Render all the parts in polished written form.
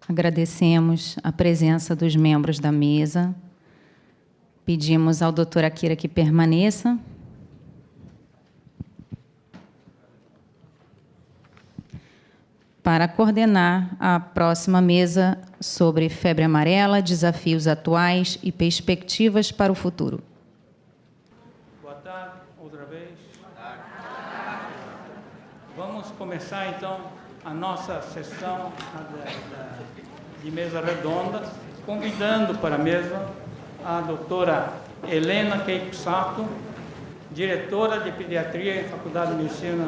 agradecemos a presença dos membros da mesa. Pedimos ao doutor Akira que permaneça. Para coordenar a próxima mesa sobre febre amarela, desafios atuais e perspectivas para o futuro. Boa tarde, outra vez. Boa tarde. Vamos começar, então, a nossa sessão de mesa redonda, convidando para a mesa a doutora Helena Keiko Sato, diretora de Pediatria e Faculdade de Medicina,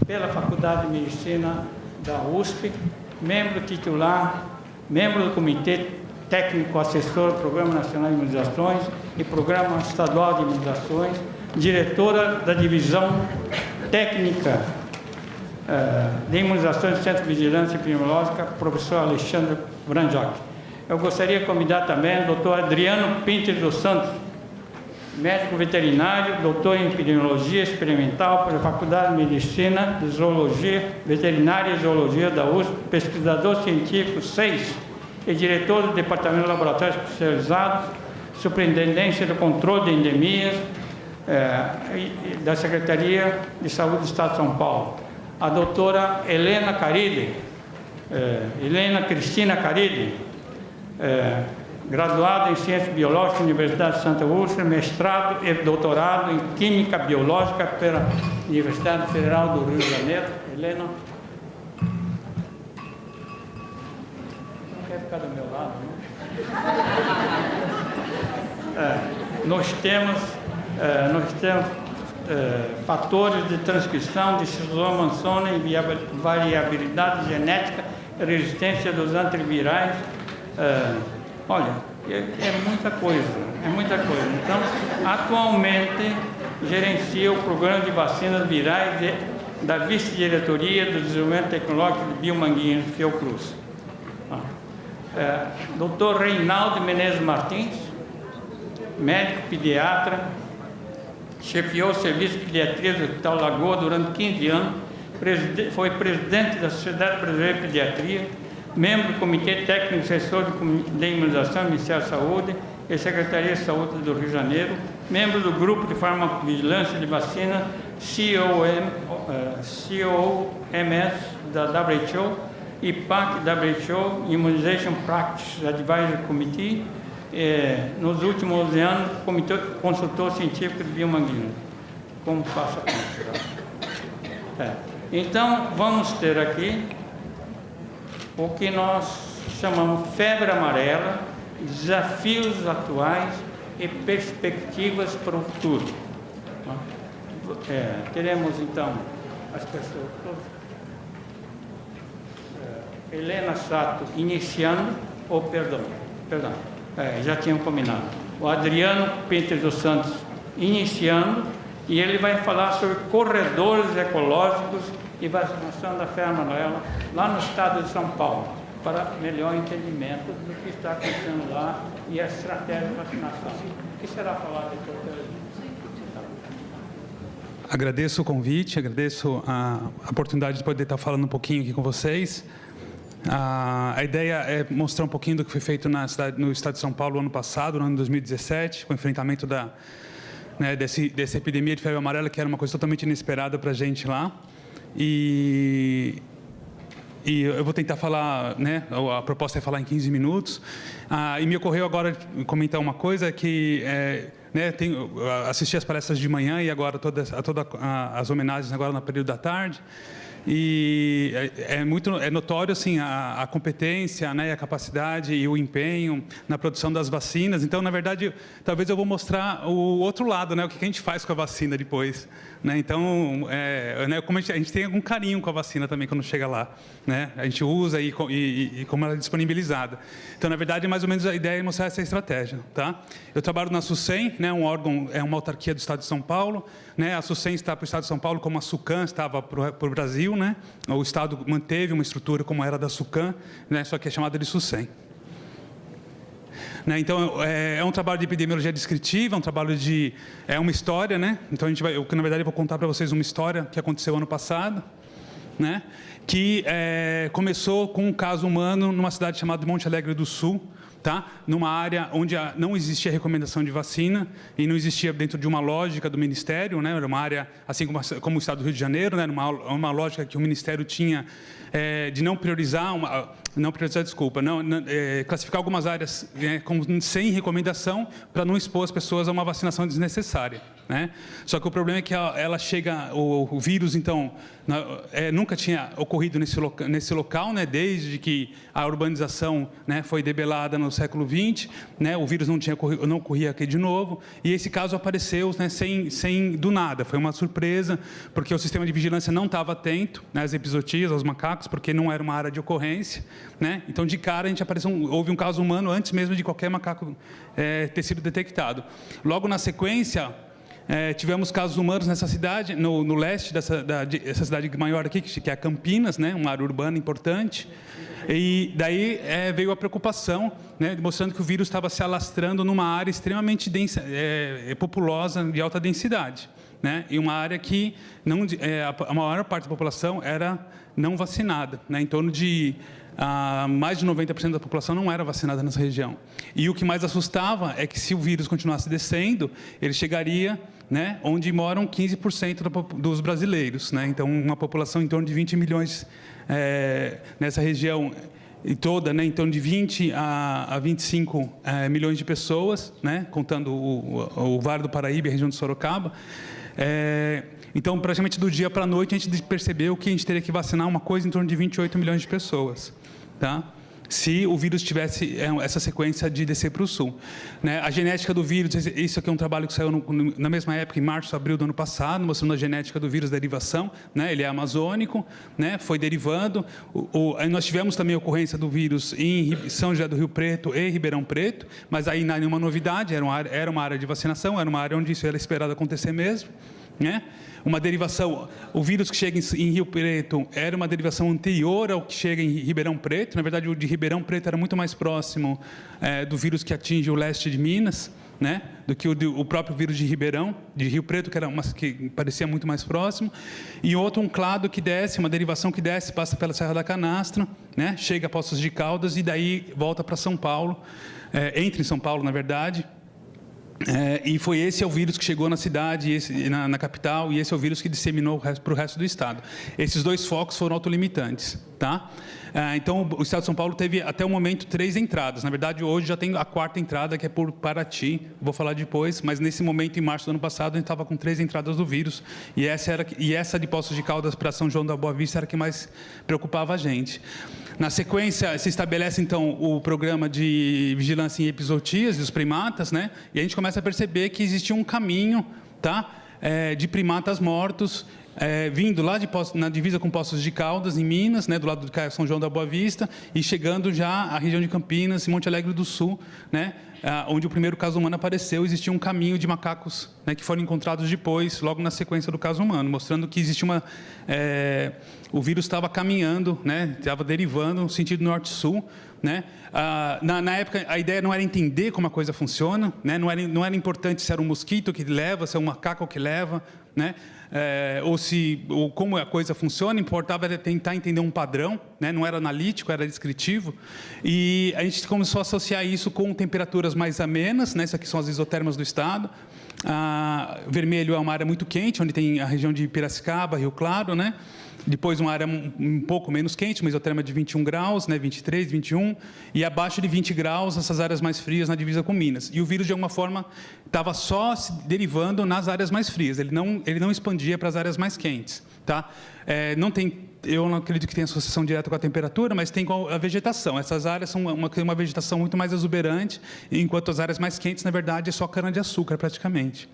pela Faculdade de Medicina da USP, membro titular, membro do Comitê Técnico Assessor do Programa Nacional de Imunizações e Programa Estadual de Imunizações, diretora da Divisão Técnica de Imunizações do Centro de Vigilância Epidemiológica, professor Alexandre Branjac. Eu gostaria de convidar também o doutor Adriano Pinter dos Santos, médico veterinário, doutor em epidemiologia experimental pela Faculdade de Medicina, de Zoologia, Veterinária e Zoologia da USP, pesquisador científico 6 e diretor do Departamento de Laboratórios Especializados, Superintendência do Controle de Endemias da Secretaria de Saúde do Estado de São Paulo. A doutora Helena Caride, Helena Cristina Caride, graduada em Ciências Biológicas, Universidade de Santa Úrsula, mestrado e doutorado em Química Biológica pela Universidade Federal do Rio de Janeiro. Helena, não quer ficar do meu lado, não? Nós temos fatores de transcrição de Xiloma Mansoni, variabilidade genética, resistência dos antivirais. Olha, é muita coisa, é muita coisa. Então, atualmente, gerencia o programa de vacinas virais da Vice-Diretoria do Desenvolvimento Tecnológico de Biomanguinhos, Fiocruz. Dr. Reinaldo Menezes Martins, médico pediatra, chefiou o Serviço de Pediatria do Hospital Lagoa durante 15 anos, foi presidente da Sociedade Brasileira de Pediatria, membro do Comitê Técnico Assessor de Imunização do Ministério da Saúde e Secretaria de Saúde do Rio de Janeiro, membro do Grupo de Farmacovigilância de Vacina COMS da WHO e PAC-WHO Immunization Practice Advisory Committee, nos últimos anos, consultor científico de Biomanguinhos. Como faço a conta? Então, vamos ter aqui o que nós chamamos febre amarela, desafios atuais e perspectivas para o futuro. Teremos, então, as pessoas todas. Helena Sato iniciando, já tinham combinado. O Adriano Pinter dos Santos iniciando, e ele vai falar sobre corredores ecológicos e vacinação da febre amarela lá no estado de São Paulo, para melhor entendimento do que está acontecendo lá e a estratégia de vacinação. O que será falado depois? Agradeço o convite, agradeço a oportunidade de poder estar falando um pouquinho aqui com vocês. A ideia é mostrar um pouquinho do que foi feito no estado de São Paulo ano passado, no ano de 2017, com o enfrentamento dessa epidemia de febre amarela, que era uma coisa totalmente inesperada para a gente lá. E eu vou tentar falar, a proposta é falar em 15 minutos. E me ocorreu agora comentar uma coisa que assisti as palestras de manhã e agora todas as homenagens agora no período da tarde. E é notório assim, a competência, e a capacidade e o empenho na produção das vacinas. Então, na verdade, talvez eu vou mostrar o outro lado, o que a gente faz com a vacina depois. Então, como a gente tem algum carinho com a vacina também quando chega lá. A gente usa e como ela é disponibilizada. Então, na verdade, mais ou menos a ideia é mostrar essa estratégia. Tá? Eu trabalho na SUSEM, um órgão, uma autarquia do Estado de São Paulo. A SUSEM está para o Estado de São Paulo como a SUCAM estava para o Brasil. O Estado manteve uma estrutura como era da SUCAM, só que é chamada de SUSEM. Então, é um trabalho de epidemiologia descritiva, é um trabalho de... é uma história, Então, na verdade, eu vou contar para vocês uma história que aconteceu ano passado. né, que começou com um caso humano numa cidade chamada Monte Alegre do Sul, tá? Numa área onde não existia recomendação de vacina e não existia dentro de uma lógica do Ministério, né? Era uma área, assim como o Estado do Rio de Janeiro, né? Uma lógica que o Ministério tinha de não priorizar, classificar algumas áreas sem recomendação para não expor as pessoas a uma vacinação desnecessária, né? Só que o problema é que ela chega, o vírus, então, nunca tinha ocorrido nesse local, né? Desde que a urbanização, né, foi debelada no século XX, né? O vírus não corria aqui de novo, e esse caso apareceu, né, do nada. Foi uma surpresa, porque o sistema de vigilância não estava atento, né, às epizootias, aos macacos, porque não era uma área de ocorrência, né? Então, de cara, houve um caso humano antes mesmo de qualquer macaco ter sido detectado. Logo na sequência, tivemos casos humanos nessa cidade, no leste dessa cidade maior aqui, que é Campinas, né, uma área urbana importante. E daí veio a preocupação, né, mostrando que o vírus estava se alastrando numa área extremamente densa, populosa, de alta densidade, né, e uma área que a maior parte da população era não vacinada, né, em torno de mais de 90% da população não era vacinada nessa região. E o que mais assustava é que, se o vírus continuasse descendo, ele chegaria, né, onde moram 15% dos brasileiros, né? Então, uma população em torno de 20 milhões nessa região toda, né, em torno de 20 a 25 milhões de pessoas, né, contando o Vale do Paraíba e a região de Sorocaba. Então, praticamente do dia para a noite, a gente percebeu que a gente teria que vacinar uma coisa em torno de 28 milhões de pessoas, tá? Se o vírus tivesse essa sequência de descer para o sul, né? A genética do vírus, isso aqui é um trabalho que saiu na mesma época, em março, abril do ano passado, mostrando a genética do vírus, derivação, né? Ele é amazônico, né? Foi derivando. Nós tivemos também a ocorrência do vírus em São José do Rio Preto e Ribeirão Preto, mas aí não há nenhuma novidade, era uma área de vacinação, era uma área onde isso era esperado acontecer mesmo, né? Uma derivação, o vírus que chega em Rio Preto era uma derivação anterior ao que chega em Ribeirão Preto. Na verdade, o de Ribeirão Preto era muito mais próximo do vírus que atinge o leste de Minas, né, do que o próprio vírus de Rio Preto, que parecia muito mais próximo. E outro, um clado que desce, uma derivação que desce, passa pela Serra da Canastra, né, chega a Poços de Caldas e daí volta para São Paulo, entra em São Paulo, na verdade. E foi esse o vírus que chegou na cidade, na capital, e esse é o vírus que disseminou para o resto do estado. Esses dois focos foram autolimitantes, tá? Então, o estado de São Paulo teve, até o momento, 3 entradas. Na verdade, hoje já tem a 4ª entrada, que é por Paraty, vou falar depois, mas nesse momento, em março do ano passado, a gente estava com 3 entradas do vírus, e essa de Poços de Caldas para São João da Boa Vista era a que mais preocupava a gente. Na sequência, se estabelece, então, o programa de vigilância em epizootias dos primatas, né? E a gente começa a perceber que existia um caminho, tá, de primatas mortos, vindo lá na divisa com Poços de Caldas, em Minas, né, do lado de São João da Boa Vista, e chegando já à região de Campinas e Monte Alegre do Sul, né, onde o primeiro caso humano apareceu. Existia um caminho de macacos, né, que foram encontrados depois, logo na sequência do caso humano, mostrando que existia o vírus estava caminhando, né, estava derivando no sentido norte-sul, né? Na época, a ideia não era entender como a coisa funciona, né? Não era importante se era um mosquito que leva, se é um macaco que leva, né? Ou como a coisa funciona. Importava era tentar entender um padrão, né? Não era analítico, era descritivo. E a gente começou a associar isso com temperaturas mais amenas, né? Essas aqui são as isotermas do estado. Vermelho é uma área muito quente, onde tem a região de Piracicaba, Rio Claro, né? Depois uma área um pouco menos quente, uma isoterma de 21 graus, né, 23, 21, e abaixo de 20 graus, essas áreas mais frias na divisa com Minas. E o vírus, de alguma forma, estava só se derivando nas áreas mais frias, ele não expandia para as áreas mais quentes, tá? Eu não acredito que tenha associação direta com a temperatura, mas tem com a vegetação. Essas áreas são uma vegetação muito mais exuberante, enquanto as áreas mais quentes, na verdade, é só cana-de-açúcar, praticamente.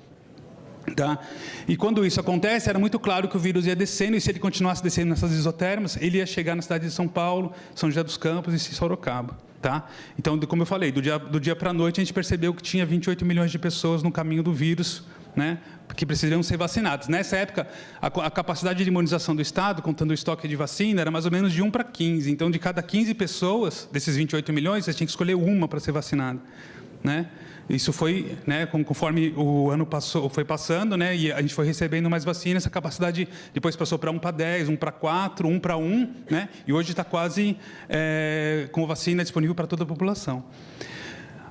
Tá? E quando isso acontece, era muito claro que o vírus ia descendo, e se ele continuasse descendo nessas isotermas, ele ia chegar na cidade de São Paulo, São José dos Campos e Sorocaba. Tá? Então, como eu falei, do dia para a noite, a gente percebeu que tinha 28 milhões de pessoas no caminho do vírus, né, que precisariam ser vacinadas. Nessa época, a capacidade de imunização do Estado, contando o estoque de vacina, era mais ou menos de 1 para 15. Então, de cada 15 pessoas, desses 28 milhões, você tinha que escolher uma para ser vacinada. né? Isso foi, né, conforme o ano foi passando, né, e a gente foi recebendo mais vacinas, essa capacidade depois passou para 1 para 10, 1 para 4, 1 para 1, né, e hoje está quase com vacina disponível para toda a população.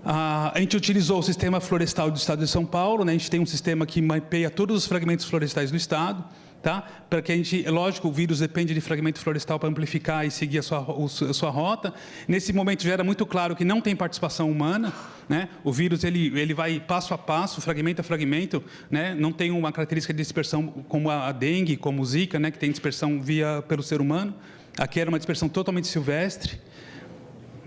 A gente utilizou o sistema florestal do Estado de São Paulo, né, a gente tem um sistema que mapeia todos os fragmentos florestais do Estado, tá? Para que a gente, lógico, o vírus depende de fragmento florestal para amplificar e seguir a sua rota. Nesse momento já era muito claro que não tem participação humana, né? O vírus ele vai passo a passo, fragmento a fragmento, né? Não tem uma característica de dispersão como a dengue, como o Zika, né? Que tem dispersão pelo ser humano. Aqui era uma dispersão totalmente silvestre.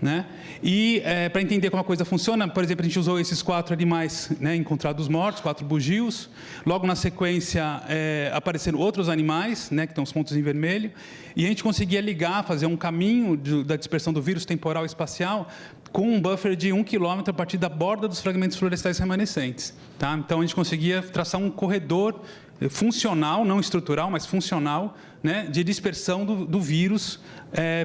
Né? E para entender como a coisa funciona, por exemplo, a gente usou esses 4 animais, né, encontrados mortos, 4 bugios. Logo na sequência apareceram outros animais, né, que estão os pontos em vermelho, e a gente conseguia ligar, fazer um caminho da dispersão do vírus temporal e espacial com um buffer de 1 quilômetro a partir da borda dos fragmentos florestais remanescentes. Tá? Então a gente conseguia traçar um corredor funcional, não estrutural, mas funcional, né, de dispersão do vírus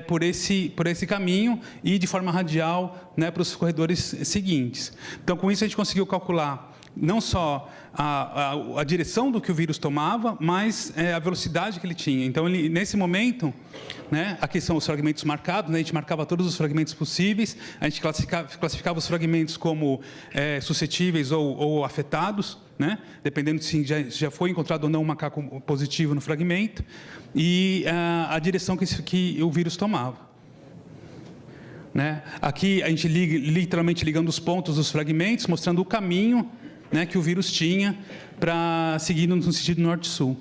por esse caminho e de forma radial, né, para os corredores seguintes. Então, com isso, a gente conseguiu calcular não só a direção do que o vírus tomava, mas a velocidade que ele tinha. Então, nesse momento, né, aqui são os fragmentos marcados, né, a gente marcava todos os fragmentos possíveis, a gente classificava os fragmentos como suscetíveis ou afetados, né, dependendo se já foi encontrado ou não um macaco positivo no fragmento, e a direção que o vírus tomava. Né? Aqui a gente literalmente ligando os pontos dos fragmentos, mostrando o caminho, né, que o vírus tinha para seguir no sentido norte-sul,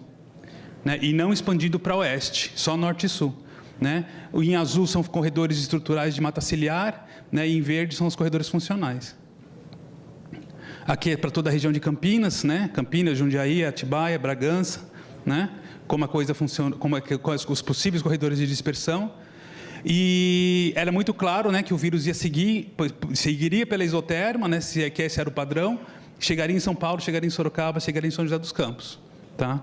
né, e não expandido para oeste, só norte e sul. Né? Em azul são corredores estruturais de mata ciliar, né, e em verde são os corredores funcionais. Aqui é para toda a região de Campinas, né? Campinas, Jundiaí, Atibaia, Bragança, né? Como a coisa funciona, quais os possíveis corredores de dispersão. E era muito claro, né, que o vírus seguiria pela isoterma, né, que esse era o padrão, chegaria em São Paulo, chegaria em Sorocaba, chegaria em São José dos Campos. Tá?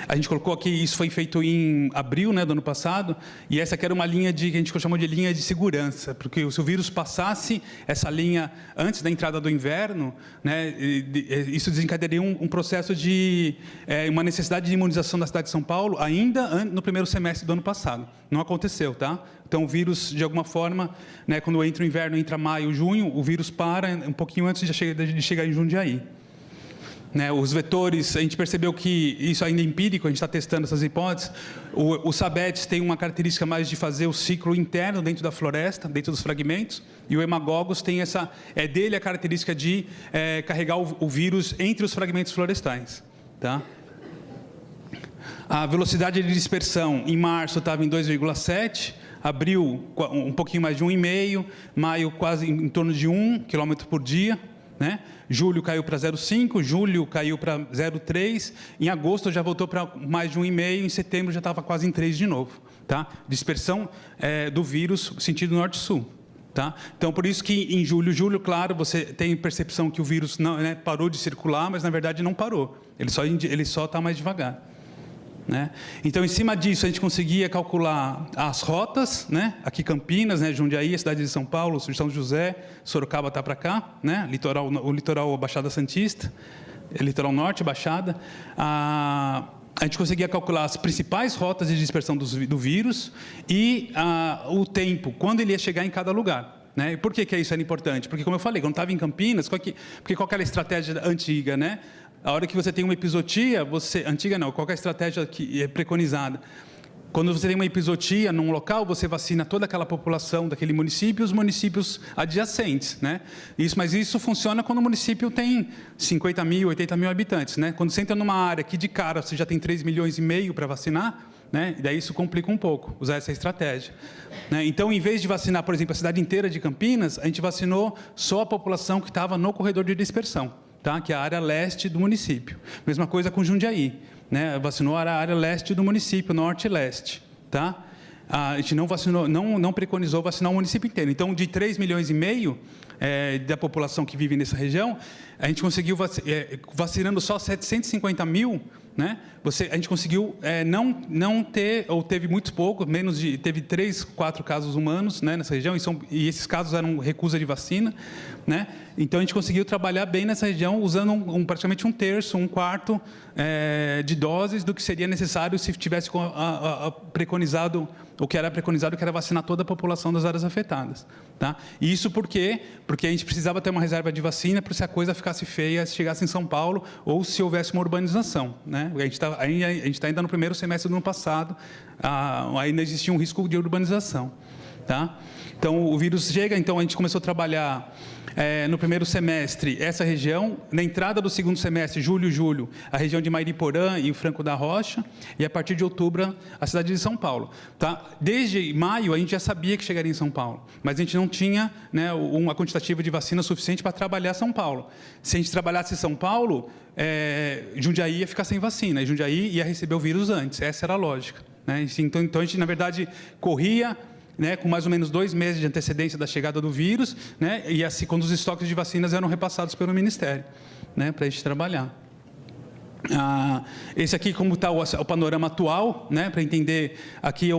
A gente colocou aqui, isso foi feito em abril, né, do ano passado, e essa aqui era uma linha que a gente chamou de linha de segurança, porque se o vírus passasse essa linha antes da entrada do inverno, né, isso desencadearia um processo de uma necessidade de imunização da cidade de São Paulo ainda no primeiro semestre do ano passado. Não aconteceu, tá? Então, o vírus, de alguma forma, né, quando entra o inverno, entra maio, junho, o vírus para um pouquinho antes de chegar em Jundiaí. Né, os vetores, a gente percebeu que isso ainda é empírico, a gente está testando essas hipóteses. O Sabetes tem uma característica mais de fazer o ciclo interno dentro da floresta, dentro dos fragmentos, e o Hemagogos tem dele a característica de carregar o vírus entre os fragmentos florestais. Tá? A velocidade de dispersão em março estava em 2,7, abril um pouquinho mais de 1,5, maio quase em torno de 1 km por dia. Né? Julho caiu para 0,5, julho caiu para 0,3, em agosto já voltou para mais de 1,5, em setembro já estava quase em 3 de novo. Tá? Dispersão do vírus sentido norte-sul. Tá? Então, por isso que em julho, claro, você tem percepção que o vírus não, né, parou de circular, mas na verdade não parou, ele só está mais devagar. Né? Então, em cima disso, a gente conseguia calcular as rotas, né? Aqui Campinas, né? Jundiaí, a cidade de São Paulo, São José, Sorocaba está para cá, né? O litoral Baixada Santista, litoral norte, Baixada. A gente conseguia calcular as principais rotas de dispersão do vírus e o tempo, quando ele ia chegar em cada lugar. Né? E por que isso era importante? Porque, como eu falei, quando estava em Campinas, porque qual era a estratégia antiga, né? A hora que você tem uma epizotia, antiga não, qual é a estratégia que é preconizada? Quando você tem uma epizotia num local, você vacina toda aquela população daquele município e os municípios adjacentes, né? Mas isso funciona quando o município tem 50 mil, 80 mil habitantes, né? Quando você entra numa área que de cara você já tem 3,5 milhões para vacinar, né? E daí isso complica um pouco, usar essa estratégia. Né? Então, em vez de vacinar, por exemplo, a cidade inteira de Campinas, a gente vacinou só a população que estava no corredor de dispersão. Tá? Que é a área leste do município. Mesma coisa com Jundiaí, né? Vacinou a área leste do município, norte e leste. Tá? A gente não vacinou, não preconizou vacinar o município inteiro. Então, de 3,5 milhões da população que vive nessa região, a gente conseguiu vacinando só 750 mil, né? A gente conseguiu não ter, ou teve muito pouco, teve 3, 4 casos humanos, né, nessa região, e esses casos eram recusa de vacina, né? Então, a gente conseguiu trabalhar bem nessa região, usando praticamente 1/3, 1/4 de doses do que seria necessário se tivesse preconizado, o que era preconizado, que era vacinar toda a população das áreas afetadas. Tá? E isso por quê? Porque a gente precisava ter uma reserva de vacina para se a coisa ficasse feia, se chegasse em São Paulo, ou se houvesse uma urbanização. Né? A gente está ainda no primeiro semestre do ano passado, ainda existia um risco de urbanização. Tá? Então, o vírus chega, então a gente começou a trabalhar no primeiro semestre essa região, na entrada do segundo semestre, julho, a região de Mairiporã e o Franco da Rocha, e a partir de outubro, a cidade de São Paulo. Tá? Desde maio, a gente já sabia que chegaria em São Paulo, mas a gente não tinha, né, uma quantitativa de vacina suficiente para trabalhar São Paulo. Se a gente trabalhasse São Paulo, Jundiaí ia ficar sem vacina, e Jundiaí ia receber o vírus antes, essa era a lógica. Né? Então, a gente, na verdade, corria, né, com mais ou menos 2 meses de antecedência da chegada do vírus, né, e assim, quando os estoques de vacinas eram repassados pelo Ministério, né, para a gente trabalhar. Esse aqui, como está o panorama atual, né, para entender, aqui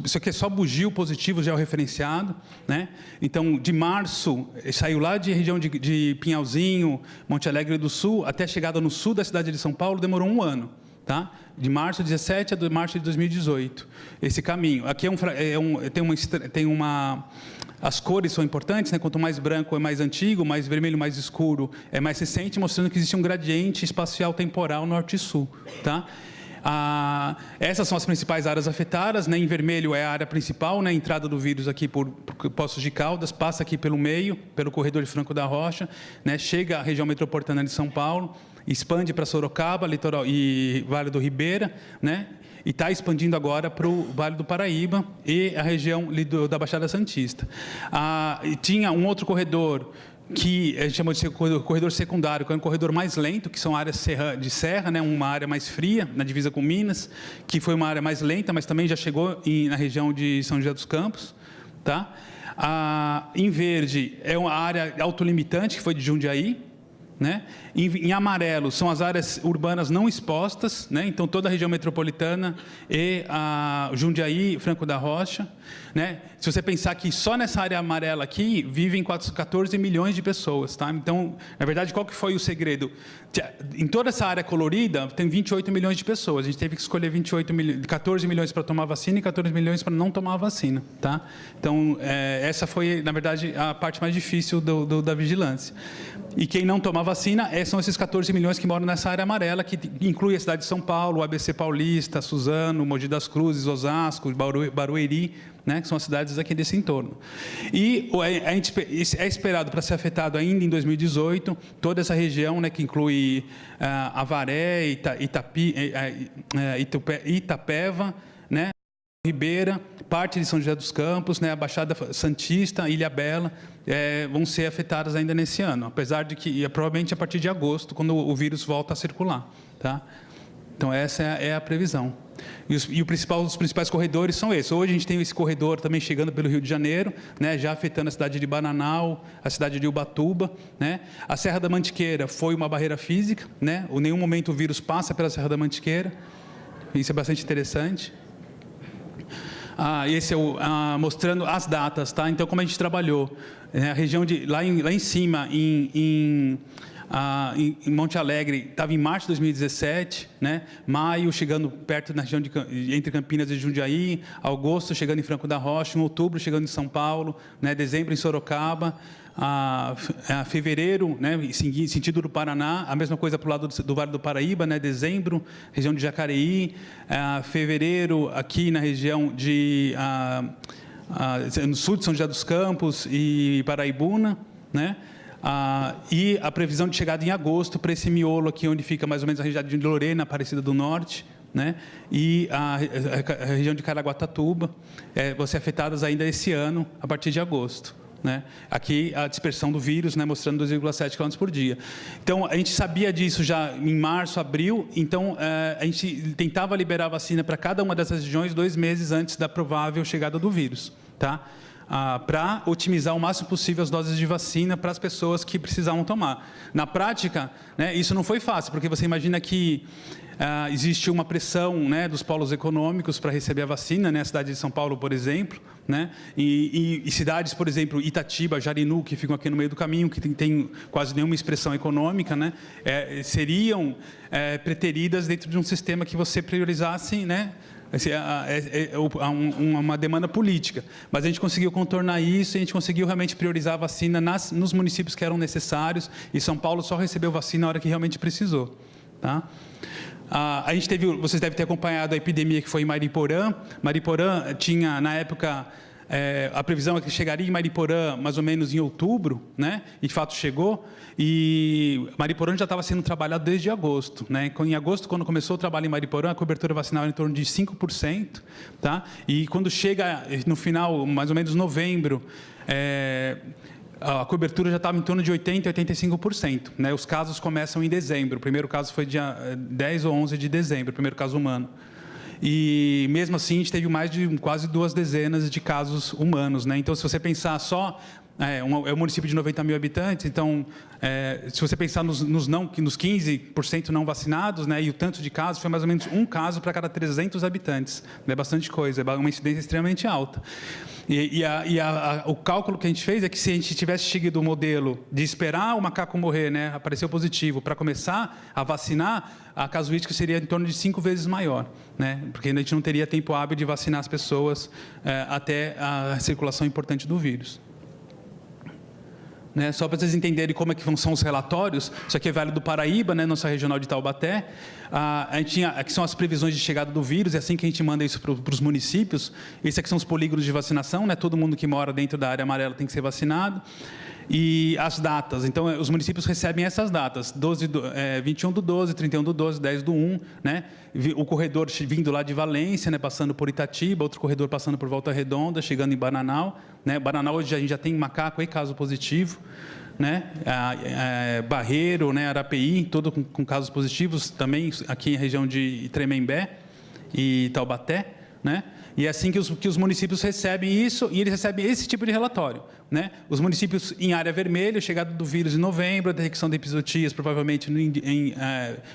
isso aqui é só bugio positivo, já é o referenciado. Né? Então, de março, saiu lá de região de Pinhalzinho, Monte Alegre do Sul, até a chegada no sul da cidade de São Paulo, demorou 1 ano. Tá? De março de 2017 a março de 2018, esse caminho. Aqui as cores são importantes, né? Quanto mais branco é mais antigo, mais vermelho, mais escuro é mais recente, mostrando que existe um gradiente espacial temporal norte e sul. Tá? Essas são as principais áreas afetadas, né? Em vermelho é a área principal, né? A entrada do vírus aqui por Poços de Caldas, passa aqui pelo meio, pelo corredor de Franco da Rocha, né? Chega à região metropolitana de São Paulo, expande para Sorocaba, litoral e Vale do Ribeira, né? E está expandindo agora para o Vale do Paraíba e a região da Baixada Santista. E tinha um outro corredor que a gente chama de corredor secundário, que é um corredor mais lento, que são áreas de serra, né? Uma área mais fria, na divisa com Minas, que foi uma área mais lenta, mas também já chegou na região de São José dos Campos. Tá? Em verde é uma área autolimitante, que foi de Jundiaí. Né? Em amarelo são as áreas urbanas não expostas, né? Então toda a região metropolitana e Jundiaí, Franco da Rocha, né? Se você pensar que só nessa área amarela aqui vivem 14 milhões de pessoas, tá? Então, na verdade, qual que foi o segredo? Em toda essa área colorida tem 28 milhões de pessoas. A gente teve que escolher 14 milhões para tomar vacina e 14 milhões para não tomar vacina, tá? Então, essa foi, na verdade, a parte mais difícil da vigilância. E quem não toma vacina são esses 14 milhões que moram nessa área amarela, que inclui a cidade de São Paulo, o ABC Paulista, Suzano, Mogi das Cruzes, Osasco, Barueri, né, que são as cidades aqui desse entorno. E é esperado para ser afetado ainda em 2018 toda essa região, né, que inclui Avaré, Itapeva, né, Ribeira, parte de São José dos Campos, né, a Baixada Santista, Ilhabela, vão ser afetadas ainda nesse ano, apesar de que provavelmente a partir de agosto, quando o vírus volta a circular. Tá? Então, essa é a previsão. Os principais corredores são esses. Hoje a gente tem esse corredor também chegando pelo Rio de Janeiro, né, já afetando a cidade de Bananal, a cidade de Ubatuba. Né? A Serra da Mantiqueira foi uma barreira física, né? Em nenhum momento o vírus passa pela Serra da Mantiqueira. Isso é bastante interessante. Esse é mostrando as datas, tá? Então, como a gente trabalhou, a região lá em cima, em Monte Alegre, estava em março de 2017, né? Maio chegando perto na região entre Campinas e Jundiaí, agosto chegando em Franco da Rocha, em outubro chegando em São Paulo, né? Dezembro em Sorocaba, fevereiro, né? Sentido do Paraná, a mesma coisa para o lado do Vale do Paraíba, né? Dezembro, região de Jacareí, fevereiro aqui na região no sul de São José dos Campos e Paraibuna, né? E a previsão de chegada em agosto para esse miolo aqui, onde fica mais ou menos a região de Lorena, Aparecida do Norte, né? E a região de Caraguatatuba, vão ser afetadas ainda esse ano, a partir de agosto. Né? Aqui a dispersão do vírus, né, mostrando 2,7 km por dia. Então, a gente sabia disso já em março, abril, então a gente tentava liberar a vacina para cada uma dessas regiões 2 meses antes da provável chegada do vírus. Tá? para otimizar o máximo possível as doses de vacina para as pessoas que precisavam tomar. Na prática, né, isso não foi fácil, porque você imagina que existe uma pressão, né, dos polos econômicos para receber a vacina, né, a cidade de São Paulo, por exemplo, né, e cidades, por exemplo, Itatiba, Jarinu, que ficam aqui no meio do caminho, que tem quase nenhuma expressão econômica, né, seriam preteridas dentro de um sistema que você priorizasse, né, uma demanda política. Mas a gente conseguiu contornar isso e a gente conseguiu realmente priorizar a vacina nos municípios que eram necessários, e São Paulo só recebeu vacina na hora que realmente precisou. Tá? A gente vocês devem ter acompanhado a epidemia que foi em Mariporã. Mariporã tinha, na época, a previsão é que chegaria em Mariporã mais ou menos em outubro, né? E de fato chegou. E Mariporã já estava sendo trabalhado desde agosto, né? Em agosto, quando começou o trabalho em Mariporã, a cobertura vacinal era em torno de 5%, tá? E quando chega no final, mais ou menos novembro, a cobertura já estava em torno de 80% a 85%. Né? Os casos começam em dezembro. O primeiro caso foi dia 10 ou 11 de dezembro, o primeiro caso humano. E, mesmo assim, a gente teve mais de quase 2 dezenas de casos humanos. Né? Então, se você pensar só... É um município de 90 mil habitantes, então, se você pensar nos 15% não vacinados, né, e o tanto de casos, foi mais ou menos um caso para cada 300 habitantes. É bastante coisa, é uma incidência extremamente alta. O cálculo que a gente fez é que se a gente tivesse seguido o modelo de esperar o macaco morrer, né, aparecer positivo, para começar a vacinar, a casuística seria em torno de 5 vezes maior, né, porque a gente não teria tempo hábil de vacinar as pessoas até a circulação importante do vírus. Né, só para vocês entenderem como é que são os relatórios, isso aqui é Vale do Paraíba, né, nossa regional de Taubaté. Aqui são as previsões de chegada do vírus, é assim que a gente manda isso para os municípios. Esses aqui são os polígonos de vacinação, né, todo mundo que mora dentro da área amarela tem que ser vacinado. E as datas, então, os municípios recebem essas datas, 21/12, 31/12, 10/1, né? O corredor vindo lá de Valência, né, passando por Itatiba, outro corredor passando por Volta Redonda, chegando em Bananal. Né? Bananal hoje a gente já tem macaco e caso positivo. Né? Barreiro, né, Arapeí, todo com casos positivos, também aqui em região de Tremembé e Taubaté. Né? E é assim que os municípios recebem isso, e eles recebem esse tipo de relatório. Né? Os municípios em área vermelha, chegada do vírus em novembro, a detecção de episodias provavelmente em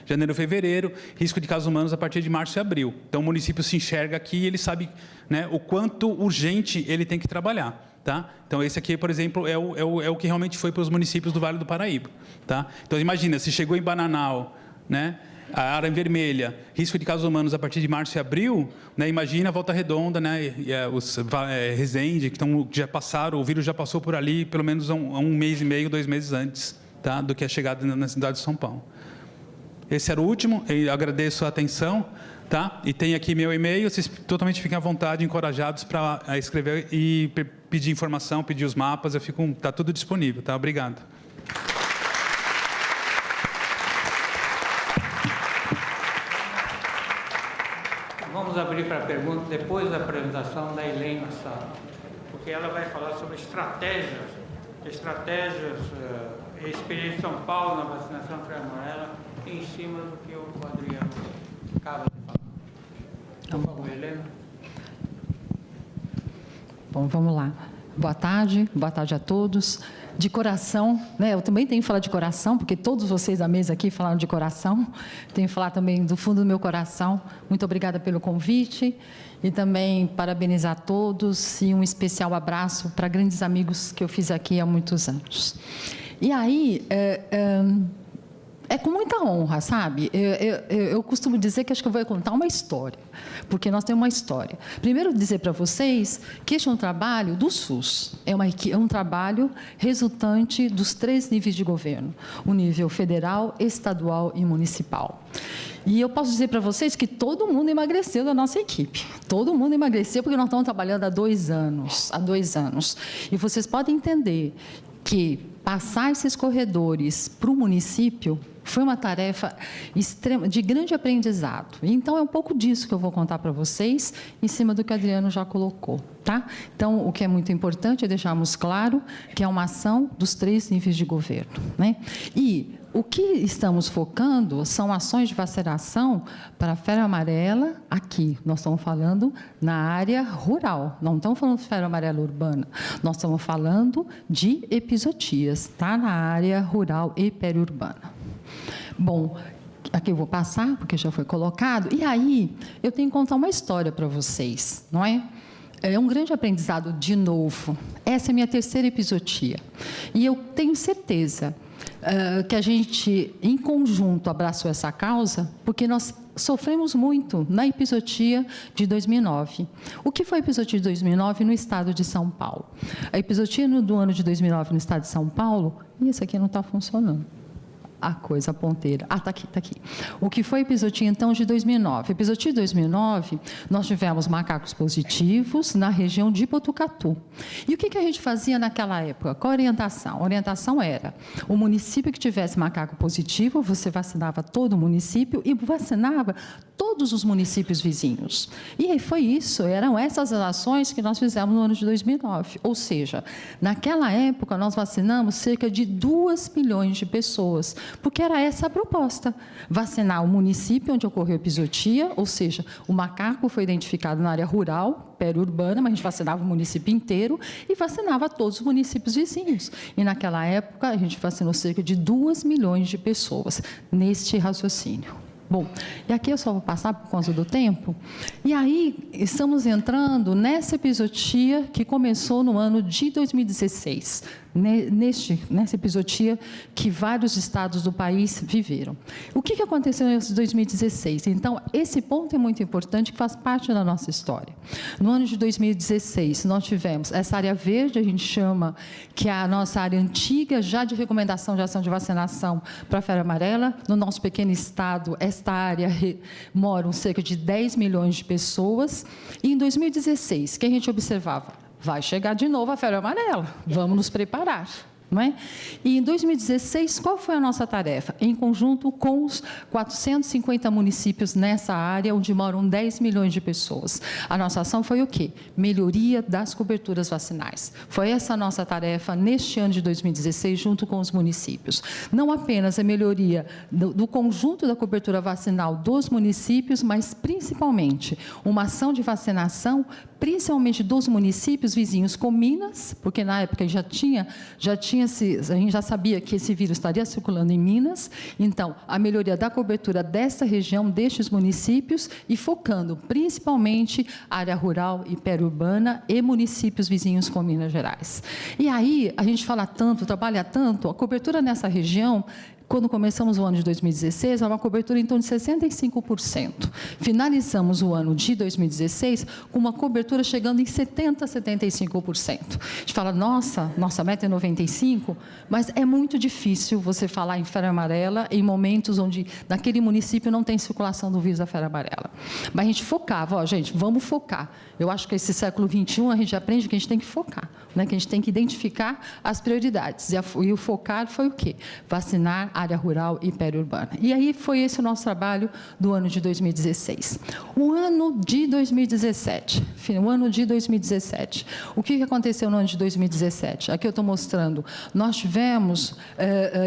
janeiro, fevereiro, risco de casos humanos a partir de março e abril. Então, o município se enxerga aqui e ele sabe, né, o quanto urgente ele tem que trabalhar. Tá? Então, esse aqui, por exemplo, é o que realmente foi para os municípios do Vale do Paraíba. Tá? Então, imagina, se chegou em Bananal, né, a área vermelha, risco de casos humanos a partir de março e abril, né, imagina a Volta Redonda, né, os Resende, que já passaram, o vírus já passou por ali pelo menos um mês e meio, 2 meses antes, tá, do que a chegada na cidade de São Paulo. Esse era o último, eu agradeço a atenção, tá? E tem aqui meu e-mail, vocês totalmente fiquem à vontade, encorajados para escrever e pedir informação, pedir os mapas, está tudo disponível, tá? Obrigado. Vamos abrir para perguntas depois da apresentação da Helena Sá, porque ela vai falar sobre estratégias, e experiência de São Paulo na vacinação febre amarela, em cima do que o Adriano acaba de falar. Por favor, Helena. Bom, vamos lá. Boa tarde a todos. De coração, né? Eu também tenho que falar de coração, porque todos vocês à mesa aqui falaram de coração. Tenho que falar também do fundo do meu coração. Muito obrigada pelo convite e também parabenizar a todos e um especial abraço para grandes amigos que eu fiz aqui há muitos anos. E aí, é com muita honra, sabe? Eu costumo dizer que acho que eu vou contar uma história, porque nós temos uma história. Primeiro, dizer para vocês que este é um trabalho do SUS, é um trabalho resultante dos 3 níveis de governo, o nível federal, estadual e municipal. E eu posso dizer para vocês que todo mundo emagreceu da nossa equipe. Todo mundo emagreceu porque nós estamos trabalhando há 2 anos. E vocês podem entender que passar esses corredores para o município foi uma tarefa extrema, de grande aprendizado. Então, é um pouco disso que eu vou contar para vocês, em cima do que o Adriano já colocou. Tá? Então, o que é muito importante é deixarmos claro que é uma ação dos 3 níveis de governo. Né? E o que estamos focando são ações de vacinação para a febre amarela aqui. Nós estamos falando na área rural, não estamos falando de febre amarela urbana. Nós estamos falando de epizootias, tá? Na área rural e periurbana. Bom, aqui eu vou passar, porque já foi colocado. E aí, eu tenho que contar uma história para vocês, não é? É um grande aprendizado de novo. Essa é a minha terceira epizootia. E eu tenho certeza que a gente, em conjunto, abraçou essa causa, porque nós sofremos muito na epizootia de 2009. O que foi a epizootia de 2009 no estado de São Paulo? A epizootia do ano de 2009 no estado de São Paulo, e esse aqui não está funcionando. A coisa ponteira. Ah, está aqui, está aqui. O que foi a epizootia, então, de 2009? A epizootia de 2009, nós tivemos macacos positivos na região de Botucatu. E o que a gente fazia naquela época? Qual a orientação? A orientação era, o município que tivesse macaco positivo, você vacinava todo o município e vacinava todos os municípios vizinhos. E aí foi isso, eram essas as ações que nós fizemos no ano de 2009. Ou seja, naquela época, nós vacinamos cerca de 2 milhões de pessoas, porque era essa a proposta, vacinar o município onde ocorreu a epizootia, ou seja, o macaco foi identificado na área rural, periurbana, mas a gente vacinava o município inteiro e vacinava todos os municípios vizinhos. E naquela época, a gente vacinou cerca de 2 milhões de pessoas neste raciocínio. Bom, e aqui eu só vou passar por conta do tempo. E aí, estamos entrando nessa epizootia que começou no ano de 2016, nessa epizootia que vários estados do país viveram. O que aconteceu em 2016? Então, esse ponto é muito importante, que faz parte da nossa história. No ano de 2016, nós tivemos essa área verde, a gente chama, que é a nossa área antiga, já de recomendação de ação de vacinação para a febre amarela. No nosso pequeno estado, esta área moram cerca de 10 milhões de pessoas. E em 2016, o que a gente observava? Vai chegar de novo a febre amarela, vamos nos preparar. Não é? E em 2016, qual foi a nossa tarefa? Em conjunto com os 450 municípios nessa área, onde moram 10 milhões de pessoas. A nossa ação foi o quê? Melhoria das coberturas vacinais. Foi essa a nossa tarefa neste ano de 2016, junto com os municípios. Não apenas a melhoria do conjunto da cobertura vacinal dos municípios, mas principalmente uma ação de vacinação, principalmente dos municípios vizinhos com Minas, porque na época a gente já sabia que esse vírus estaria circulando em Minas. Então, a melhoria da cobertura dessa região, destes municípios, e focando principalmente a área rural e periurbana e municípios vizinhos com Minas Gerais. E aí, a gente fala tanto, trabalha tanto, a cobertura nessa região, quando começamos o ano de 2016, era uma cobertura em torno de 65%. Finalizamos o ano de 2016 com uma cobertura chegando em 70%, 75%. A gente fala, nossa meta é 95%, mas é muito difícil você falar em febre amarela em momentos onde, naquele município, não tem circulação do vírus da febre amarela. Mas a gente focava, gente, vamos focar. Eu acho que esse século XXI a gente aprende que a gente tem que focar, né? Que a gente tem que identificar as prioridades. E o focar foi o quê? Vacinar área rural e periurbana. E aí foi esse o nosso trabalho do ano de 2016. O ano de 2017. O que aconteceu no ano de 2017? Aqui eu estou mostrando. Nós tivemos,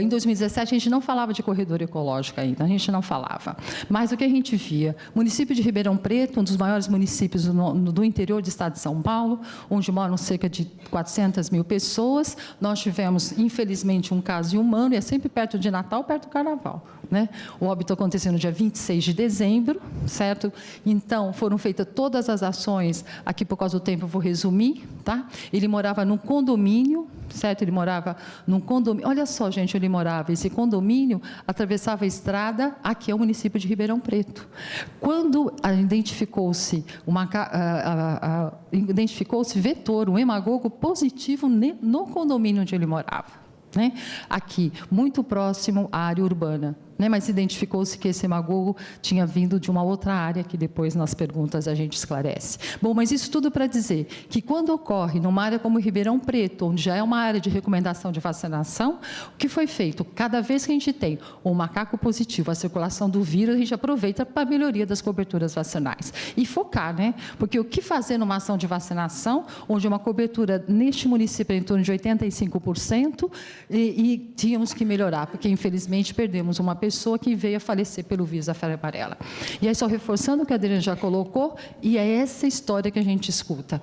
em 2017, a gente não falava de corredor ecológico ainda, a gente não falava. Mas o que a gente via? Município de Ribeirão Preto, um dos maiores municípios do interior do estado de São Paulo, onde moram cerca de 400 mil pessoas. Nós tivemos, infelizmente, um caso humano, e é sempre perto de Natal, perto do Carnaval, né? O óbito aconteceu no dia 26 de dezembro, certo? Então, foram feitas todas as ações, aqui por causa do tempo eu vou resumir, tá? Ele morava num condomínio, certo? Ele morava num condomínio, olha só, gente, ele morava, esse condomínio atravessava a estrada, aqui é o município de Ribeirão Preto. Quando identificou-se vetor, um hemagogo positivo no condomínio onde ele morava. Né? Aqui, muito próximo à área urbana. né? Mas identificou-se que esse hemagogo tinha vindo de uma outra área, que depois nas perguntas a gente esclarece. Bom, mas isso tudo para dizer que quando ocorre numa área como Ribeirão Preto, onde já é uma área de recomendação de vacinação, o que foi feito? Cada vez que a gente tem um macaco positivo, a circulação do vírus, a gente aproveita para a melhoria das coberturas vacinais. E focar, né? Porque o que fazer numa ação de vacinação, onde uma cobertura neste município é em torno de 85%, e tínhamos que melhorar, porque infelizmente perdemos uma pessoa que veio a falecer pelo vírus da febre amarela. E aí, só reforçando o que a Adriana já colocou, e é essa história que a gente escuta.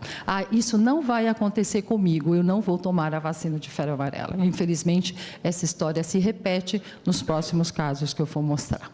Isso não vai acontecer comigo, eu não vou tomar a vacina de febre amarela. Infelizmente, essa história se repete nos próximos casos que eu vou mostrar.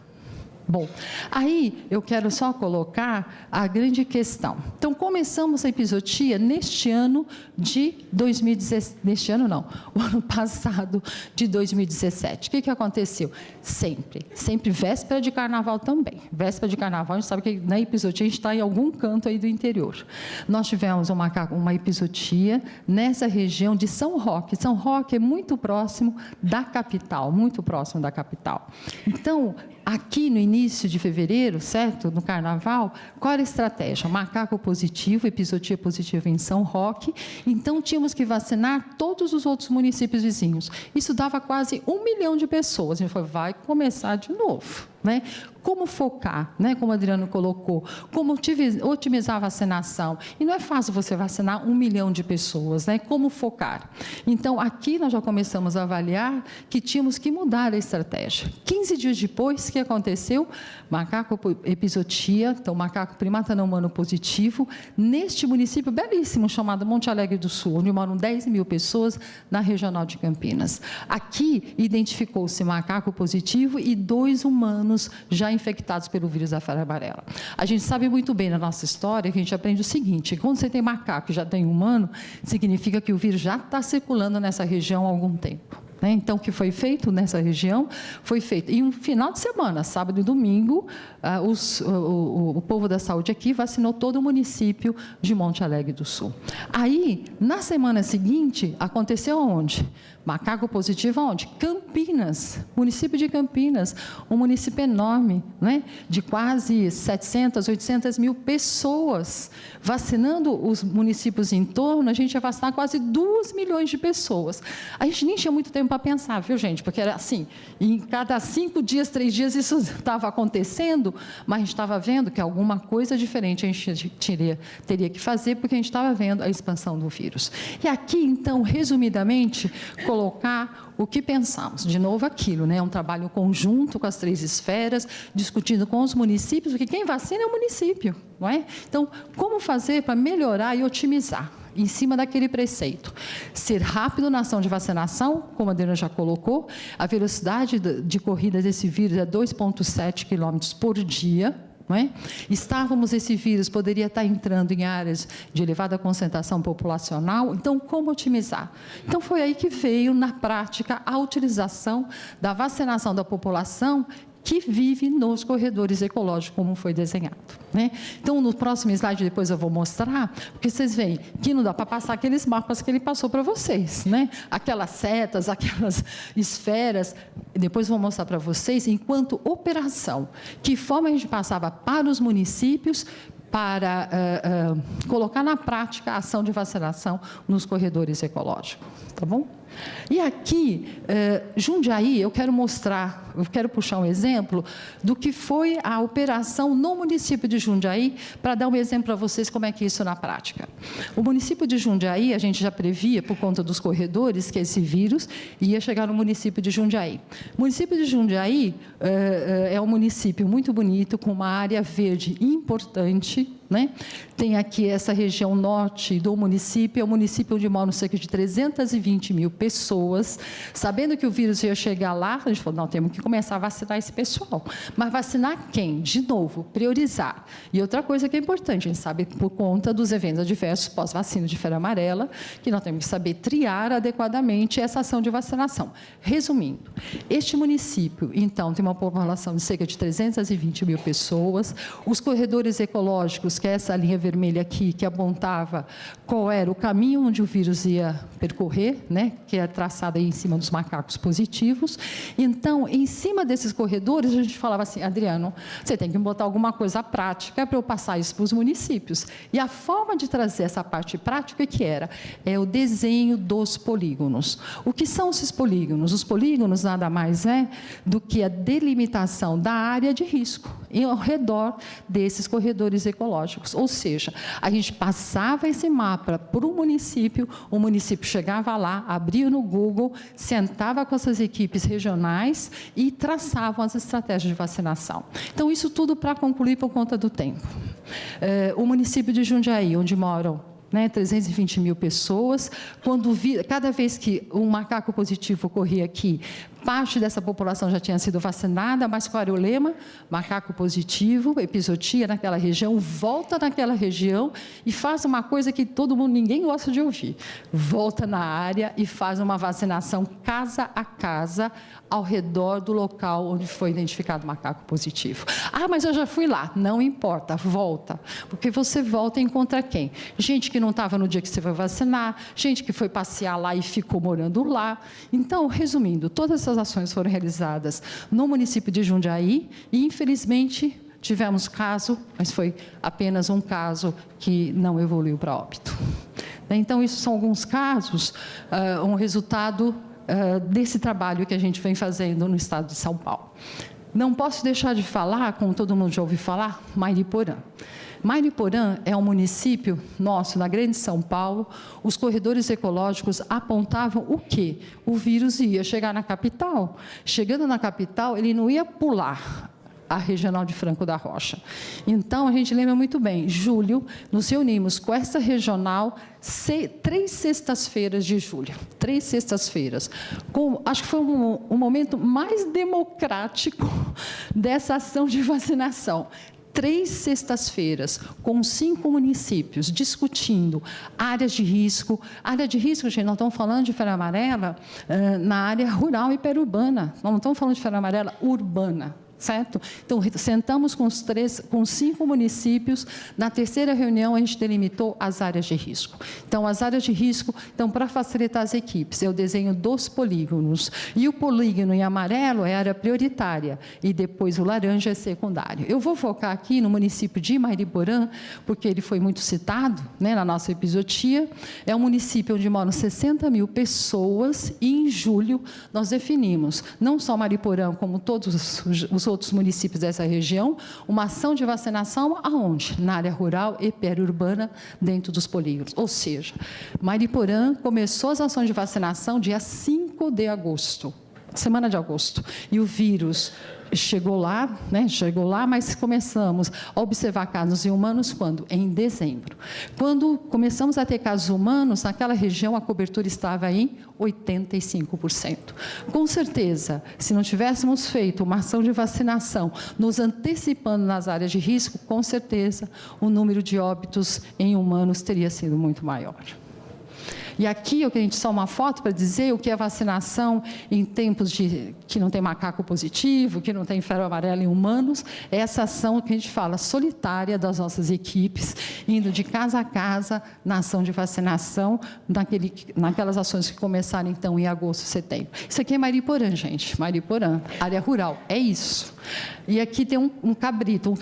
Bom, aí eu quero só colocar a grande questão. Então, começamos a epizotia neste ano de 2017, neste ano não, o ano passado de 2017. O que aconteceu? Sempre véspera de carnaval também. Véspera de carnaval, a gente sabe que na epizotia a gente está em algum canto aí do interior. Nós tivemos uma epizotia nessa região de São Roque. São Roque é muito próximo da capital, muito próximo da capital. Então, aqui no início de fevereiro, certo? No carnaval, qual era a estratégia? Macaco positivo, epizotia positiva em São Roque. Então, tínhamos que vacinar todos os outros municípios vizinhos. Isso dava quase 1 milhão de pessoas. A gente falou, vai começar de novo, né? Como focar, né? Como o Adriano colocou, como otimizar a vacinação. E não é fácil você vacinar 1 milhão de pessoas, né? Como focar? Então, aqui nós já começamos a avaliar que tínhamos que mudar a estratégia. 15 dias depois, o que aconteceu? Macaco epizotia, então macaco primata não humano positivo, neste município belíssimo chamado Monte Alegre do Sul, onde moram 10 mil pessoas na regional de Campinas. Aqui identificou-se macaco positivo e 2 humanos já infectados pelo vírus da febre amarela. A gente sabe muito bem na nossa história que a gente aprende o seguinte: quando você tem macaco e já tem humano, significa que o vírus já está circulando nessa região há algum tempo. Então, o que foi feito nessa região, foi feito em um final de semana, sábado e domingo, o povo da saúde aqui vacinou todo o município de Monte Alegre do Sul. Aí, na semana seguinte, aconteceu aonde? Macaco positivo aonde? Campinas, município de Campinas, um município enorme, né? De quase 700, 800 mil pessoas. Vacinando os municípios em torno, a gente ia vacinar quase 2 milhões de pessoas. A gente nem tinha muito tempo para pensar, viu, gente? Porque era assim, em cada 5 dias, 3 dias, isso estava acontecendo, mas a gente estava vendo que alguma coisa diferente a gente teria que fazer, porque a gente estava vendo a expansão do vírus. E aqui, então, resumidamente, colocar o que pensamos. De novo, aquilo, né? Um trabalho conjunto com as 3 esferas, discutindo com os municípios, porque quem vacina é o município, não é? Então, como fazer para melhorar e otimizar? Em cima daquele preceito. Ser rápido na ação de vacinação, como a Adriana já colocou, a velocidade de corrida desse vírus é 2,7 km por dia. Não é? Esse vírus poderia estar entrando em áreas de elevada concentração populacional, então como otimizar? Então foi aí que veio, na prática, a utilização da vacinação da população que vive nos corredores ecológicos, como foi desenhado, né? Então, no próximo slide, depois eu vou mostrar, porque vocês veem que não dá para passar aqueles mapas que ele passou para vocês, né? Aquelas setas, aquelas esferas, depois eu vou mostrar para vocês, enquanto operação, que forma a gente passava para os municípios, para colocar na prática a ação de vacinação nos corredores ecológicos, tá bom? E aqui, Jundiaí, eu quero puxar um exemplo do que foi a operação no município de Jundiaí, para dar um exemplo para vocês como é que é isso na prática. O município de Jundiaí, a gente já previa, por conta dos corredores, que esse vírus ia chegar no município de Jundiaí. O município de Jundiaí é um município muito bonito, com uma área verde importante, né? Tem aqui essa região norte do município, é um município onde moram cerca de 320 mil pessoas. Sabendo que o vírus ia chegar lá, a gente falou, não, temos que começar a vacinar esse pessoal. Mas vacinar quem? De novo, priorizar. E outra coisa que é importante, a gente sabe por conta dos eventos adversos pós-vacina de febre amarela, que nós temos que saber triar adequadamente essa ação de vacinação. Resumindo, este município, então, tem uma população de cerca de 320 mil pessoas, os corredores ecológicos que é essa linha vermelha aqui, que apontava qual era o caminho onde o vírus ia percorrer, né, que é traçado aí em cima dos macacos positivos. Então, em cima desses corredores, a gente falava assim, Adriano, você tem que botar alguma coisa prática para eu passar isso para os municípios. E a forma de trazer essa parte prática, o que era? É o desenho dos polígonos. O que são esses polígonos? Os polígonos nada mais é do que a delimitação da área de risco ao redor desses corredores ecológicos. Ou seja, a gente passava esse mapa para o município chegava lá, abria no Google, sentava com essas equipes regionais e traçavam as estratégias de vacinação. Então, isso tudo para concluir por conta do tempo. O município de Jundiaí, onde moram 320 mil pessoas, cada vez que um macaco positivo ocorria aqui, parte dessa população já tinha sido vacinada, mas qual era o lema? Macaco positivo, epizotia naquela região, volta naquela região e faz uma coisa que ninguém gosta de ouvir. Volta na área e faz uma vacinação casa a casa ao redor do local onde foi identificado o macaco positivo. Ah, mas eu já fui lá. Não importa, volta. Porque você volta e encontra quem? Gente que não estava no dia que você vai vacinar, gente que foi passear lá e ficou morando lá. Então, resumindo, todas essas ações foram realizadas no município de Jundiaí e, infelizmente, tivemos caso, mas foi apenas um caso que não evoluiu para óbito. Então, isso são alguns casos, um resultado desse trabalho que a gente vem fazendo no estado de São Paulo. Não posso deixar de falar, como todo mundo já ouviu falar, Mariporã. Mariporã é um município nosso, na Grande São Paulo. Os corredores ecológicos apontavam o quê? O vírus ia chegar na capital. Chegando na capital, ele não ia pular a regional de Franco da Rocha. Então, a gente lembra muito bem, julho, nos reunimos com essa regional 3 sextas-feiras de julho. 3 sextas-feiras. Acho que foi um momento mais democrático dessa ação de vacinação. 3 sextas-feiras, com 5 municípios, discutindo áreas de risco. Área de risco, gente, nós estamos falando de febre amarela na área rural e periurbana. Nós não estamos falando de febre amarela urbana. Certo? Então, sentamos com 5 municípios. Na terceira reunião, a gente delimitou as áreas de risco. Então, as áreas de risco, para facilitar as equipes, é o desenho dos polígonos. E o polígono em amarelo é área prioritária, e depois o laranja é secundário. Eu vou focar aqui no município de Mariporã, porque ele foi muito citado na nossa epizotia. É um município onde moram 60 mil pessoas, e em julho nós definimos, não só Mariporã, como todos os outros municípios dessa região, uma ação de vacinação aonde? Na área rural e periurbana, dentro dos polígonos. Ou seja, Mariporã começou as ações de vacinação dia 5 de agosto, semana de agosto, e o vírus chegou lá, mas começamos a observar casos em humanos quando? Em dezembro. Quando começamos a ter casos humanos, naquela região a cobertura estava em 85%. Com certeza, se não tivéssemos feito uma ação de vacinação, nos antecipando nas áreas de risco, com certeza o número de óbitos em humanos teria sido muito maior. E aqui a gente só uma foto para dizer o que é vacinação em tempos que não tem macaco positivo, que não tem febre amarela em humanos. É essa ação que a gente fala solitária das nossas equipes, indo de casa a casa na ação de vacinação, naquelas ações que começaram então em agosto, setembro. Isso aqui é Mariporã, gente, Mariporã, área rural, é isso. E aqui tem um cabrito,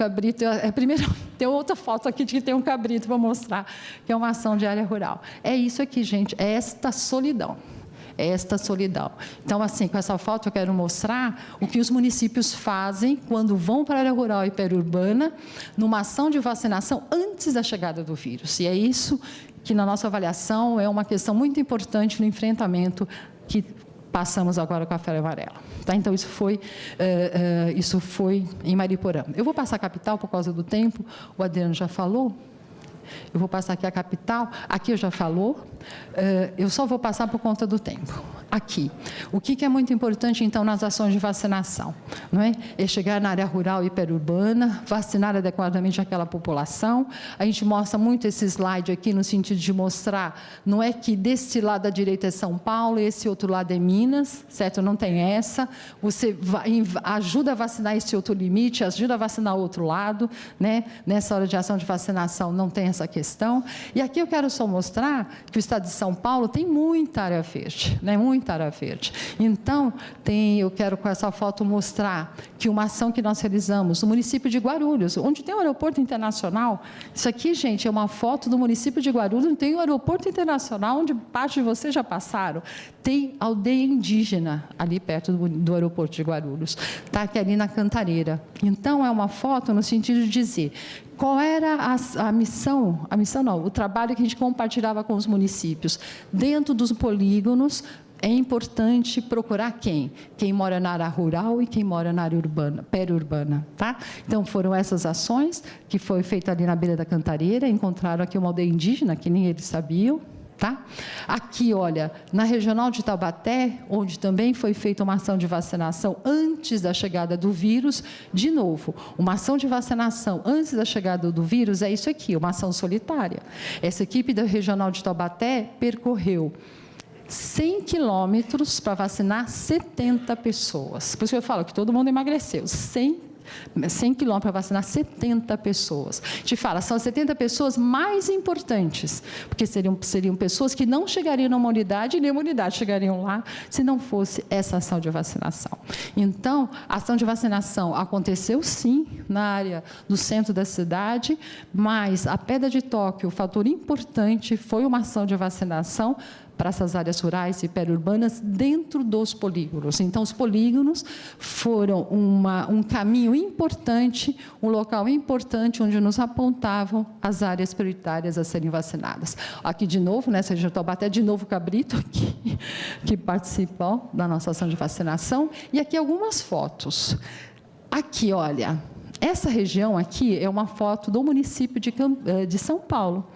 primeiro tem outra foto aqui de que tem um cabrito para mostrar que é uma ação de área rural. É isso aqui, gente, é esta solidão. Então, assim, com essa foto eu quero mostrar o que os municípios fazem quando vão para a área rural e periurbana, numa ação de vacinação antes da chegada do vírus. E é isso que, na nossa avaliação, é uma questão muito importante no enfrentamento que passamos agora com a febre amarela. Tá? Então, isso foi em Mariporã. Eu vou passar a capital por causa do tempo, o Adriano já falou. Eu vou passar aqui a capital. Aqui eu já falou. Eu só vou passar por conta do tempo. Aqui. O que é muito importante, então, nas ações de vacinação? Não é? É chegar na área rural e periurbana, vacinar adequadamente aquela população. A gente mostra muito esse slide aqui no sentido de mostrar, não é que desse lado da direita é São Paulo, esse outro lado é Minas, certo? Não tem essa. Você ajuda a vacinar esse outro limite, ajuda a vacinar o outro lado, né? Nessa hora de ação de vacinação não tem essa questão. E aqui eu quero só mostrar que o estado de São Paulo tem muita área verde, né? Muita área verde. Então, eu quero com essa foto mostrar que uma ação que nós realizamos no município de Guarulhos, onde tem um aeroporto internacional, isso aqui, gente, é uma foto do município de Guarulhos, onde tem um aeroporto internacional, onde parte de vocês já passaram. Tem aldeia indígena ali perto do aeroporto de Guarulhos. Está aqui ali na Cantareira. Então, é uma foto no sentido de dizer qual era a missão não, o trabalho que a gente compartilhava com os municípios. Dentro dos polígonos, é importante procurar quem? Quem mora na área rural e quem mora na área urbana, periurbana, tá? Então, foram essas ações que foi feita ali na beira da Cantareira, encontraram aqui uma aldeia indígena, que nem eles sabiam, tá? Aqui, olha, na regional de Taubaté, onde também foi feita uma ação de vacinação antes da chegada do vírus, de novo, uma ação de vacinação antes da chegada do vírus é isso aqui, uma ação solitária. Essa equipe da regional de Taubaté percorreu 100 quilômetros para vacinar 70 pessoas. Por isso que eu falo que todo mundo emagreceu. 100 quilômetros para vacinar 70 pessoas. A gente fala, são as 70 pessoas mais importantes, porque seriam pessoas que não chegariam numa unidade e nenhuma unidade chegariam lá se não fosse essa ação de vacinação. Então, a ação de vacinação aconteceu sim na área do centro da cidade, mas a pedra de toque, o fator importante foi uma ação de vacinação para essas áreas rurais e periurbanas dentro dos polígonos. Então, os polígonos foram um caminho importante, um local importante onde nos apontavam as áreas prioritárias a serem vacinadas. Aqui de novo, nessa região de Taubaté, de novo o Cabrito, que participou da nossa ação de vacinação. E aqui algumas fotos. Aqui, olha, essa região aqui é uma foto do município de São Paulo.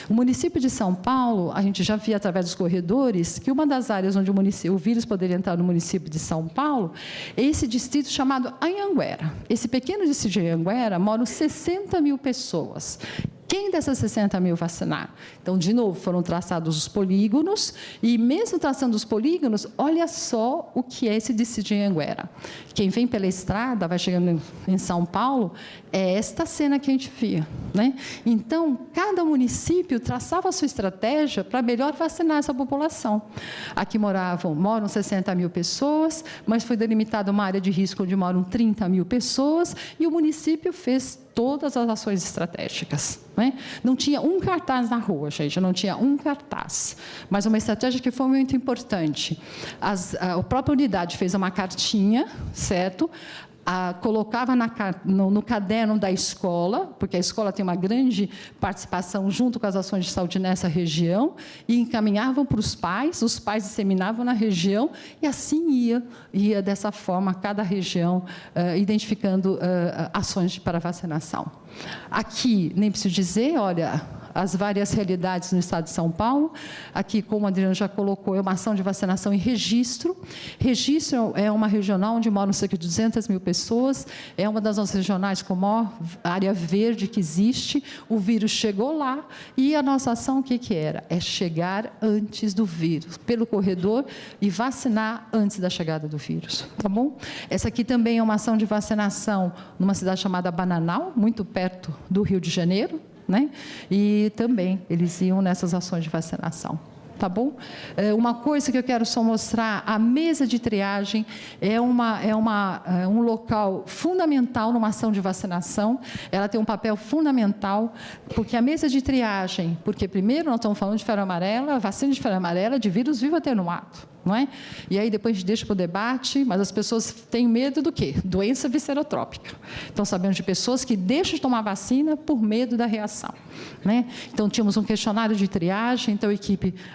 O município de São Paulo, a gente já via através dos corredores que uma das áreas onde o vírus poderia entrar no município de São Paulo é esse distrito chamado Anhanguera. Esse pequeno distrito de Anhanguera moram 60 mil pessoas. Quem dessas 60 mil vacinar? Então, de novo, foram traçados os polígonos, e mesmo traçando os polígonos, olha só o que é esse distrito de Anhanguera. Quem vem pela estrada, vai chegando em São Paulo, é esta cena que a gente via, né? Então, cada município traçava a sua estratégia para melhor vacinar essa população. Aqui moram 60 mil pessoas, mas foi delimitada uma área de risco onde moram 30 mil pessoas, e o município fez todas as ações estratégicas, né? Não tinha um cartaz na rua, gente, não tinha um cartaz. Mas uma estratégia que foi muito importante. A própria unidade fez uma cartinha, certo? Colocava no caderno da escola, porque a escola tem uma grande participação junto com as ações de saúde nessa região, e encaminhavam para os pais disseminavam na região, e assim ia dessa forma, cada região, identificando ações para vacinação. Aqui, nem preciso dizer, olha, as várias realidades no estado de São Paulo. Aqui, como o Adriano já colocou, é uma ação de vacinação em Registro. Registro é uma regional onde moram cerca de 200 mil pessoas, é uma das nossas regionais com a maior área verde que existe. O vírus chegou lá, e a nossa ação, o que era? É chegar antes do vírus, pelo corredor, e vacinar antes da chegada do vírus, tá bom? Essa aqui também é uma ação de vacinação numa cidade chamada Bananal, muito perto do Rio de Janeiro, né? E também eles iam nessas ações de vacinação. Tá bom? Uma coisa que eu quero só mostrar, a mesa de triagem é um local fundamental numa ação de vacinação. Ela tem um papel fundamental, porque a mesa de triagem, porque primeiro nós estamos falando de febre amarela, vacina de febre amarela, de vírus vivo atenuado, não é? E aí depois a gente deixa para o debate, mas as pessoas têm medo do quê? Doença viscerotrópica. Então, sabemos de pessoas que deixam de tomar vacina por medo da reação, né? Então, tínhamos um questionário de triagem, então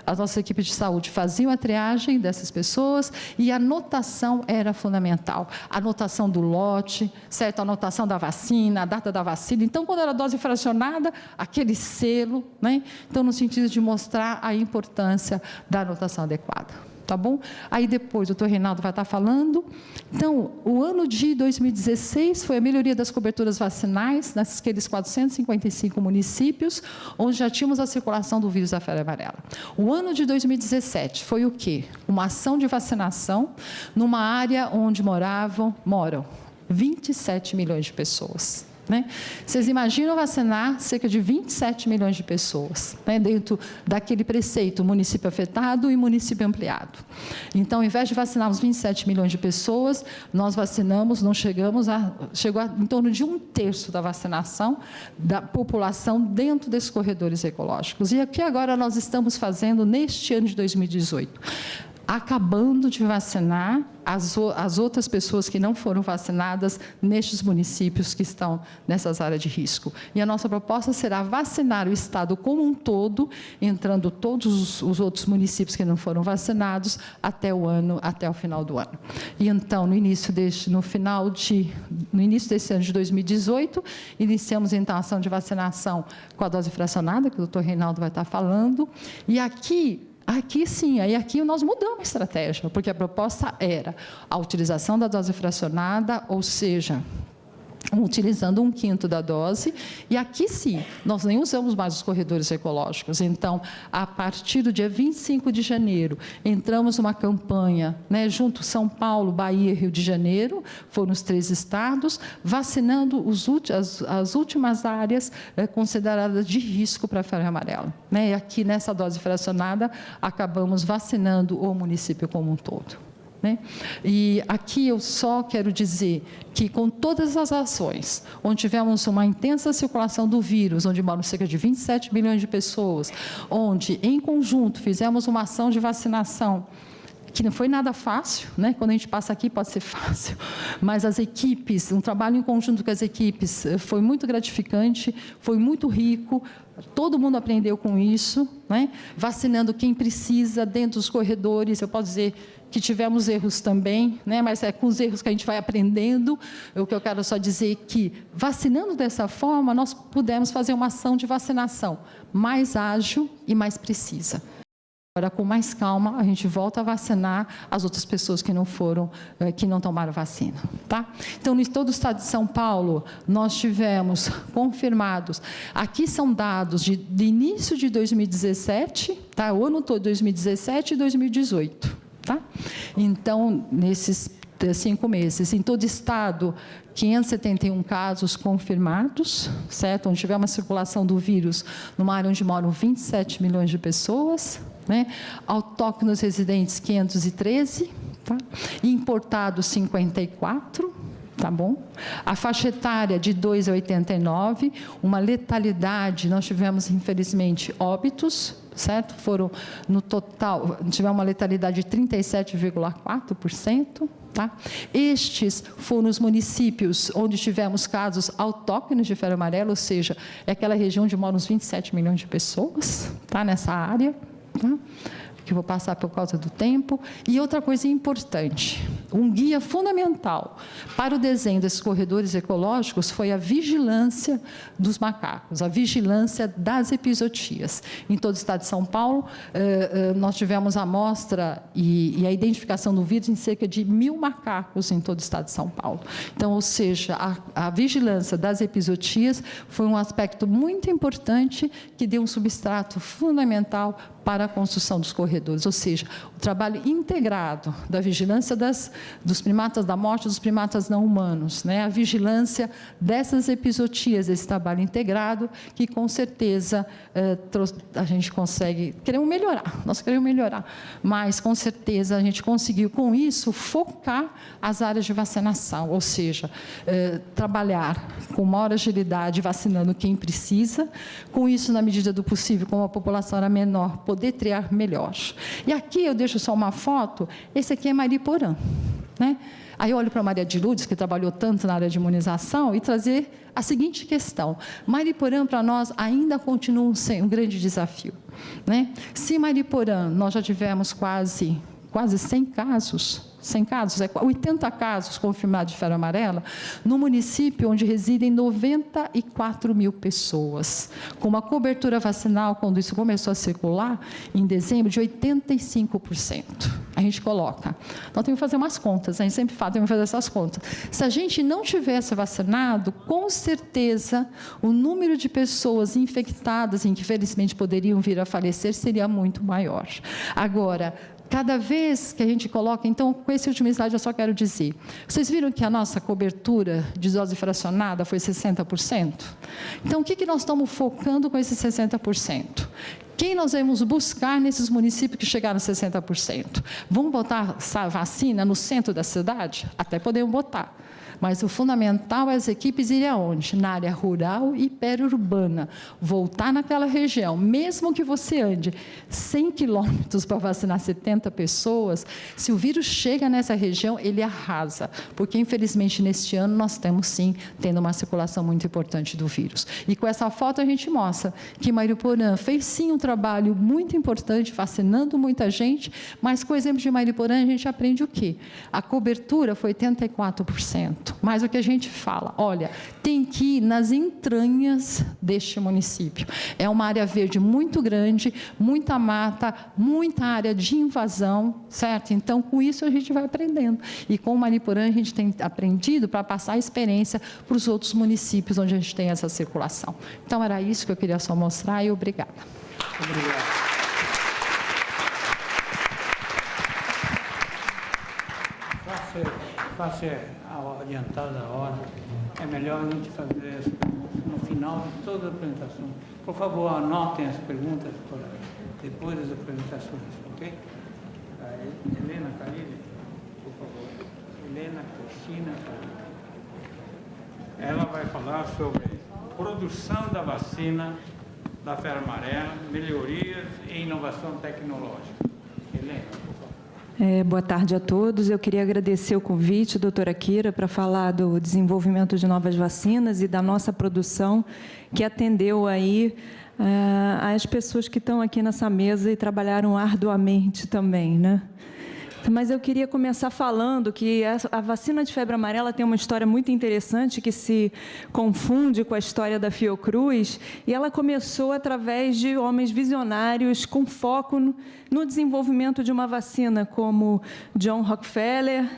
a nossa equipe de saúde fazia a triagem dessas pessoas e a anotação era fundamental. A anotação do lote, certo? A anotação da vacina, a data da vacina. Então, quando era dose fracionada, aquele selo, né? Então, no sentido de mostrar a importância da anotação adequada. Tá bom? Aí depois o Dr. Reinaldo vai estar falando. Então, o ano de 2016 foi a melhoria das coberturas vacinais naqueles 455 municípios, onde já tínhamos a circulação do vírus da febre amarela. O ano de 2017 foi o quê? Uma ação de vacinação numa área onde moram 27 milhões de pessoas. Né? Vocês imaginam vacinar cerca de 27 milhões de pessoas, né, dentro daquele preceito município afetado e município ampliado. Então, ao invés de vacinarmos 27 milhões de pessoas, nós vacinamos, chegou a em torno de 1/3 da vacinação da população dentro desses corredores ecológicos. E aqui agora nós estamos fazendo, neste ano de 2018, acabando de vacinar as outras pessoas que não foram vacinadas nestes municípios que estão nessas áreas de risco. E a nossa proposta será vacinar o estado como um todo, entrando todos os outros municípios que não foram vacinados até o final do ano. E então, no início desse ano de 2018, iniciamos então a ação de vacinação com a dose fracionada, que o Dr. Reinaldo vai estar falando, e aqui sim, aqui nós mudamos a estratégia, porque a proposta era a utilização da dose fracionada, ou seja, utilizando 1/5 da dose, e aqui sim, nós nem usamos mais os corredores ecológicos. Então, a partir do dia 25 de janeiro, entramos numa campanha, né, junto São Paulo, Bahia e Rio de Janeiro, foram os 3 estados, vacinando as últimas áreas consideradas de risco para a febre amarela. Né? E aqui, nessa dose fracionada, acabamos vacinando o município como um todo. Né? E aqui eu só quero dizer que com todas as ações, onde tivemos uma intensa circulação do vírus, onde moram cerca de 27 milhões de pessoas, onde em conjunto fizemos uma ação de vacinação, que não foi nada fácil, né? Quando a gente passa aqui pode ser fácil, mas as equipes, um trabalho em conjunto com as equipes foi muito gratificante, foi muito rico, todo mundo aprendeu com isso, né? Vacinando quem precisa dentro dos corredores. Eu posso dizer que tivemos erros também, né? Mas é com os erros que a gente vai aprendendo. O que eu quero só dizer é que, vacinando dessa forma, nós pudemos fazer uma ação de vacinação mais ágil e mais precisa. Agora, com mais calma, a gente volta a vacinar as outras pessoas que não tomaram vacina. Tá? Então, em todo o estado de São Paulo, nós tivemos confirmados, aqui são dados de início de 2017, tá? O ano todo, 2017 e 2018. Tá? Então, nesses 5 meses, em todo o estado, 571 casos confirmados, certo? Onde tivemos uma circulação do vírus numa área onde moram 27 milhões de pessoas, né? Autóctonos residentes 513, tá? Importados 54, tá bom? A faixa etária de 2 a 89, uma letalidade, nós tivemos infelizmente óbitos, certo? Foram no total, tivemos uma letalidade de 37,4%. Tá? Estes foram os municípios onde tivemos casos autóctonos de febre amarela, ou seja, é aquela região onde moram uns 27 milhões de pessoas, tá? Nessa área, tá? Que eu vou passar por causa do tempo. E outra coisa importante, um guia fundamental para o desenho desses corredores ecológicos foi a vigilância dos macacos, a vigilância das epizootias. Em todo o estado de São Paulo, nós tivemos a amostra e a identificação do vírus em cerca de 1.000 macacos em todo o estado de São Paulo. Então, ou seja, a vigilância das epizootias foi um aspecto muito importante que deu um substrato fundamental para a construção dos corredores, ou seja, o trabalho integrado da vigilância dos primatas da morte, dos primatas não humanos, né? A vigilância dessas epizootias, esse trabalho integrado, que com certeza a gente consegue, nós queremos melhorar, mas com certeza a gente conseguiu com isso focar as áreas de vacinação, ou seja, trabalhar com maior agilidade, vacinando quem precisa, com isso, na medida do possível, como a população era menor, poder triar melhor. E aqui eu deixo só uma foto, esse aqui é Mariporã, né? Aí eu olho para a Maria de Lourdes, que trabalhou tanto na área de imunização, e trazer a seguinte questão: Mariporã, para nós, ainda continua um grande desafio, né? Se Mariporã, nós já tivemos quase 100 casos, 80 casos confirmados de febre amarela, no município onde residem 94 mil pessoas, com uma cobertura vacinal, quando isso começou a circular, em dezembro, de 85%. A gente coloca. Nós temos que fazer umas contas, a gente sempre fala, temos que fazer essas contas. Se a gente não tivesse vacinado, com certeza, o número de pessoas infectadas, em que felizmente poderiam vir a falecer, seria muito maior. Agora, cada vez que a gente coloca, então, com esse último slide eu só quero dizer, vocês viram que a nossa cobertura de dose fracionada foi 60%? Então, o que nós estamos focando com esses 60%? Quem nós vamos buscar nesses municípios que chegaram a 60%? Vamos botar essa vacina no centro da cidade? Até podemos botar. Mas o fundamental é as equipes irem aonde? Na área rural e periurbana. Voltar naquela região. Mesmo que você ande 100 quilômetros para vacinar 70 pessoas, se o vírus chega nessa região, ele arrasa. Porque, infelizmente, neste ano, nós estamos, sim, tendo uma circulação muito importante do vírus. E com essa foto a gente mostra que Mariporã fez, sim, um trabalho muito importante, vacinando muita gente, mas, com o exemplo de Mariporã, a gente aprende o quê? A cobertura foi 84%. Mas o que a gente fala, olha, tem que ir nas entranhas deste município. É uma área verde muito grande, muita mata, muita área de invasão, certo? Então, com isso a gente vai aprendendo. E com o Mariporã a gente tem aprendido para passar a experiência para os outros municípios onde a gente tem essa circulação. Então, era isso que eu queria só mostrar e obrigada. Obrigado. Face a adiantada hora, é melhor a gente fazer as perguntas no final de toda a apresentação. Por favor, anotem as perguntas depois das apresentações, ok? Helena Calile, por favor. Helena Cristina Calile. Ela vai falar sobre produção da vacina da febre amarela, melhorias e inovação tecnológica. Helena, por favor. Boa tarde a todos. Eu queria agradecer o convite, doutora Kira, para falar do desenvolvimento de novas vacinas e da nossa produção, que atendeu aí as pessoas que estão aqui nessa mesa e trabalharam arduamente também, né? Mas eu queria começar falando que a vacina de febre amarela tem uma história muito interessante que se confunde com a história da Fiocruz, e ela começou através de homens visionários com foco no desenvolvimento de uma vacina, como John Rockefeller,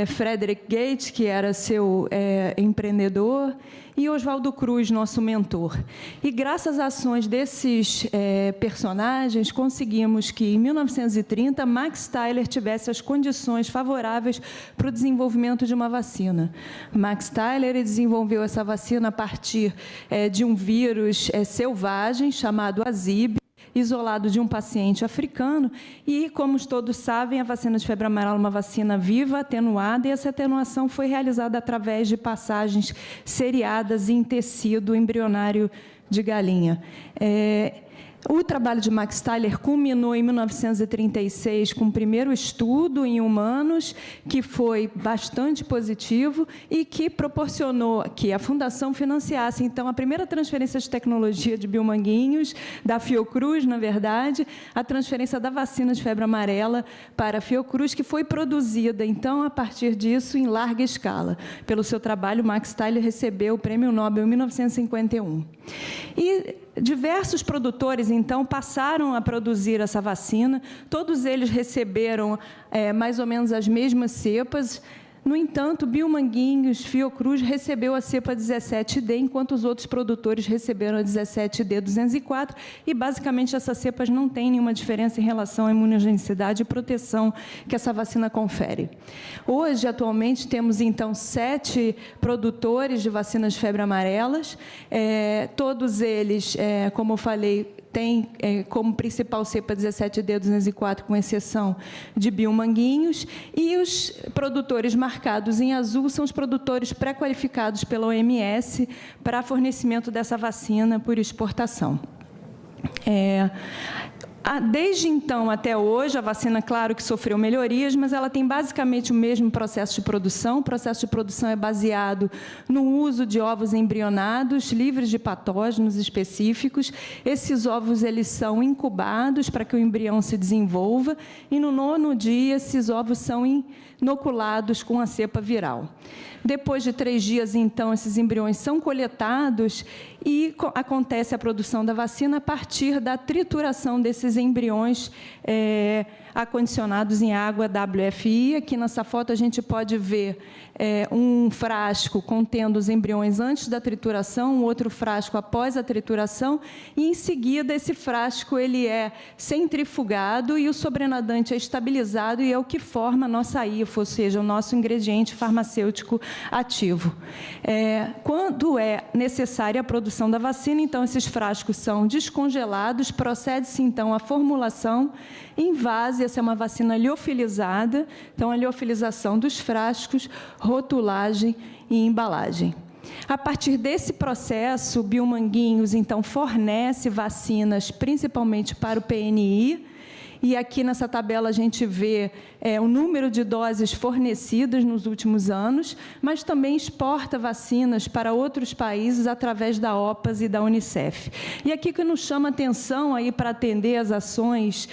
Frederick Gates, que era seu empreendedor, e Oswaldo Cruz, nosso mentor. E, graças às ações desses personagens, conseguimos que, em 1930, Max Tyler tivesse as condições favoráveis para o desenvolvimento de uma vacina. Max Tyler desenvolveu essa vacina a partir de um vírus selvagem, chamado Azib, isolado de um paciente africano, e, como todos sabem, a vacina de febre amarela é uma vacina viva, atenuada, e essa atenuação foi realizada através de passagens seriadas em tecido embrionário de galinha. O trabalho de Max Tyler culminou em 1936 com o primeiro estudo em humanos, que foi bastante positivo e que proporcionou que a Fundação financiasse, então, a primeira transferência de tecnologia de Biomanguinhos, da Fiocruz, na verdade, a transferência da vacina de febre amarela para a Fiocruz, que foi produzida, então, a partir disso, em larga escala. Pelo seu trabalho, Max Tyler recebeu o Prêmio Nobel em 1951. E diversos produtores, então, passaram a produzir essa vacina. Todos eles receberam mais ou menos as mesmas cepas. No entanto, Biomanguinhos, Fiocruz, recebeu a cepa 17D, enquanto os outros produtores receberam a 17D204, e, basicamente, essas cepas não têm nenhuma diferença em relação à imunogenicidade e proteção que essa vacina confere. Hoje, atualmente, temos, então, 7 produtores de vacinas de febre amarelas. Todos eles, como eu falei, tem como principal cepa 17D204, com exceção de Biomanguinhos, e os produtores marcados em azul são os produtores pré-qualificados pela OMS para fornecimento dessa vacina por exportação. Desde então até hoje, a vacina, claro que sofreu melhorias, mas ela tem basicamente o mesmo processo de produção. O processo de produção é baseado no uso de ovos embrionados, livres de patógenos específicos. Esses ovos eles são incubados para que o embrião se desenvolva, e no 9º dia, esses ovos são inoculados com a cepa viral. Depois de 3 dias, então, esses embriões são coletados e acontece a produção da vacina a partir da trituração desses embriões acondicionados em água WFI. Aqui nessa foto a gente pode ver um frasco contendo os embriões antes da trituração, um outro frasco após a trituração, e em seguida esse frasco ele é centrifugado e o sobrenadante é estabilizado e é o que forma a nossa IFA, ou seja, o nosso ingrediente farmacêutico ativo. Quando é necessária a produção da vacina, então esses frascos são descongelados, procede-se então à formulação em vase. Essa é uma vacina liofilizada, então a liofilização dos frascos, rotulagem e embalagem. A partir desse processo, o Biomanguinhos, então, fornece vacinas principalmente para o PNI, e aqui nessa tabela a gente vê o número de doses fornecidas nos últimos anos, mas também exporta vacinas para outros países através da OPAS e da Unicef. E aqui que nos chama atenção aí para atender as ações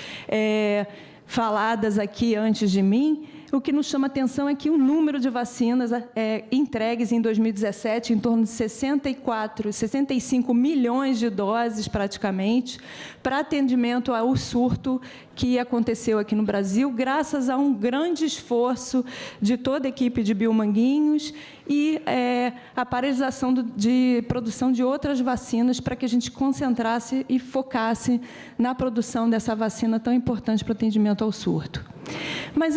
faladas aqui antes de mim, o que nos chama atenção é que o número de vacinas entregues em 2017, em torno de 65 milhões de doses, praticamente, para atendimento ao surto que aconteceu aqui no Brasil, graças a um grande esforço de toda a equipe de Biomanguinhos e a paralisação de produção de outras vacinas para que a gente concentrasse e focasse na produção dessa vacina tão importante para o atendimento ao surto. Mas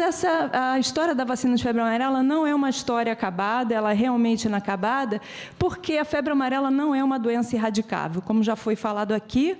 a história da vacina de febre amarela não é uma história acabada, ela é realmente inacabada, porque a febre amarela não é uma doença erradicável. Como já foi falado aqui,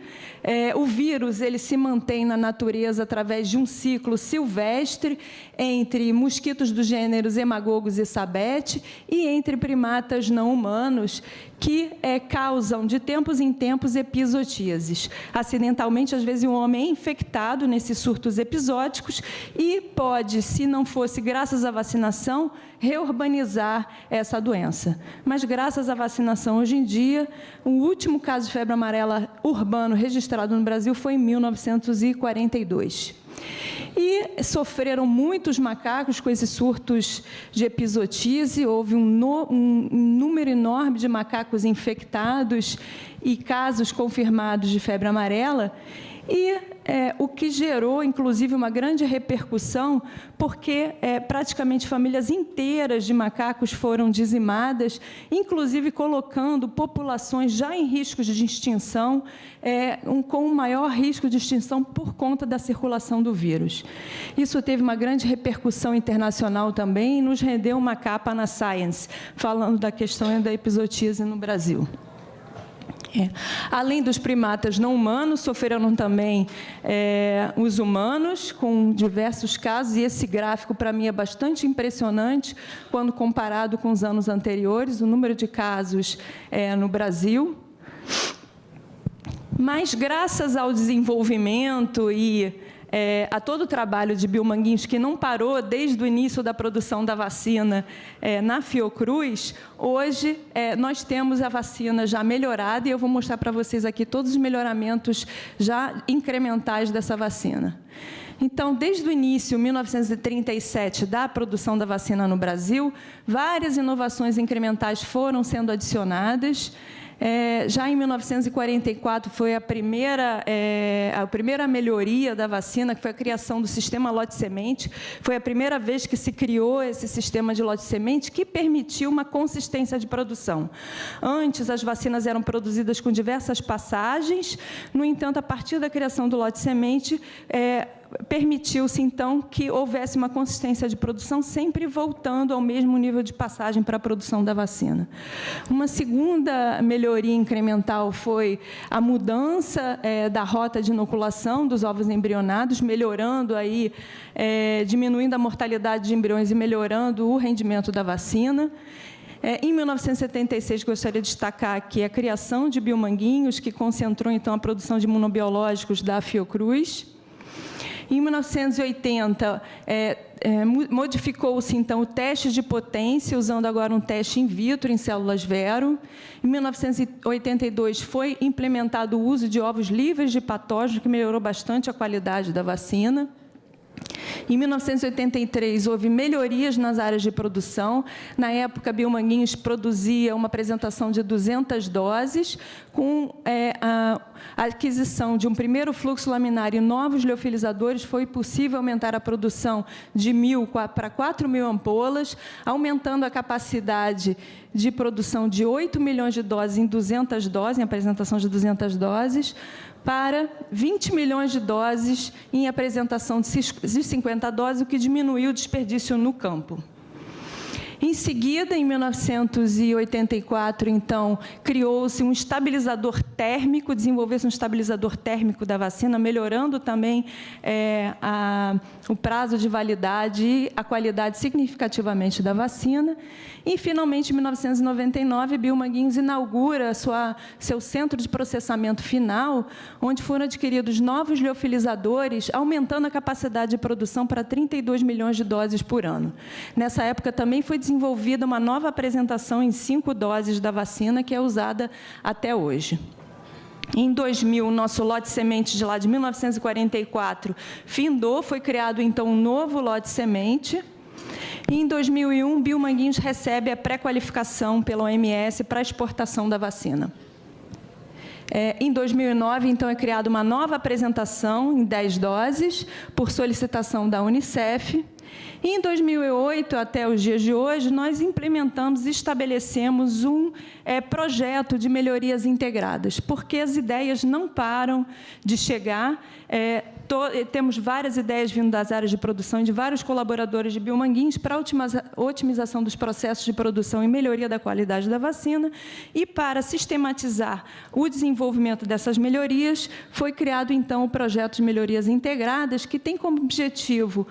o vírus ele se mantém na natureza através de um ciclo silvestre entre mosquitos dos gêneros Hemagogos e Sabete e entre primatas não humanos, que causam, de tempos em tempos, epizotíases. Acidentalmente, às vezes, um homem é infectado nesses surtos episóticos e pode, se não fosse graças à vacinação, reurbanizar essa doença. Mas, graças à vacinação, hoje em dia, o último caso de febre amarela urbano registrado no Brasil foi em 1942. E sofreram muitos macacos com esses surtos de epizootise, houve um número enorme de macacos infectados e casos confirmados de febre amarela, e o que gerou, inclusive, uma grande repercussão, porque praticamente famílias inteiras de macacos foram dizimadas, inclusive colocando populações já em riscos de extinção, com um maior risco de extinção por conta da circulação do vírus. Isso teve uma grande repercussão internacional também e nos rendeu uma capa na Science, falando da questão da epizootise no Brasil. Além dos primatas não humanos, sofreram também os humanos, com diversos casos, e esse gráfico, para mim, é bastante impressionante, quando comparado com os anos anteriores, o número de casos no Brasil. Mas, graças ao desenvolvimento e a todo o trabalho de Biomanguinhos, que não parou desde o início da produção da vacina na Fiocruz, hoje nós temos a vacina já melhorada, e eu vou mostrar para vocês aqui todos os melhoramentos já incrementais dessa vacina. Então, desde o início, 1937, da produção da vacina no Brasil, várias inovações incrementais foram sendo adicionadas. Já em 1944 foi a primeira melhoria da vacina, que foi a criação do sistema lote-semente. Foi a primeira vez que se criou esse sistema de lote-semente que permitiu uma consistência de produção. Antes, as vacinas eram produzidas com diversas passagens, no entanto, a partir da criação do lote-semente, permitiu-se, então, que houvesse uma consistência de produção, sempre voltando ao mesmo nível de passagem para a produção da vacina. Uma segunda melhoria incremental foi a mudança da rota de inoculação dos ovos embrionados, melhorando aí, diminuindo a mortalidade de embriões e melhorando o rendimento da vacina. Em 1976, gostaria de destacar aqui a criação de Biomanguinhos, que concentrou, então, a produção de imunobiológicos da Fiocruz. Em 1980, modificou-se, então, o teste de potência, usando agora um teste in vitro em células Vero. Em 1982, foi implementado o uso de ovos livres de patógeno, que melhorou bastante a qualidade da vacina. Em 1983, houve melhorias nas áreas de produção. Na época, Biomanguinhos produzia uma apresentação de 200 doses, com a aquisição de um primeiro fluxo laminar e novos liofilizadores, foi possível aumentar a produção de 1.000 para 4.000 ampolas, aumentando a capacidade de produção de 8 milhões de doses em 200 doses, em apresentação de 200 doses, para 20 milhões de doses em apresentação de 50 doses, o que diminuiu o desperdício no campo. Em seguida, em 1984, então, criou-se um estabilizador térmico, desenvolveu-se um estabilizador térmico da vacina, melhorando também o prazo de validade e a qualidade significativamente da vacina. E, finalmente, em 1999, Biomanguinhos inaugura seu centro de processamento final, onde foram adquiridos novos liofilizadores, aumentando a capacidade de produção para 32 milhões de doses por ano. Nessa época, também foi desenvolvida uma nova apresentação em 5 doses da vacina, que é usada até hoje. Em 2000, o nosso lote semente de lá de 1944 findou, foi criado, então, um novo lote semente. E, em 2001, Biomanguinhos recebe a pré-qualificação pela OMS para a exportação da vacina. Em 2009, então, é criada uma nova apresentação em 10 doses, por solicitação da Unicef. E, em 2008, até os dias de hoje, nós implementamos e estabelecemos um projeto de melhorias integradas, porque as ideias não param de chegar. Temos várias ideias vindo das áreas de produção e de vários colaboradores de Biomanguinhos para a otimização dos processos de produção e melhoria da qualidade da vacina. E, para sistematizar o desenvolvimento dessas melhorias, foi criado, então, o projeto de melhorias integradas, que tem como objetivo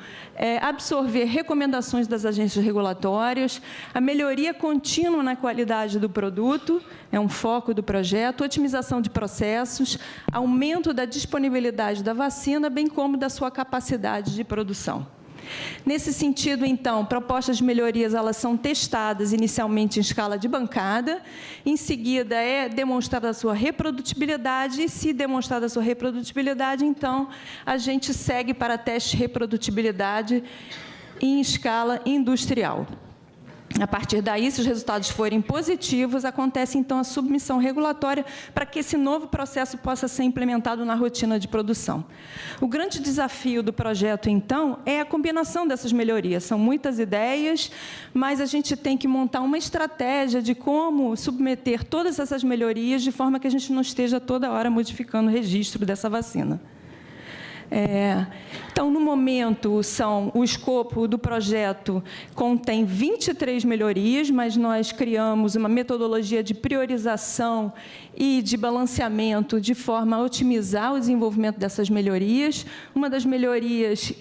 absorver recomendações das agências regulatórias, a melhoria contínua na qualidade do produto, é um foco do projeto, otimização de processos, aumento da disponibilidade da vacina, bem como da sua capacidade de produção. Nesse sentido, então, propostas de melhorias, elas são testadas inicialmente em escala de bancada, em seguida é demonstrada a sua reprodutibilidade, e, se demonstrada a sua reprodutibilidade, então, a gente segue para teste de reprodutibilidade em escala industrial. A partir daí, se os resultados forem positivos, acontece, então, a submissão regulatória para que esse novo processo possa ser implementado na rotina de produção. O grande desafio do projeto, então, é a combinação dessas melhorias. São muitas ideias, mas a gente tem que montar uma estratégia de como submeter todas essas melhorias de forma que a gente não esteja toda hora modificando o registro dessa vacina. Então, no momento, o escopo do projeto contém 23 melhorias, mas nós criamos uma metodologia de priorização e de balanceamento de forma a otimizar o desenvolvimento dessas melhorias. Uma das melhorias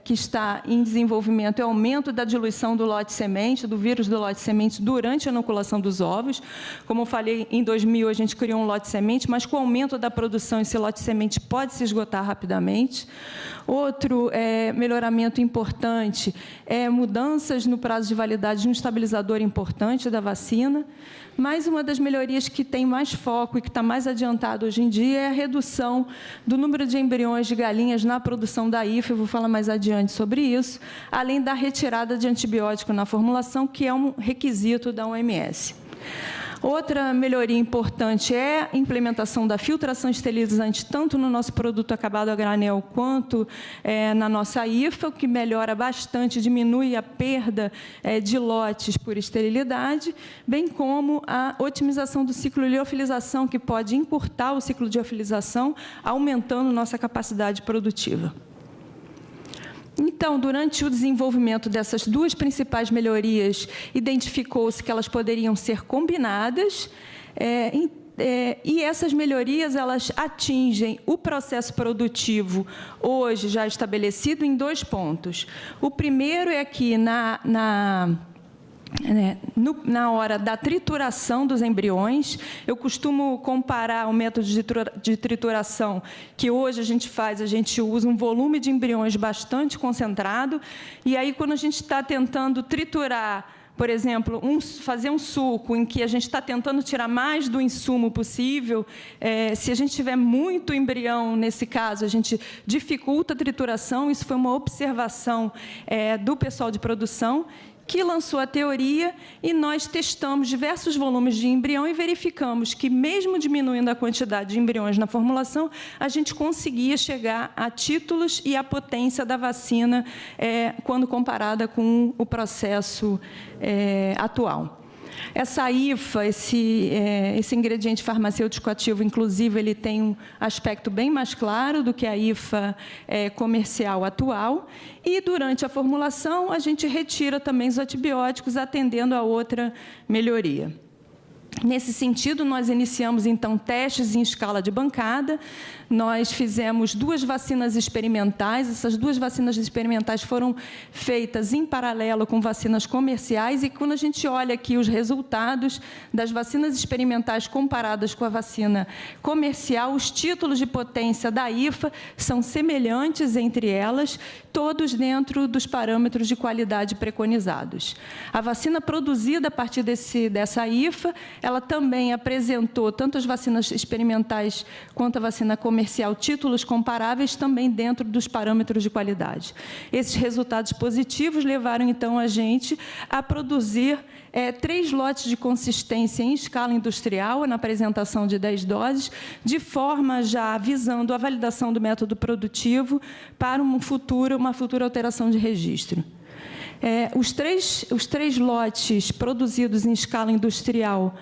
que está em desenvolvimento é o aumento da diluição do lote semente, do vírus do lote semente, durante a inoculação dos ovos. Como eu falei, em 2000 a gente criou um lote semente, mas com o aumento da produção, esse lote semente pode se esgotar rapidamente. Outro melhoramento importante é mudanças no prazo de validade de um estabilizador importante da vacina. Mas uma das melhorias que tem mais foco e que está mais adiantado hoje em dia é a redução do número de embriões de galinhas na produção da IFA, eu vou falar mais adiante sobre isso, além da retirada de antibiótico na formulação, que é um requisito da OMS. Outra melhoria importante é a implementação da filtração esterilizante, tanto no nosso produto acabado a granel, quanto na nossa IFA, o que melhora bastante, diminui a perda de lotes por esterilidade, bem como a otimização do ciclo de liofilização, que pode encurtar o ciclo de liofilização, aumentando nossa capacidade produtiva. Então, durante o desenvolvimento dessas duas principais melhorias, identificou-se que elas poderiam ser combinadas, e essas melhorias, elas atingem o processo produtivo hoje já estabelecido em 2 pontos. O primeiro é que na hora da trituração dos embriões. Eu costumo comparar o método de trituração que hoje a gente usa um volume de embriões bastante concentrado, e aí, quando a gente está tentando triturar, por exemplo, fazer um suco em que a gente está tentando tirar mais do insumo possível, se a gente tiver muito embrião, nesse caso, a gente dificulta a trituração. Isso foi uma observação do pessoal de produção, que lançou a teoria, e nós testamos diversos volumes de embrião e verificamos que, mesmo diminuindo a quantidade de embriões na formulação, a gente conseguia chegar a títulos e a potência da vacina quando comparada com o processo atual. Essa IFA, esse ingrediente farmacêutico ativo, inclusive, ele tem um aspecto bem mais claro do que a IFA comercial atual, e, durante a formulação, a gente retira também os antibióticos, atendendo a outra melhoria. Nesse sentido, nós iniciamos, então, testes em escala de bancada. Nós fizemos 2 vacinas experimentais. Essas 2 vacinas experimentais foram feitas em paralelo com vacinas comerciais, e, quando a gente olha aqui os resultados das vacinas experimentais comparadas com a vacina comercial, os títulos de potência da IFA são semelhantes entre elas, todos dentro dos parâmetros de qualidade preconizados. A vacina produzida a partir dessa IFA, ela também apresentou, tanto as vacinas experimentais quanto a vacina comercial, títulos comparáveis também dentro dos parâmetros de qualidade. Esses resultados positivos levaram, então, a gente a produzir 3 lotes de consistência em escala industrial, na apresentação de 10 doses, de forma já visando a validação do método produtivo para uma futura alteração de registro. Os três lotes produzidos em escala industrial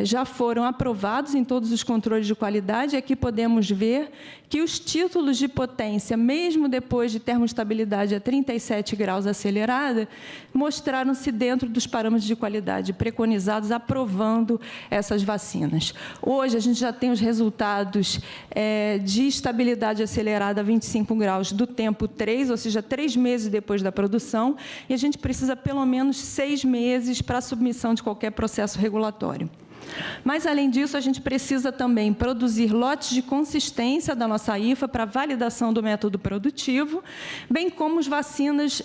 já foram aprovados em todos os controles de qualidade. Aqui podemos ver que os títulos de potência, mesmo depois de termostabilidade a 37 graus acelerada, mostraram-se dentro dos parâmetros de qualidade preconizados, aprovando essas vacinas. Hoje, a gente já tem os resultados de estabilidade acelerada a 25 graus do tempo 3, ou seja, 3 meses depois da produção, e a gente precisa pelo menos 6 meses para a submissão de qualquer processo regulatório. Mas, além disso, a gente precisa também produzir lotes de consistência da nossa IFA para validação do método produtivo, bem como as vacinas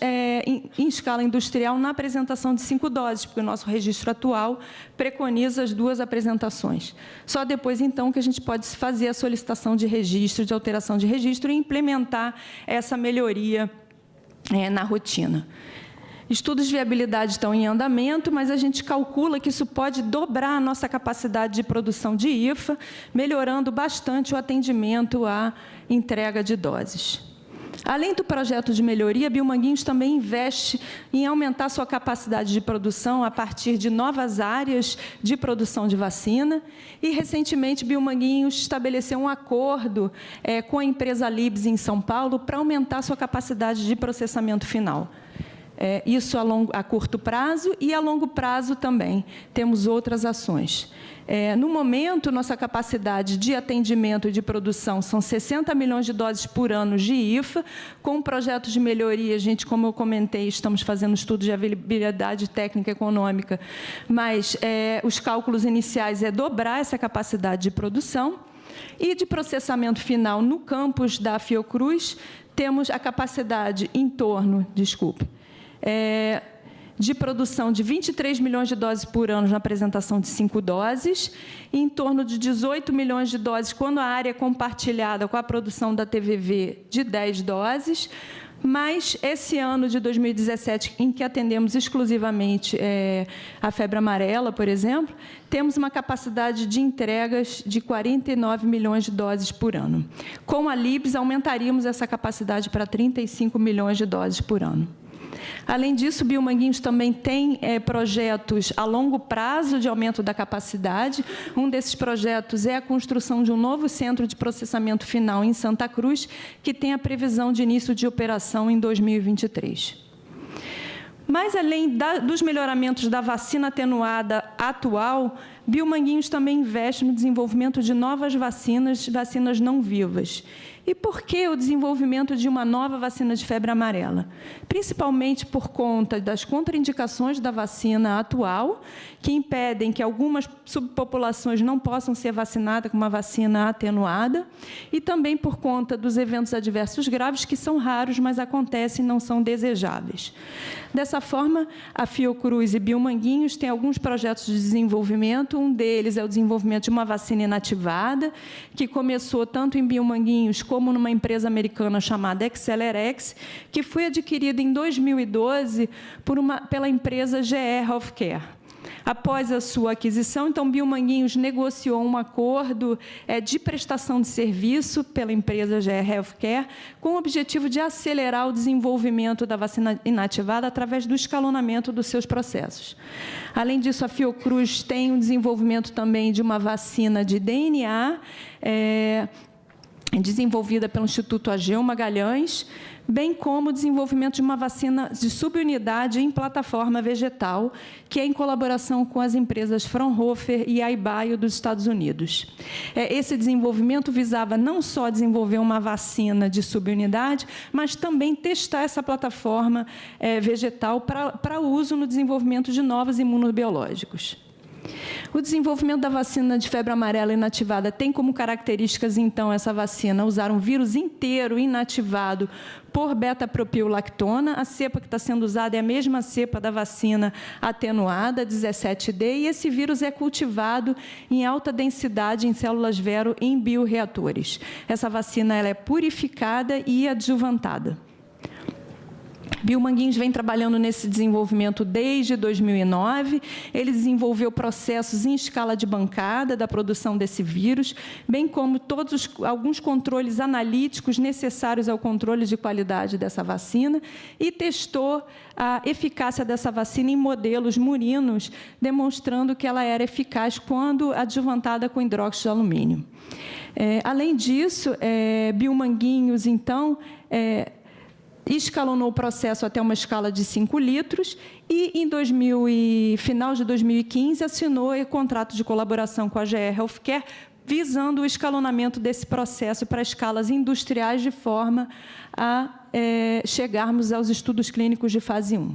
em escala industrial na apresentação de 5 doses, porque o nosso registro atual preconiza as 2 apresentações. Só depois, então, que a gente pode fazer a solicitação de registro, de alteração de registro, e implementar essa melhoria na rotina. Estudos de viabilidade estão em andamento, mas a gente calcula que isso pode dobrar a nossa capacidade de produção de IFA, melhorando bastante o atendimento à entrega de doses. Além do projeto de melhoria, Biomanguinhos também investe em aumentar sua capacidade de produção a partir de novas áreas de produção de vacina, e, recentemente, Biomanguinhos estabeleceu um acordo com a empresa Libs em São Paulo para aumentar sua capacidade de processamento final. Isso a curto prazo, e a longo prazo também temos outras ações. No momento, nossa capacidade de atendimento e de produção são 60 milhões de doses por ano de IFA. Com projetos de melhoria, a gente, como eu comentei, estamos fazendo estudo de viabilidade técnica e econômica, mas os cálculos iniciais dobrar essa capacidade de produção. E de processamento final no campus da Fiocruz, temos a capacidade em torno, de produção de 23 milhões de doses por ano na apresentação de 5 doses, e em torno de 18 milhões de doses quando a área é compartilhada com a produção da TVV de 10 doses, mas esse ano de 2017, em que atendemos exclusivamente a febre amarela, por exemplo, temos uma capacidade de entregas de 49 milhões de doses por ano. Com a Libs, aumentaríamos essa capacidade para 35 milhões de doses por ano. Além disso, Biomanguinhos também tem projetos a longo prazo de aumento da capacidade. Um desses projetos é a construção de um novo centro de processamento final em Santa Cruz, que tem a previsão de início de operação em 2023. Mas, além dos melhoramentos da vacina atenuada atual, Biomanguinhos também investe no desenvolvimento de novas vacinas não vivas. E por que o desenvolvimento de uma nova vacina de febre amarela? Principalmente por conta das contraindicações da vacina atual, que impedem que algumas subpopulações não possam ser vacinadas com uma vacina atenuada, e também por conta dos eventos adversos graves, que são raros, mas acontecem e não são desejáveis. Dessa forma, a Fiocruz e Biomanguinhos têm alguns projetos de desenvolvimento. Um deles é o desenvolvimento de uma vacina inativada, que começou tanto em Biomanguinhos como numa empresa americana chamada Accelerex, que foi adquirida em 2012 pela empresa GE Healthcare. Após a sua aquisição, então, Biomanguinhos negociou um acordo de prestação de serviço pela empresa GE Healthcare, com o objetivo de acelerar o desenvolvimento da vacina inativada através do escalonamento dos seus processos. Além disso, a Fiocruz tem um desenvolvimento também de uma vacina de DNA, desenvolvida pelo Instituto Ageu Magalhães, bem como o desenvolvimento de uma vacina de subunidade em plataforma vegetal, que é em colaboração com as empresas Fraunhofer e iBio dos Estados Unidos. Esse desenvolvimento visava não só desenvolver uma vacina de subunidade, mas também testar essa plataforma vegetal para uso no desenvolvimento de novos imunobiológicos. O desenvolvimento da vacina de febre amarela inativada tem como características, então, essa vacina usar um vírus inteiro inativado por beta-propilactona. A cepa que está sendo usada é a mesma cepa da vacina atenuada, 17D, e esse vírus é cultivado em alta densidade em células vero em bioreatores. Essa vacina ela é purificada e adjuvantada. Biomanguinhos vem trabalhando nesse desenvolvimento desde 2009. Ele desenvolveu processos em escala de bancada da produção desse vírus, bem como alguns controles analíticos necessários ao controle de qualidade dessa vacina, e testou a eficácia dessa vacina em modelos murinos, demonstrando que ela era eficaz quando adjuvantada com hidróxido de alumínio. Além disso, Biomanguinhos, então, escalonou o processo até uma escala de 5 litros e, final de 2015, assinou o contrato de colaboração com a GE Healthcare, visando o escalonamento desse processo para escalas industriais, de forma a chegarmos aos estudos clínicos de fase 1.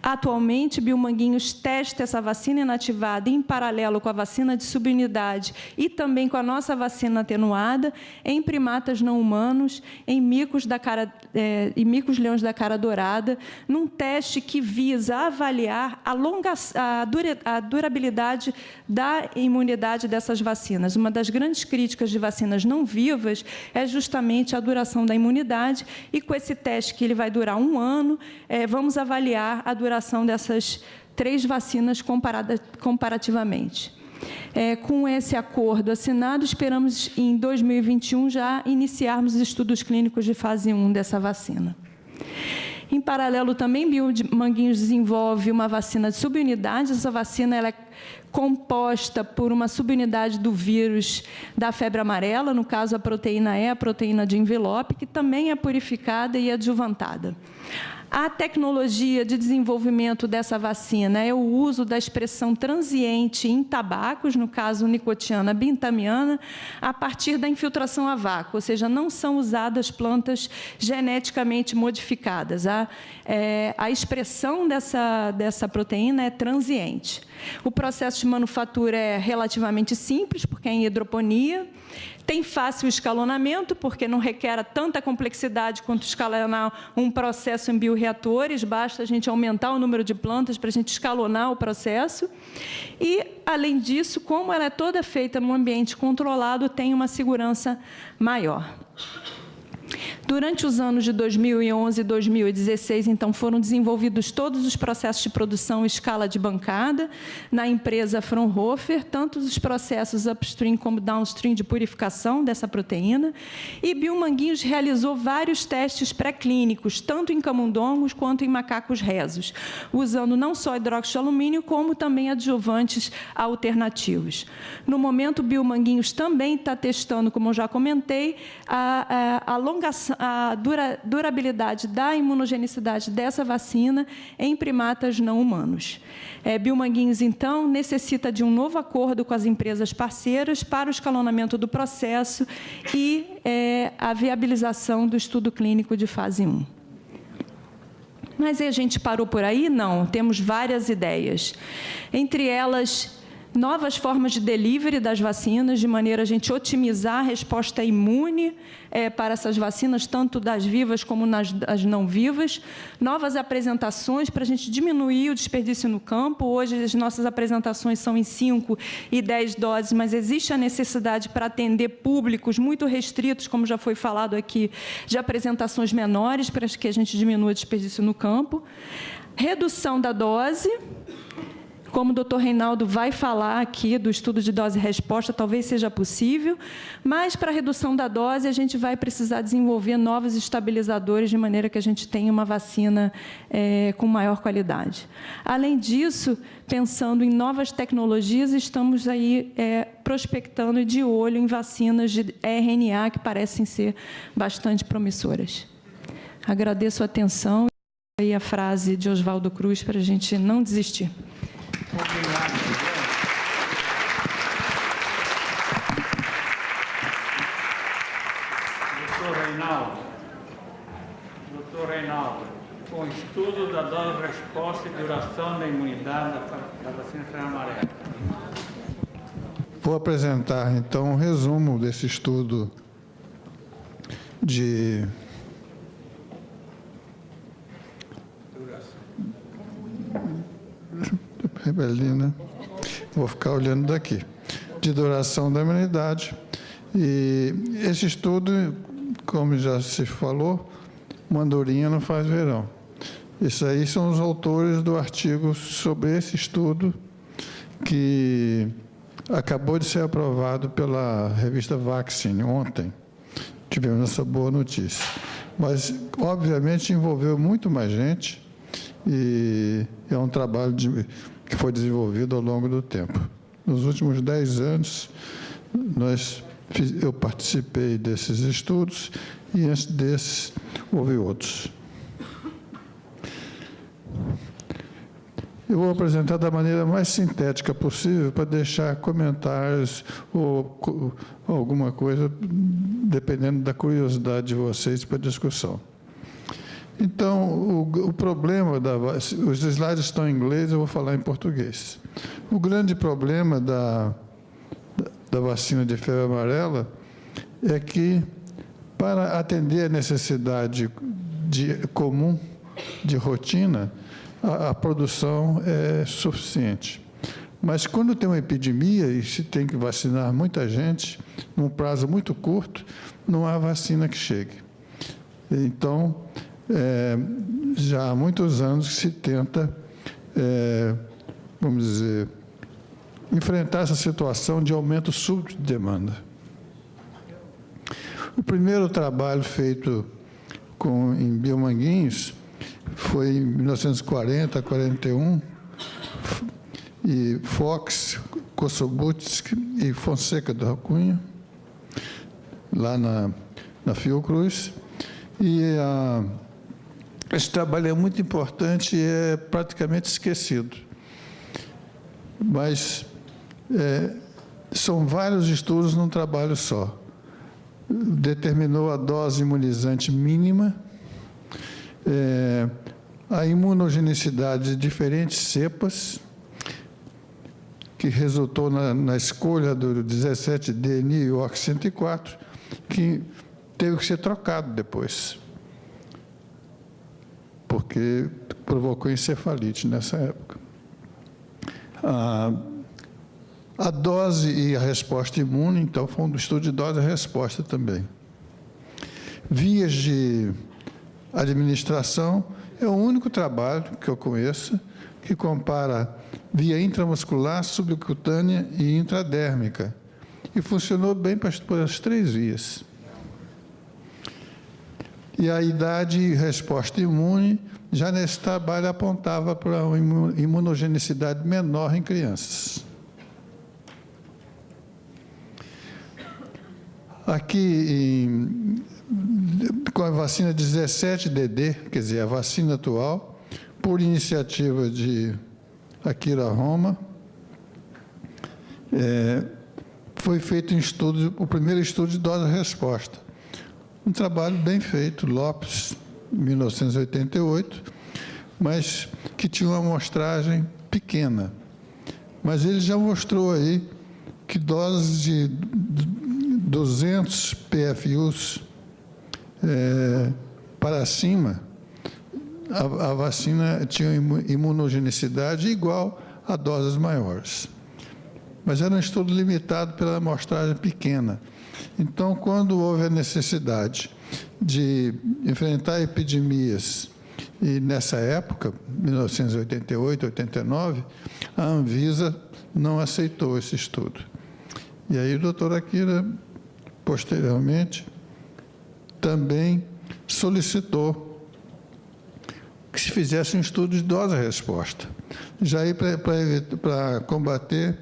Atualmente, Biomanguinhos testa essa vacina inativada em paralelo com a vacina de subunidade e também com a nossa vacina atenuada em primatas não humanos, em micos-leões da cara dourada, num teste que visa avaliar a durabilidade da imunidade dessas vacinas. Uma das grandes críticas de vacinas não vivas é justamente a duração da imunidade, e com esse teste, que ele vai durar 1 ano, vamos avaliar a duração dessas 3 vacinas comparativamente. Com esse acordo assinado, esperamos, em 2021, já iniciarmos os estudos clínicos de fase 1 dessa vacina. Em paralelo, também, Biomanguinhos desenvolve uma vacina de subunidade. Essa vacina ela é composta por uma subunidade do vírus da febre amarela, no caso, a proteína E, a proteína de envelope, que também é purificada e adjuvantada. A tecnologia de desenvolvimento dessa vacina é o uso da expressão transiente em tabacos, no caso nicotiana bintamiana, a partir da infiltração a vácuo, ou seja, não são usadas plantas geneticamente modificadas. A expressão dessa proteína é transiente. O processo de manufatura é relativamente simples, porque é em hidroponia. Tem fácil escalonamento, porque não requer tanta complexidade quanto escalonar um processo em bioreatores, basta a gente aumentar o número de plantas para a gente escalonar o processo. E, além disso, como ela é toda feita num ambiente controlado, tem uma segurança maior. Durante os anos de 2011 e 2016, então, foram desenvolvidos todos os processos de produção em escala de bancada na empresa Fraunhofer, tanto os processos upstream como downstream de purificação dessa proteína, e Biomanguinhos realizou vários testes pré-clínicos, tanto em camundongos quanto em macacos rezos, usando não só hidróxido de alumínio, como também adjuvantes alternativos. No momento, Biomanguinhos também está testando, como eu já comentei, a a durabilidade da imunogenicidade dessa vacina em primatas não humanos. Bill Manguinhos, então, necessita de um novo acordo com as empresas parceiras para o escalonamento do processo e a viabilização do estudo clínico de fase 1. Mas a gente parou por aí? Não, temos várias ideias. Entre elas, novas formas de delivery das vacinas, de maneira a gente otimizar a resposta imune para essas vacinas, tanto das vivas como das não vivas. Novas apresentações para a gente diminuir o desperdício no campo. Hoje, as nossas apresentações são em 5 e 10 doses, mas existe a necessidade para atender públicos muito restritos, como já foi falado aqui, de apresentações menores, para que a gente diminua o desperdício no campo. Redução da dose. Como o doutor Reinaldo vai falar aqui do estudo de dose-resposta, talvez seja possível, mas para a redução da dose a gente vai precisar desenvolver novos estabilizadores de maneira que a gente tenha uma vacina com maior qualidade. Além disso, pensando em novas tecnologias, estamos aí prospectando e de olho em vacinas de RNA que parecem ser bastante promissoras. Agradeço a atenção e a frase de Oswaldo Cruz para a gente não desistir. Obrigado. Doutor Reinaldo, com o estudo da dose resposta e duração da imunidade da vacina febre amarela. Vou apresentar, então, um resumo desse estudo de Rebelina. Vou ficar olhando daqui. De duração da imunidade. E esse estudo, como já se falou, mandorinha não faz verão. Isso aí são os autores do artigo sobre esse estudo que acabou de ser aprovado pela revista Vaccine ontem. Tivemos essa boa notícia. Mas, obviamente, envolveu muito mais gente e é um trabalho que foi desenvolvido ao longo do tempo. Nos últimos 10 anos, eu participei desses estudos e antes desses houve outros. Eu vou apresentar da maneira mais sintética possível para deixar comentários ou alguma coisa, dependendo da curiosidade de vocês para a discussão. Então, o problema os slides estão em inglês, eu vou falar em português. O grande problema da vacina de febre amarela é que, para atender a necessidade comum de rotina, a produção é suficiente. Mas, quando tem uma epidemia e se tem que vacinar muita gente, num prazo muito curto, não há vacina que chegue. Então, já há muitos anos que se tenta, vamos dizer, enfrentar essa situação de aumento súbito de demanda. O primeiro trabalho feito em Bill Manguinhos foi em 1940, 41, e Fox, Kossobutsky e Fonseca da Cunha, lá na Fiocruz, e esse trabalho é muito importante e é praticamente esquecido. Mas são vários estudos num trabalho só. Determinou a dose imunizante mínima, a imunogenicidade de diferentes cepas, que resultou na escolha do 17-DNI e OX104, que teve que ser trocado depois, porque provocou encefalite nessa época. A dose e a resposta imune, então, foi um estudo de dose e resposta também. Vias de administração é o único trabalho que eu conheço que compara via intramuscular, subcutânea e intradérmica. E funcionou bem para as 3 vias. E a idade e resposta imune, já nesse trabalho, apontava para uma imunogenicidade menor em crianças. Aqui, com a vacina 17DD, quer dizer, a vacina atual, por iniciativa de Akira Roma, foi feito o primeiro estudo de dose-resposta. Um trabalho bem feito, Lopes, 1988, mas que tinha uma amostragem pequena. Mas ele já mostrou aí que doses de 200 PFUs para cima, a vacina tinha imunogenicidade igual a doses maiores. Mas era um estudo limitado pela amostragem pequena. Então, quando houve a necessidade de enfrentar epidemias, e nessa época, 1988, 89, a Anvisa não aceitou esse estudo. E aí o doutor Akira, posteriormente, também solicitou que se fizesse um estudo de dose-resposta, já aí para combater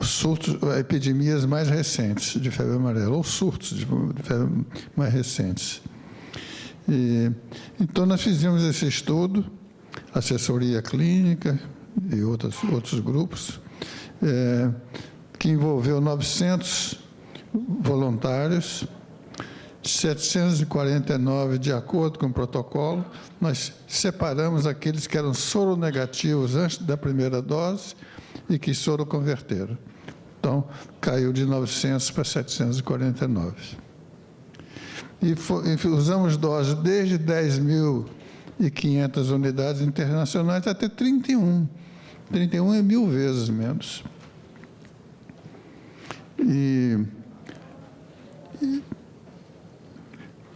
surtos, epidemias mais recentes de febre amarela, ou surtos de febre mais recentes. Então, nós fizemos esse estudo, assessoria clínica e outros grupos, que envolveu 900 voluntários, 749 de acordo com o protocolo. Nós separamos aqueles que eram soronegativos antes da primeira dose e que soroconverteram. Então, caiu de 900 para 749. E usamos doses desde 10.500 unidades internacionais até 31. 31 é 1.000 vezes menos.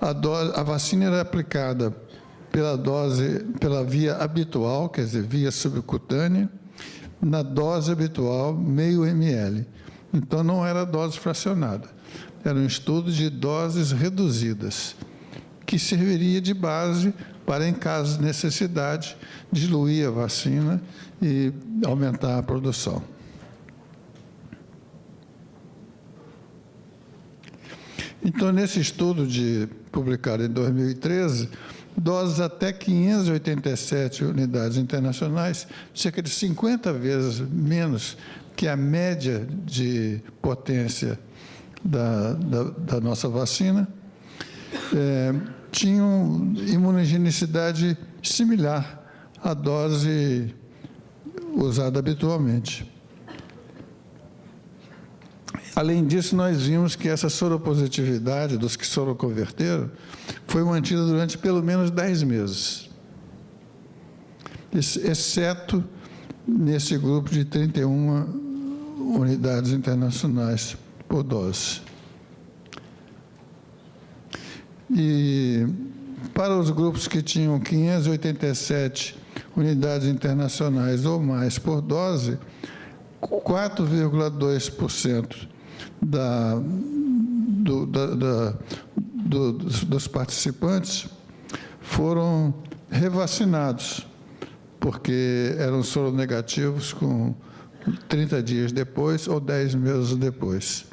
A vacina era aplicada pela via habitual, quer dizer, via subcutânea, na dose habitual, 0,5 ml. Então, não era dose fracionada. Era um estudo de doses reduzidas, que serviria de base para, em caso de necessidade, diluir a vacina e aumentar a produção. Então, nesse estudo publicado em 2013, doses até 587 unidades internacionais, cerca de 50 vezes menos que a média de potência da nossa vacina, tinham imunogenicidade similar à dose usada habitualmente. Além disso, nós vimos que essa soropositividade dos que soroconverteram foi mantida durante pelo menos 10 meses, exceto nesse grupo de 31 unidades internacionais por dose. E para os grupos que tinham 587 unidades internacionais ou mais por dose, 4,2% dos participantes foram revacinados, porque eram soronegativos com 30 dias depois ou 10 meses depois.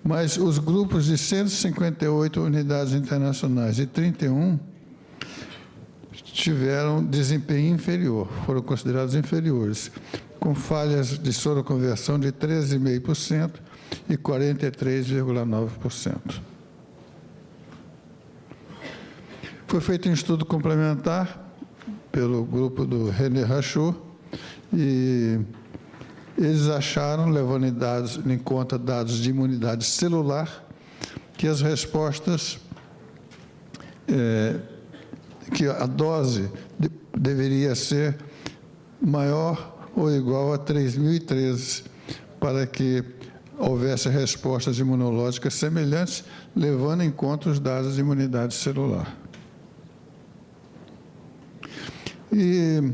Mas os grupos de 158 unidades internacionais e 31 tiveram desempenho inferior, foram considerados inferiores, com falhas de soroconversão de 13,5% e 43,9%. Foi feito um estudo complementar pelo grupo do René Rachou, e eles acharam, levando em conta dados de imunidade celular, que as respostas, que a dose deveria ser maior ou igual a 3.013, para que houvesse respostas imunológicas semelhantes, levando em conta os dados de imunidade celular. E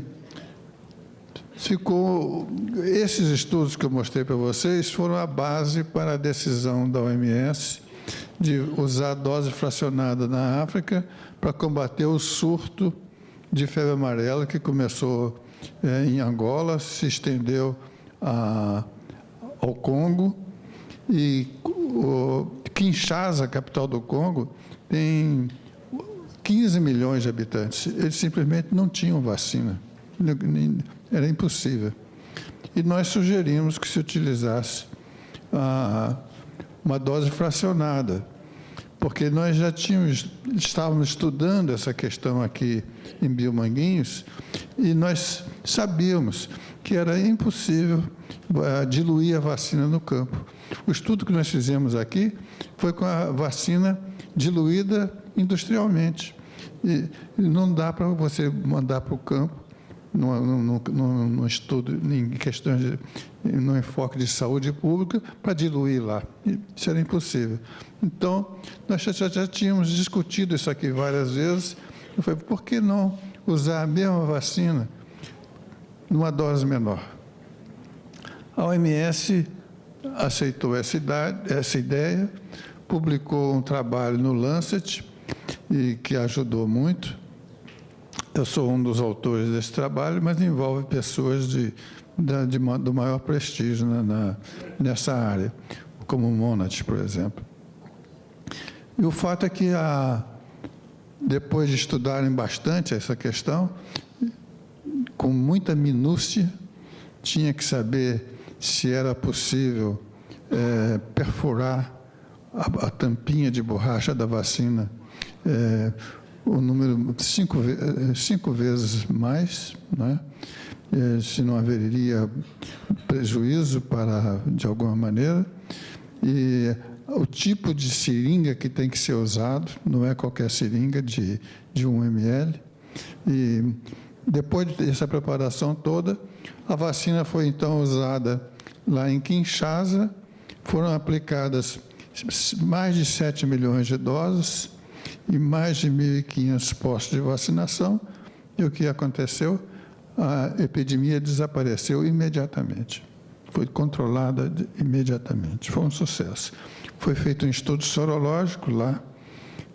esses estudos que eu mostrei para vocês foram a base para a decisão da OMS de usar a dose fracionada na África para combater o surto de febre amarela que começou em Angola, se estendeu ao Congo, e Kinshasa, capital do Congo, tem 15 milhões de habitantes. Eles simplesmente não tinham vacina. Era impossível. E nós sugerimos que se utilizasse uma dose fracionada, porque nós já estávamos estudando essa questão aqui em Biomanguinhos, e nós sabíamos que era impossível diluir a vacina no campo. O estudo que nós fizemos aqui foi com a vacina diluída industrialmente. E não dá para você mandar para o campo, no estudo, em questões no enfoque de saúde pública, para diluir lá. Isso era impossível. Então, nós já tínhamos discutido isso aqui várias vezes. Eu falei, por que não usar a mesma vacina numa dose menor? A OMS aceitou essa ideia, publicou um trabalho no Lancet, e que ajudou muito. Eu sou um dos autores desse trabalho, mas envolve pessoas do maior prestígio nessa área, como Monat, por exemplo. E o fato é que, depois de estudarem bastante essa questão, com muita minúcia, tinha que saber se era possível perfurar a tampinha de borracha da vacina, o número 5 vezes mais, né? Se não haveria prejuízo de alguma maneira, e o tipo de seringa que tem que ser usado, não é qualquer seringa de 1 ml, e depois dessa preparação toda, a vacina foi então usada lá em Kinshasa, foram aplicadas mais de 7 milhões de doses e mais de 1.500 postos de vacinação, e o que aconteceu? A epidemia desapareceu imediatamente. Foi controlada imediatamente. Foi um sucesso. Foi feito um estudo sorológico lá,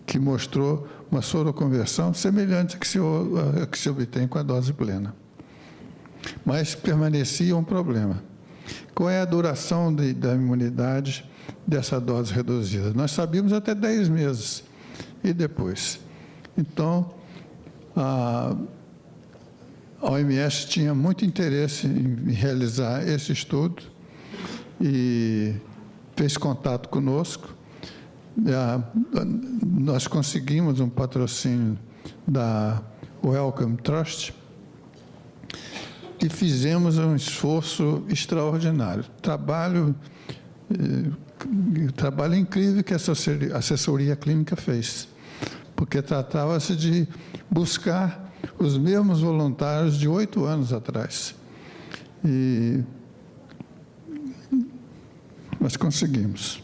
que mostrou uma soroconversão semelhante à que se obtém com a dose plena. Mas permanecia um problema. Qual é a duração da imunidade dessa dose reduzida? Nós sabíamos até 10 meses. E depois? Então, a OMS tinha muito interesse em realizar esse estudo e fez contato conosco. Nós conseguimos um patrocínio da Wellcome Trust e fizemos um esforço extraordinário. Trabalho incrível que essa assessoria clínica fez, porque tratava-se de buscar os mesmos voluntários de 8 anos atrás. Mas conseguimos.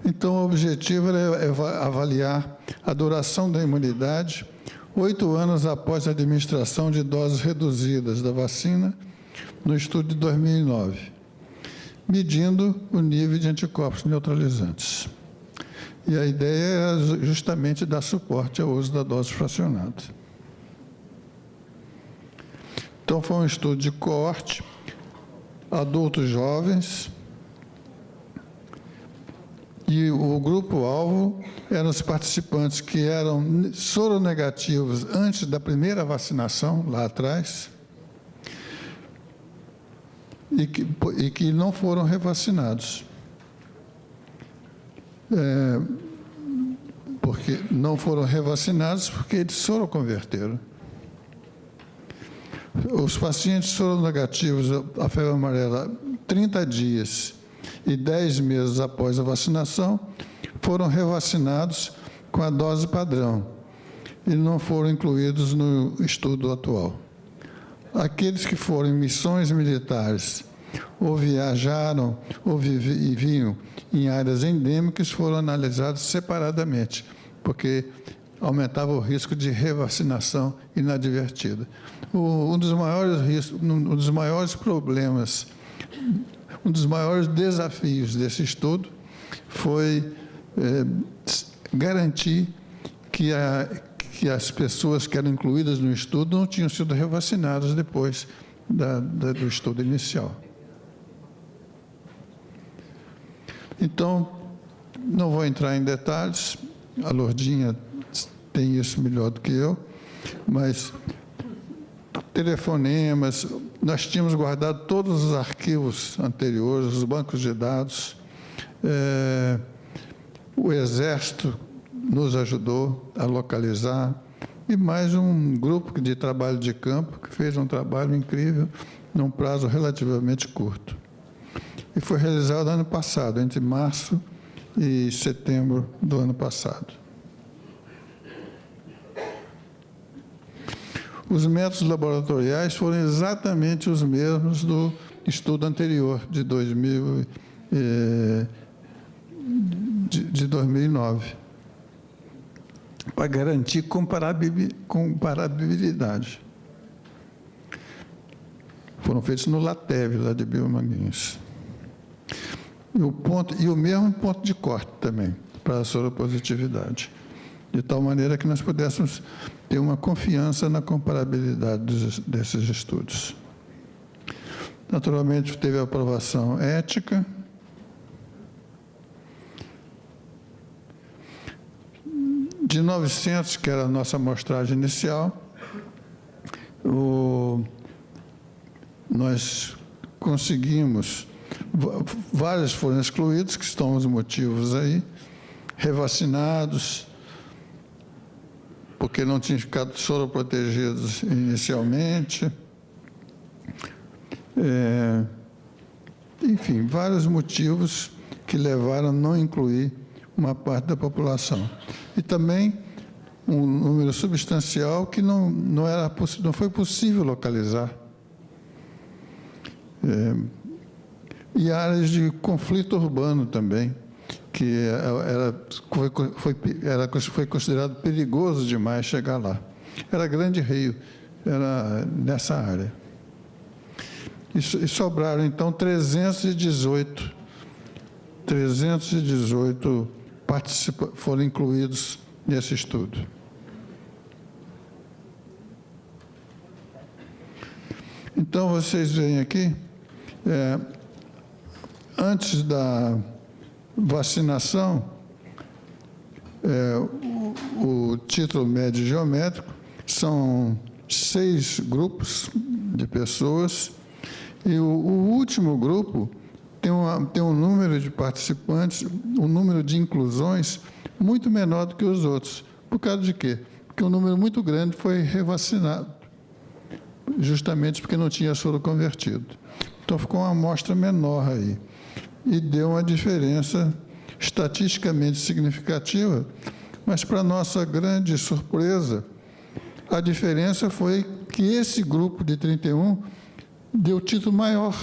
Então, o objetivo era avaliar a duração da imunidade 8 anos após a administração de doses reduzidas da vacina no estudo de 2009, medindo o nível de anticorpos neutralizantes. E a ideia era justamente dar suporte ao uso da dose fracionada. Então, foi um estudo de coorte, adultos jovens, e o grupo-alvo eram os participantes que eram soronegativos antes da primeira vacinação, lá atrás, e que não foram revacinados. Porque não foram revacinados porque eles soroconverteram. Os pacientes soronegativos à febre amarela, 30 dias e 10 meses após a vacinação, foram revacinados com a dose padrão e não foram incluídos no estudo atual. Aqueles que foram em missões militares ou viajaram ou viviam em áreas endêmicas foram analisados separadamente, porque aumentava o risco de revacinação inadvertida. Um dos maiores riscos, um dos maiores problemas, um dos maiores desafios desse estudo foi garantir que as pessoas que eram incluídas no estudo não tinham sido revacinadas depois do estudo inicial. Então, não vou entrar em detalhes, a Lourdinha tem isso melhor do que eu, mas telefonemas, nós tínhamos guardado todos os arquivos anteriores, os bancos de dados, o Exército nos ajudou a localizar, e mais um grupo de trabalho de campo que fez um trabalho incrível num prazo relativamente curto. E foi realizado ano passado, entre março e setembro do ano passado. Os métodos laboratoriais foram exatamente os mesmos do estudo anterior, de 2009, para garantir comparabilidade. Foram feitos no LATEV, lá de Biomanguinhos. E o mesmo ponto de corte também, para a soropositividade, de tal maneira que nós pudéssemos ter uma confiança na comparabilidade desses estudos. Naturalmente, teve a aprovação ética. De 900, que era a nossa amostragem inicial, nós conseguimos, vários foram excluídos, que estão os motivos aí, revacinados, porque não tinham ficado soroprotegidos inicialmente. Enfim, vários motivos que levaram a não incluir uma parte da população. E também um número substancial que não foi possível localizar. E áreas de conflito urbano também, que foi considerado perigoso demais chegar lá. Era Grande Rio, era nessa área. E sobraram, então, 318 foram incluídos nesse estudo. Então, vocês veem aqui, antes da vacinação, o título médio geométrico são 6 grupos de pessoas, e o último grupo tem um número de participantes, um número de inclusões muito menor do que os outros. Por causa de quê? Porque um número muito grande foi revacinado, justamente porque não tinha soro convertido. Então, ficou uma amostra menor aí. E deu uma diferença estatisticamente significativa, mas, para nossa grande surpresa, a diferença foi que esse grupo de 31 deu título maior.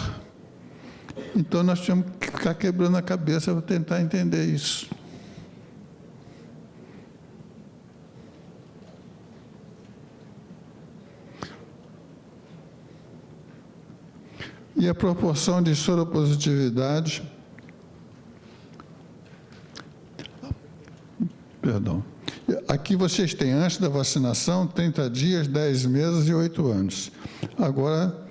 Então, nós tínhamos que ficar quebrando a cabeça para tentar entender isso. E a proporção de soropositividade, aqui vocês têm, antes da vacinação, 30 dias, 10 meses e 8 anos. Agora,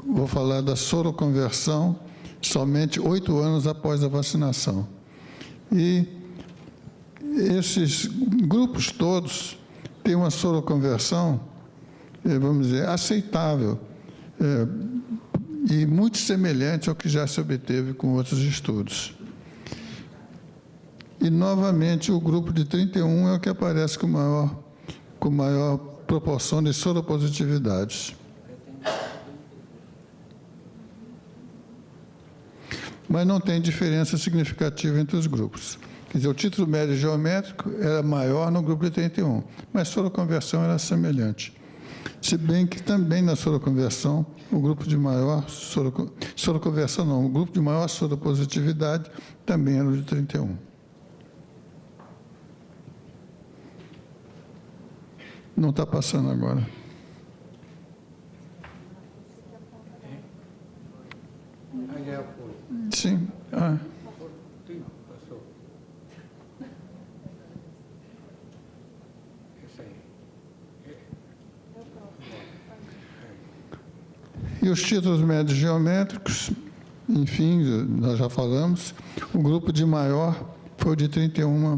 vou falar da soroconversão somente 8 anos após a vacinação. E esses grupos todos têm uma soroconversão, vamos dizer, aceitável, e muito semelhante ao que já se obteve com outros estudos. E, novamente, o grupo de 31 é o que aparece com maior proporção de soropositividades. Mas não tem diferença significativa entre os grupos. Quer dizer, o título médio geométrico era maior no grupo de 31, mas a soroconversão era semelhante. Se bem que também na soroconversão, o grupo de maior soroconversão não, o grupo de maior soropositividade também era o de 31. Não está passando agora. Sim. E os títulos médios geométricos enfim, nós já falamos, o grupo de maior foi o de 31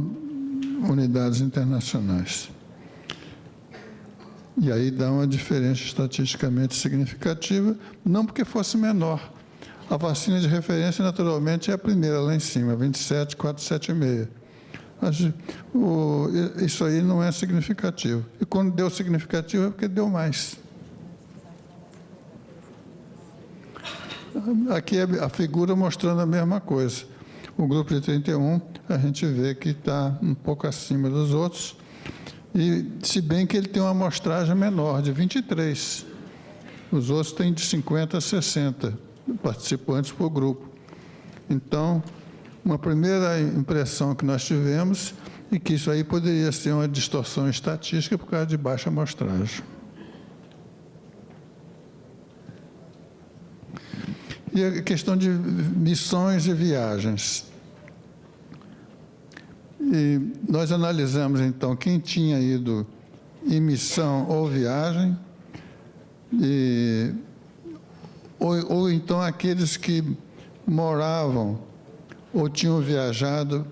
unidades internacionais. E aí dá uma diferença estatisticamente significativa, não porque fosse menor. A vacina de referência, naturalmente, é a primeira lá em cima, 27,476. Mas isso aí não é significativo. E quando deu significativo é porque deu mais. Aqui é a figura mostrando a mesma coisa. O grupo de 31, a gente vê que está um pouco acima dos outros, e se bem que ele tem uma amostragem menor, de 23. Os outros têm de 50 a 60 participantes por grupo. Então, uma primeira impressão que nós tivemos é que isso aí poderia ser uma distorção estatística por causa de baixa amostragem. E a questão de missões e viagens. E nós analisamos, então, quem tinha ido em missão ou viagem, ou então aqueles que moraram ou tinham viajado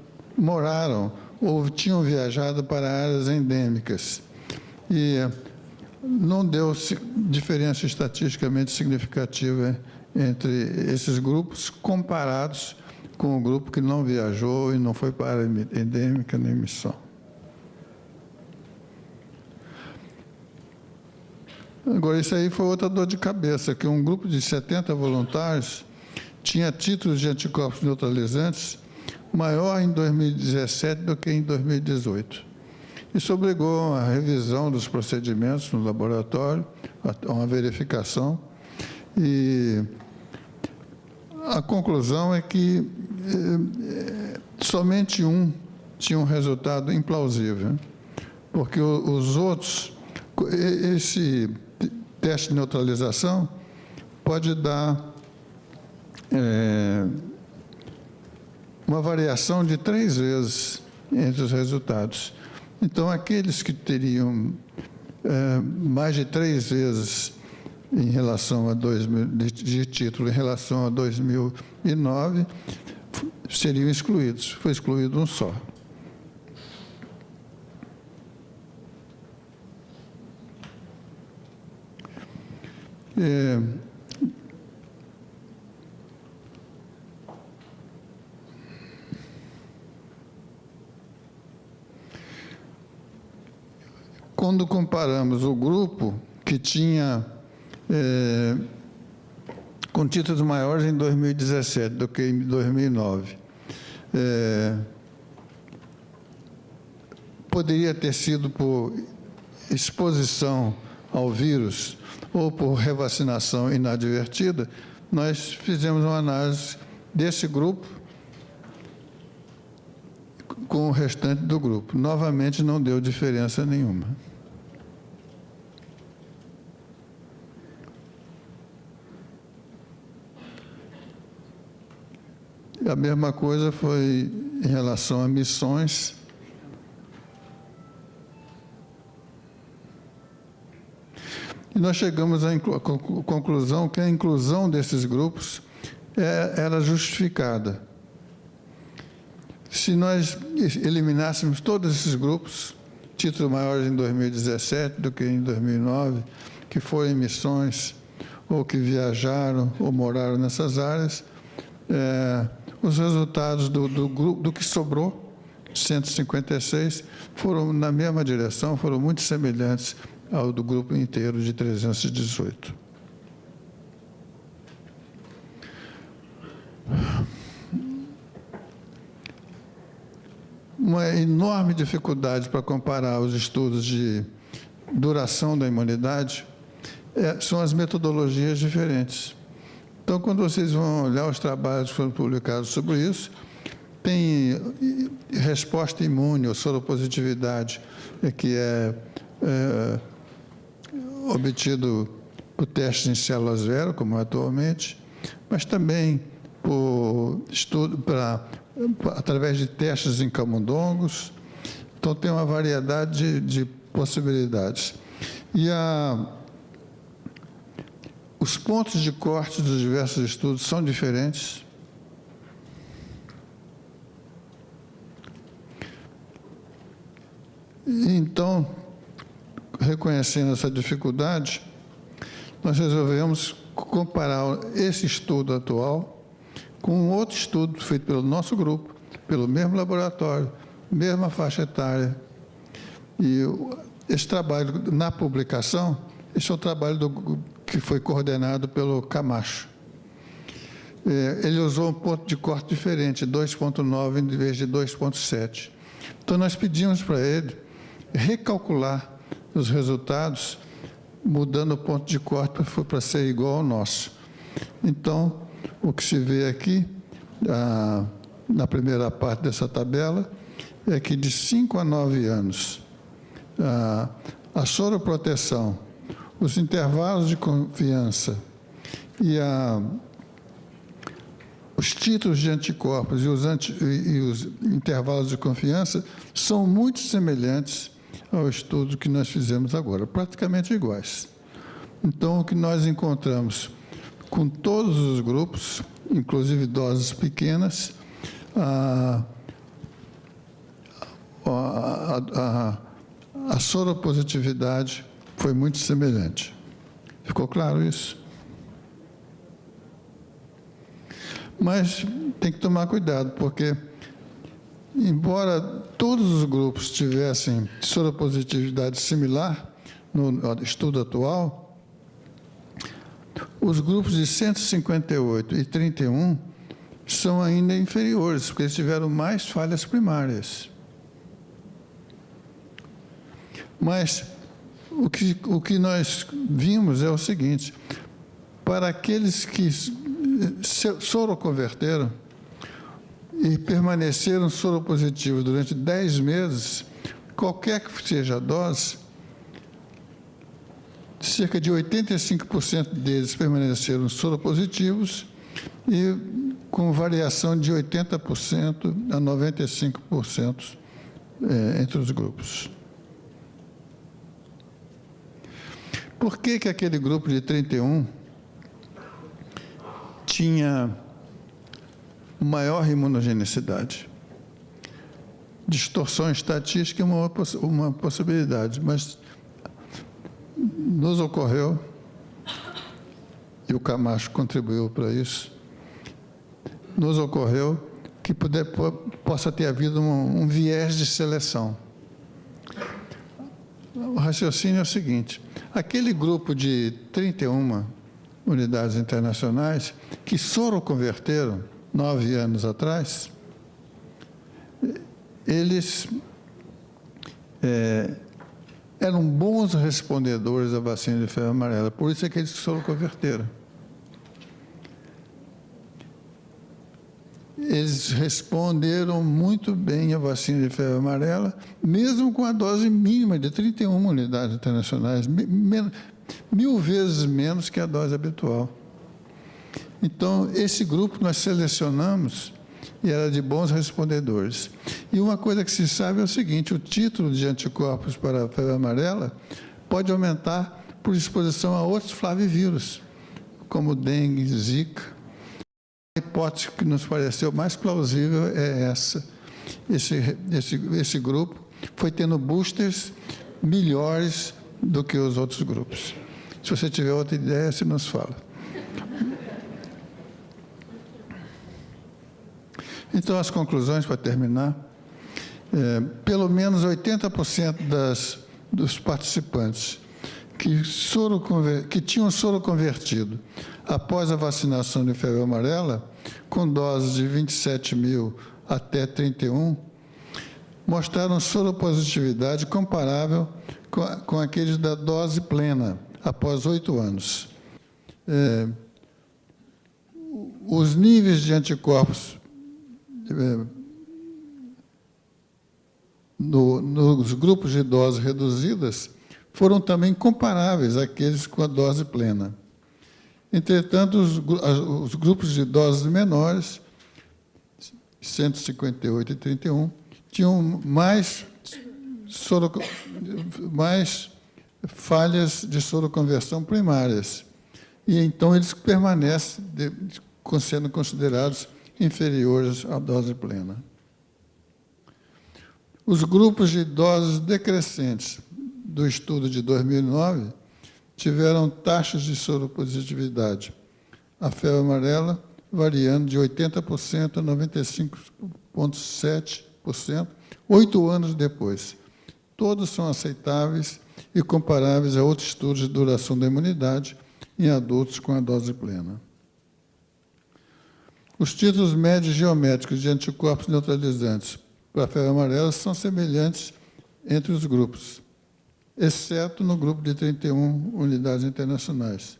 para áreas endêmicas. E não deu diferença estatisticamente significativa entre esses grupos, comparados com o grupo que não viajou e não foi para a área endêmica nem missão. Agora, isso aí foi outra dor de cabeça, que um grupo de 70 voluntários tinha títulos de anticorpos neutralizantes maior em 2017 do que em 2018. Isso obrigou a revisão dos procedimentos no laboratório, a uma verificação, e a conclusão é que somente um tinha um resultado implausível, porque os outros, esse teste de neutralização pode dar uma variação de 3 vezes entre os resultados. Então, aqueles que teriam mais de 3 vezes em relação a 2000, de título em relação a 2009, seriam excluídos. Foi excluído um só. Quando comparamos o grupo que tinha com títulos maiores em 2017 do que em 2009, poderia ter sido por exposição ao vírus ou por revacinação inadvertida. Nós fizemos uma análise desse grupo com o restante do grupo. Novamente, não deu diferença nenhuma. A mesma coisa foi em relação a missões. E nós chegamos à conclusão que a inclusão desses grupos era justificada. Se nós eliminássemos todos esses grupos, títulos maiores em 2017 do que em 2009, que foram em missões, ou que viajaram, ou moraram nessas áreas, os resultados do que sobrou, 156, foram na mesma direção, foram muito semelhantes ao do grupo inteiro de 318. Uma enorme dificuldade para comparar os estudos de duração da imunidade são as metodologias diferentes. Então, quando vocês vão olhar os trabalhos que foram publicados sobre isso, tem resposta imune ou soropositividade, que é obtido por testes em células zero, como é atualmente, mas também por estudo através de testes em camundongos. Então, tem uma variedade de possibilidades. E os pontos de corte dos diversos estudos são diferentes. Então, reconhecendo essa dificuldade, nós resolvemos comparar esse estudo atual com um outro estudo feito pelo nosso grupo, pelo mesmo laboratório, mesma faixa etária. E esse trabalho, na publicação, esse é o trabalho que foi coordenado pelo Camacho. Ele usou um ponto de corte diferente, 2,9 em vez de 2,7. Então, nós pedimos para ele recalcular os resultados, mudando o ponto de corte para ser igual ao nosso. Então, o que se vê aqui, na primeira parte dessa tabela, é que de 5 a 9 anos, a soroproteção, os intervalos de confiança e os títulos de anticorpos e os intervalos de confiança são muito semelhantes ao estudo que nós fizemos agora, praticamente iguais. Então, o que nós encontramos com todos os grupos, inclusive doses pequenas, a soropositividade foi muito semelhante. Ficou claro isso? Mas tem que tomar cuidado, porque, embora todos os grupos tivessem soropositividade similar no estudo atual, os grupos de 158 e 31 são ainda inferiores, porque eles tiveram mais falhas primárias. Mas o que nós vimos é o seguinte: para aqueles que soroconverteram e permaneceram soropositivos durante 10 meses, qualquer que seja a dose, cerca de 85% deles permaneceram soropositivos e com variação de 80% a 95% entre os grupos. Por que aquele grupo de 31 tinha maior imunogenicidade? Distorção estatística é uma possibilidade, mas nos ocorreu, e o Camacho contribuiu para isso, nos ocorreu que possa ter havido um viés de seleção. O raciocínio é o seguinte: aquele grupo de 31 unidades internacionais que soroconverteram 9 anos atrás, eles eram bons respondedores à vacina de febre amarela, por isso é que eles soroconverteram. Eles responderam muito bem à vacina de febre amarela, mesmo com a dose mínima de 31 unidades internacionais, 1000 vezes menos que a dose habitual. Então, esse grupo nós selecionamos e era de bons respondedores. E uma coisa que se sabe é o seguinte: o título de anticorpos para a febre amarela pode aumentar por exposição a outros flavivírus, como dengue, zika. A hipótese que nos pareceu mais plausível é essa. Esse grupo foi tendo boosters melhores do que os outros grupos. Se você tiver outra ideia, você nos fala. Então, as conclusões, para terminar: pelo menos 80% dos participantes que tinham soro convertido após a vacinação de febre amarela, com doses de 27.000 até 31, mostraram soropositividade comparável com aqueles da dose plena, após 8 anos. Os níveis de anticorpos nos grupos de doses reduzidas foram também comparáveis àqueles com a dose plena. Entretanto, os grupos de doses menores, 158 e 31, tinham mais falhas de soroconversão primárias. e então eles permanecem sendo considerados inferiores à dose plena. Os grupos de idosos decrescentes do estudo de 2009 tiveram taxas de soropositividade, a febre amarela variando de 80% a 95,7%, 8 anos depois. Todos são aceitáveis e comparáveis a outros estudos de duração da imunidade em adultos com a dose plena. Os títulos médios geométricos de anticorpos neutralizantes para a febre amarela são semelhantes entre os grupos, exceto no grupo de 31 unidades internacionais,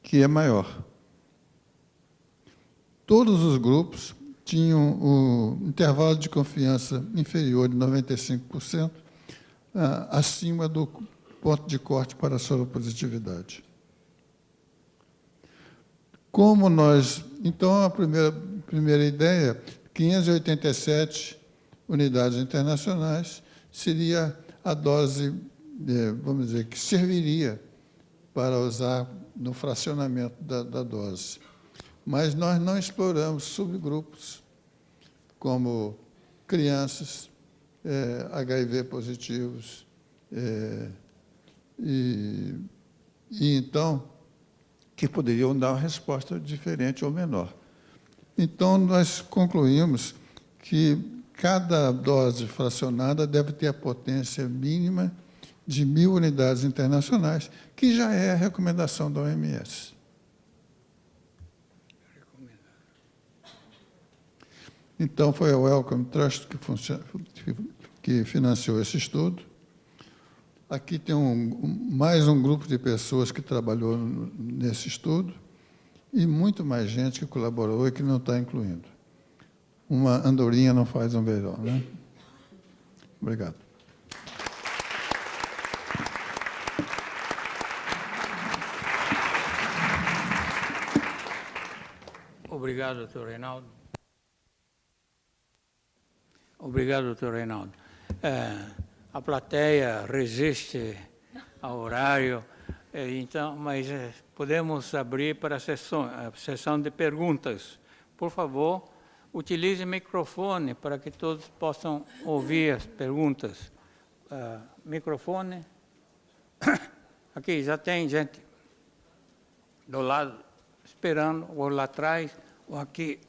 que é maior. Todos os grupos tinham o intervalo de confiança inferior de 95%, acima do ponto de corte para a soropositividade. Como nós... Então, a primeira ideia, 587 unidades internacionais, seria a dose, vamos dizer, que serviria para usar no fracionamento da dose. Mas nós não exploramos subgrupos, como crianças, HIV positivos, e então, que poderiam dar uma resposta diferente ou menor. Então, nós concluímos que cada dose fracionada deve ter a potência mínima de 1.000 unidades internacionais, que já é a recomendação da OMS. Então, foi a Wellcome Trust que financiou esse estudo. Aqui tem mais um grupo de pessoas que trabalhou nesse estudo e muito mais gente que colaborou e que não está incluindo. Uma andorinha não faz um verão, né? Obrigado. Obrigado, doutor Reinaldo. Obrigado, doutor Reinaldo. A plateia resiste ao horário, então, mas podemos abrir para a sessão de perguntas. Por favor, utilize o microfone para que todos possam ouvir as perguntas. Microfone. Aqui já tem gente do lado esperando, ou lá atrás, ou aqui.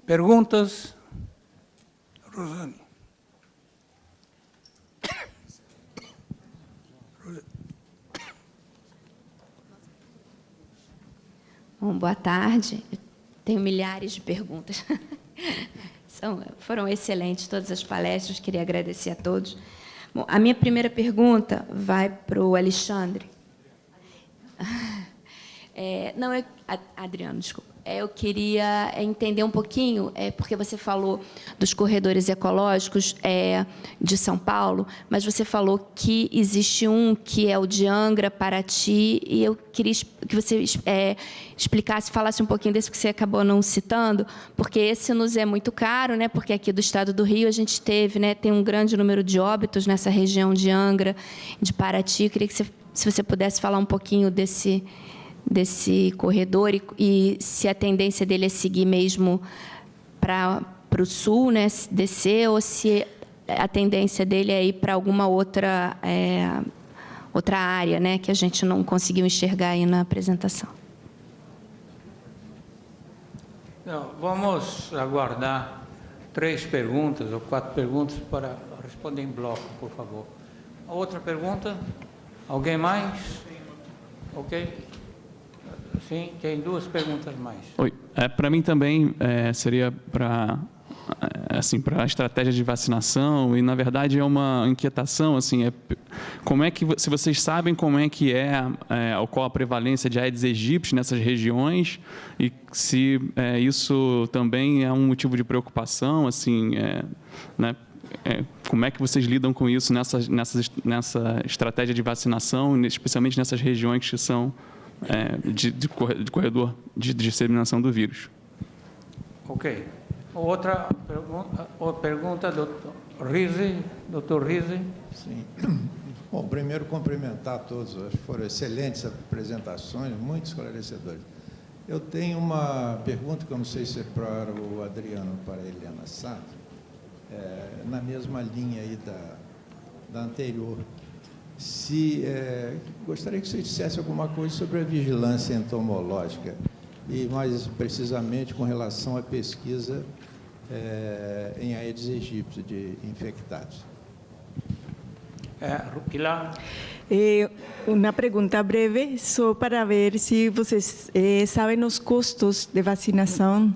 Perguntas? Rosane. Bom, boa tarde. Eu tenho milhares de perguntas. Foram excelentes todas as palestras, queria agradecer a todos. Bom, a minha primeira pergunta vai para o Alexandre. Adriano, desculpa. Eu queria entender um pouquinho, porque você falou dos corredores ecológicos de São Paulo, mas você falou que existe um que é o de Angra, Paraty, e eu queria que você explicasse, falasse um pouquinho desse que você acabou não citando, porque esse nos é muito caro, né? Porque aqui do estado do Rio a gente teve, né, tem um grande número de óbitos nessa região de Angra, de Paraty. Eu queria que se você pudesse falar um pouquinho desse corredor e se a tendência dele é seguir mesmo para o sul, né, descer, ou se a tendência dele é ir para alguma outra área, né, que a gente não conseguiu enxergar aí na apresentação. Não, vamos aguardar 3 perguntas ou 4 perguntas para responder em bloco, por favor. Outra pergunta? Alguém mais? Ok. Sim, tem 2 perguntas mais. Oi, para mim também seria para a estratégia de vacinação, e na verdade é uma inquietação, assim, como é que, se vocês sabem como é que qual a prevalência de Aedes aegypti nessas regiões, e se isso também é um motivo de preocupação, assim, né? Como é que vocês lidam com isso nessa estratégia de vacinação, especialmente nessas regiões que são de corredor de disseminação do vírus? Ok. Outra pergunta, doutor Rizzi. Sim. Bom, primeiro cumprimentar todos, acho que foram excelentes apresentações, muito esclarecedoras. Eu tenho uma pergunta que eu não sei se é para o Adriano ou para a Helena Sato, na mesma linha aí da anterior. Gostaria que você dissesse alguma coisa sobre a vigilância entomológica e, mais precisamente, com relação à pesquisa em Aedes aegypti de infectados. Pilar? Uma pergunta breve, só para ver se vocês sabem os custos de vacinação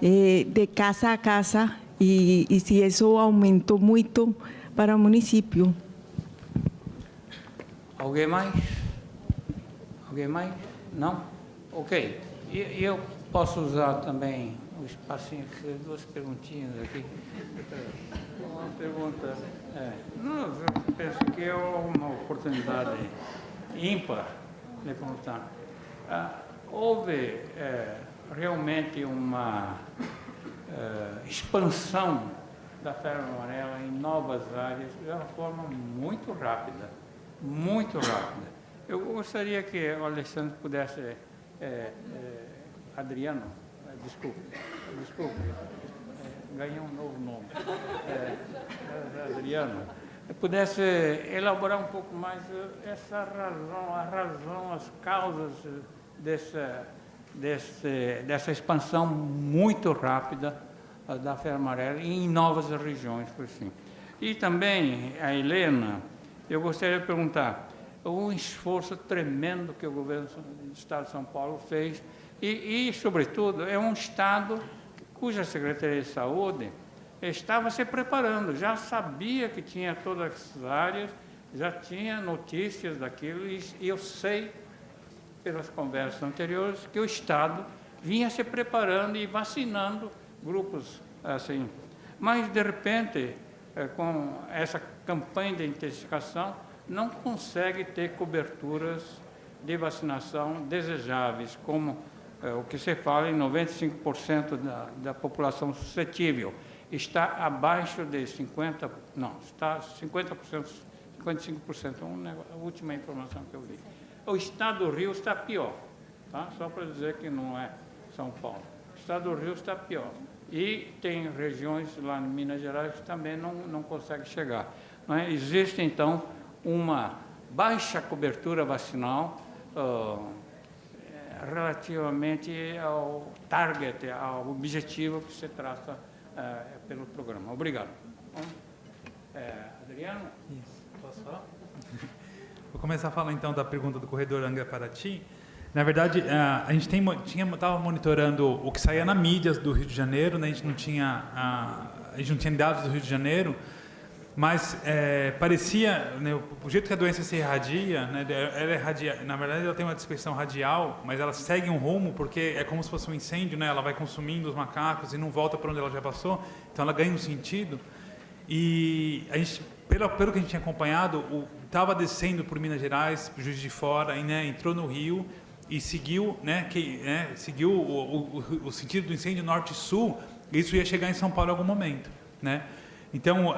de casa a casa e se isso aumentou muito para o município. Alguém mais? Alguém mais? Não? Ok. E eu posso usar também o espacinho, duas perguntinhas aqui. Uma pergunta. Não, eu penso que é uma oportunidade ímpar de perguntar. Houve realmente uma expansão da febre amarela em novas áreas de uma forma muito rápida. Muito rápida. Eu gostaria que o Alexandre pudesse, Adriano, desculpe, ganhei um novo nome, Adriano, pudesse elaborar um pouco mais essa razão, as causas dessa expansão muito rápida da febre amarela em novas regiões, por assim. E também a Helena, eu gostaria de perguntar, um esforço tremendo que o governo do Estado de São Paulo fez e sobretudo, é um Estado cuja Secretaria de Saúde estava se preparando, já sabia que tinha todas as áreas, já tinha notícias daquilo, e eu sei, pelas conversas anteriores, que o Estado vinha se preparando e vacinando grupos assim. Mas, de repente, com essa campanha de intensificação, não consegue ter coberturas de vacinação desejáveis, como o que se fala em 95% da população suscetível. Está abaixo de 50%, não, está 50%, 55%, a última informação que eu vi. O Estado do Rio está pior, tá? Só para dizer que não é São Paulo. O Estado do Rio está pior. E tem regiões lá em Minas Gerais que também não conseguem chegar. Mas existe, então, uma baixa cobertura vacinal relativamente ao target, ao objetivo que se traça pelo programa. Obrigado. Adriano? Isso. Posso falar? Vou começar a falar, então, da pergunta do corredor Angra-Paraty. Na verdade, a gente estava monitorando o que saía na mídia do Rio de Janeiro, né? A gente não tinha dados do Rio de Janeiro, mas parecia, né, o jeito que a doença se irradia, né, ela irradia, na verdade ela tem uma dispersão radial, mas ela segue um rumo porque é como se fosse um incêndio, né? Ela vai consumindo os macacos e não volta para onde ela já passou, então ela ganha um sentido. E a gente, pelo que a gente tinha acompanhado, estava descendo por Minas Gerais, Juiz de Fora, né, entrou no Rio e seguiu, seguiu o sentido do incêndio norte-sul, e isso ia chegar em São Paulo em algum momento, né? Então,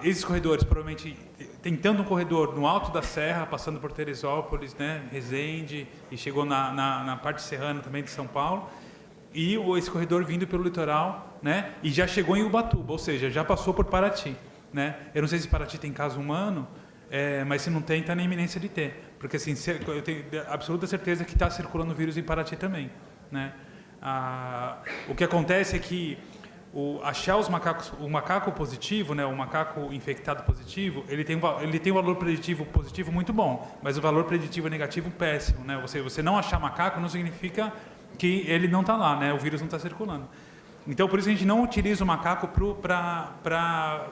esses corredores, provavelmente, tentando um corredor no alto da serra, passando por Teresópolis, né, Resende, e chegou na parte serrana também de São Paulo, e esse corredor vindo pelo litoral, né, e já chegou em Ubatuba, ou seja, já passou por Paraty, né? Eu não sei se Paraty tem caso humano, mas se não tem, está na iminência de ter, porque assim, eu tenho absoluta certeza que está circulando o vírus em Paraty também, né? O que acontece é que achar o macaco positivo, né, o macaco infectado positivo, ele tem um valor preditivo positivo muito bom, mas o valor preditivo negativo péssimo, né? Você não achar macaco não significa que ele não está lá, né? O vírus não está circulando. Então, por isso a gente não utiliza o macaco para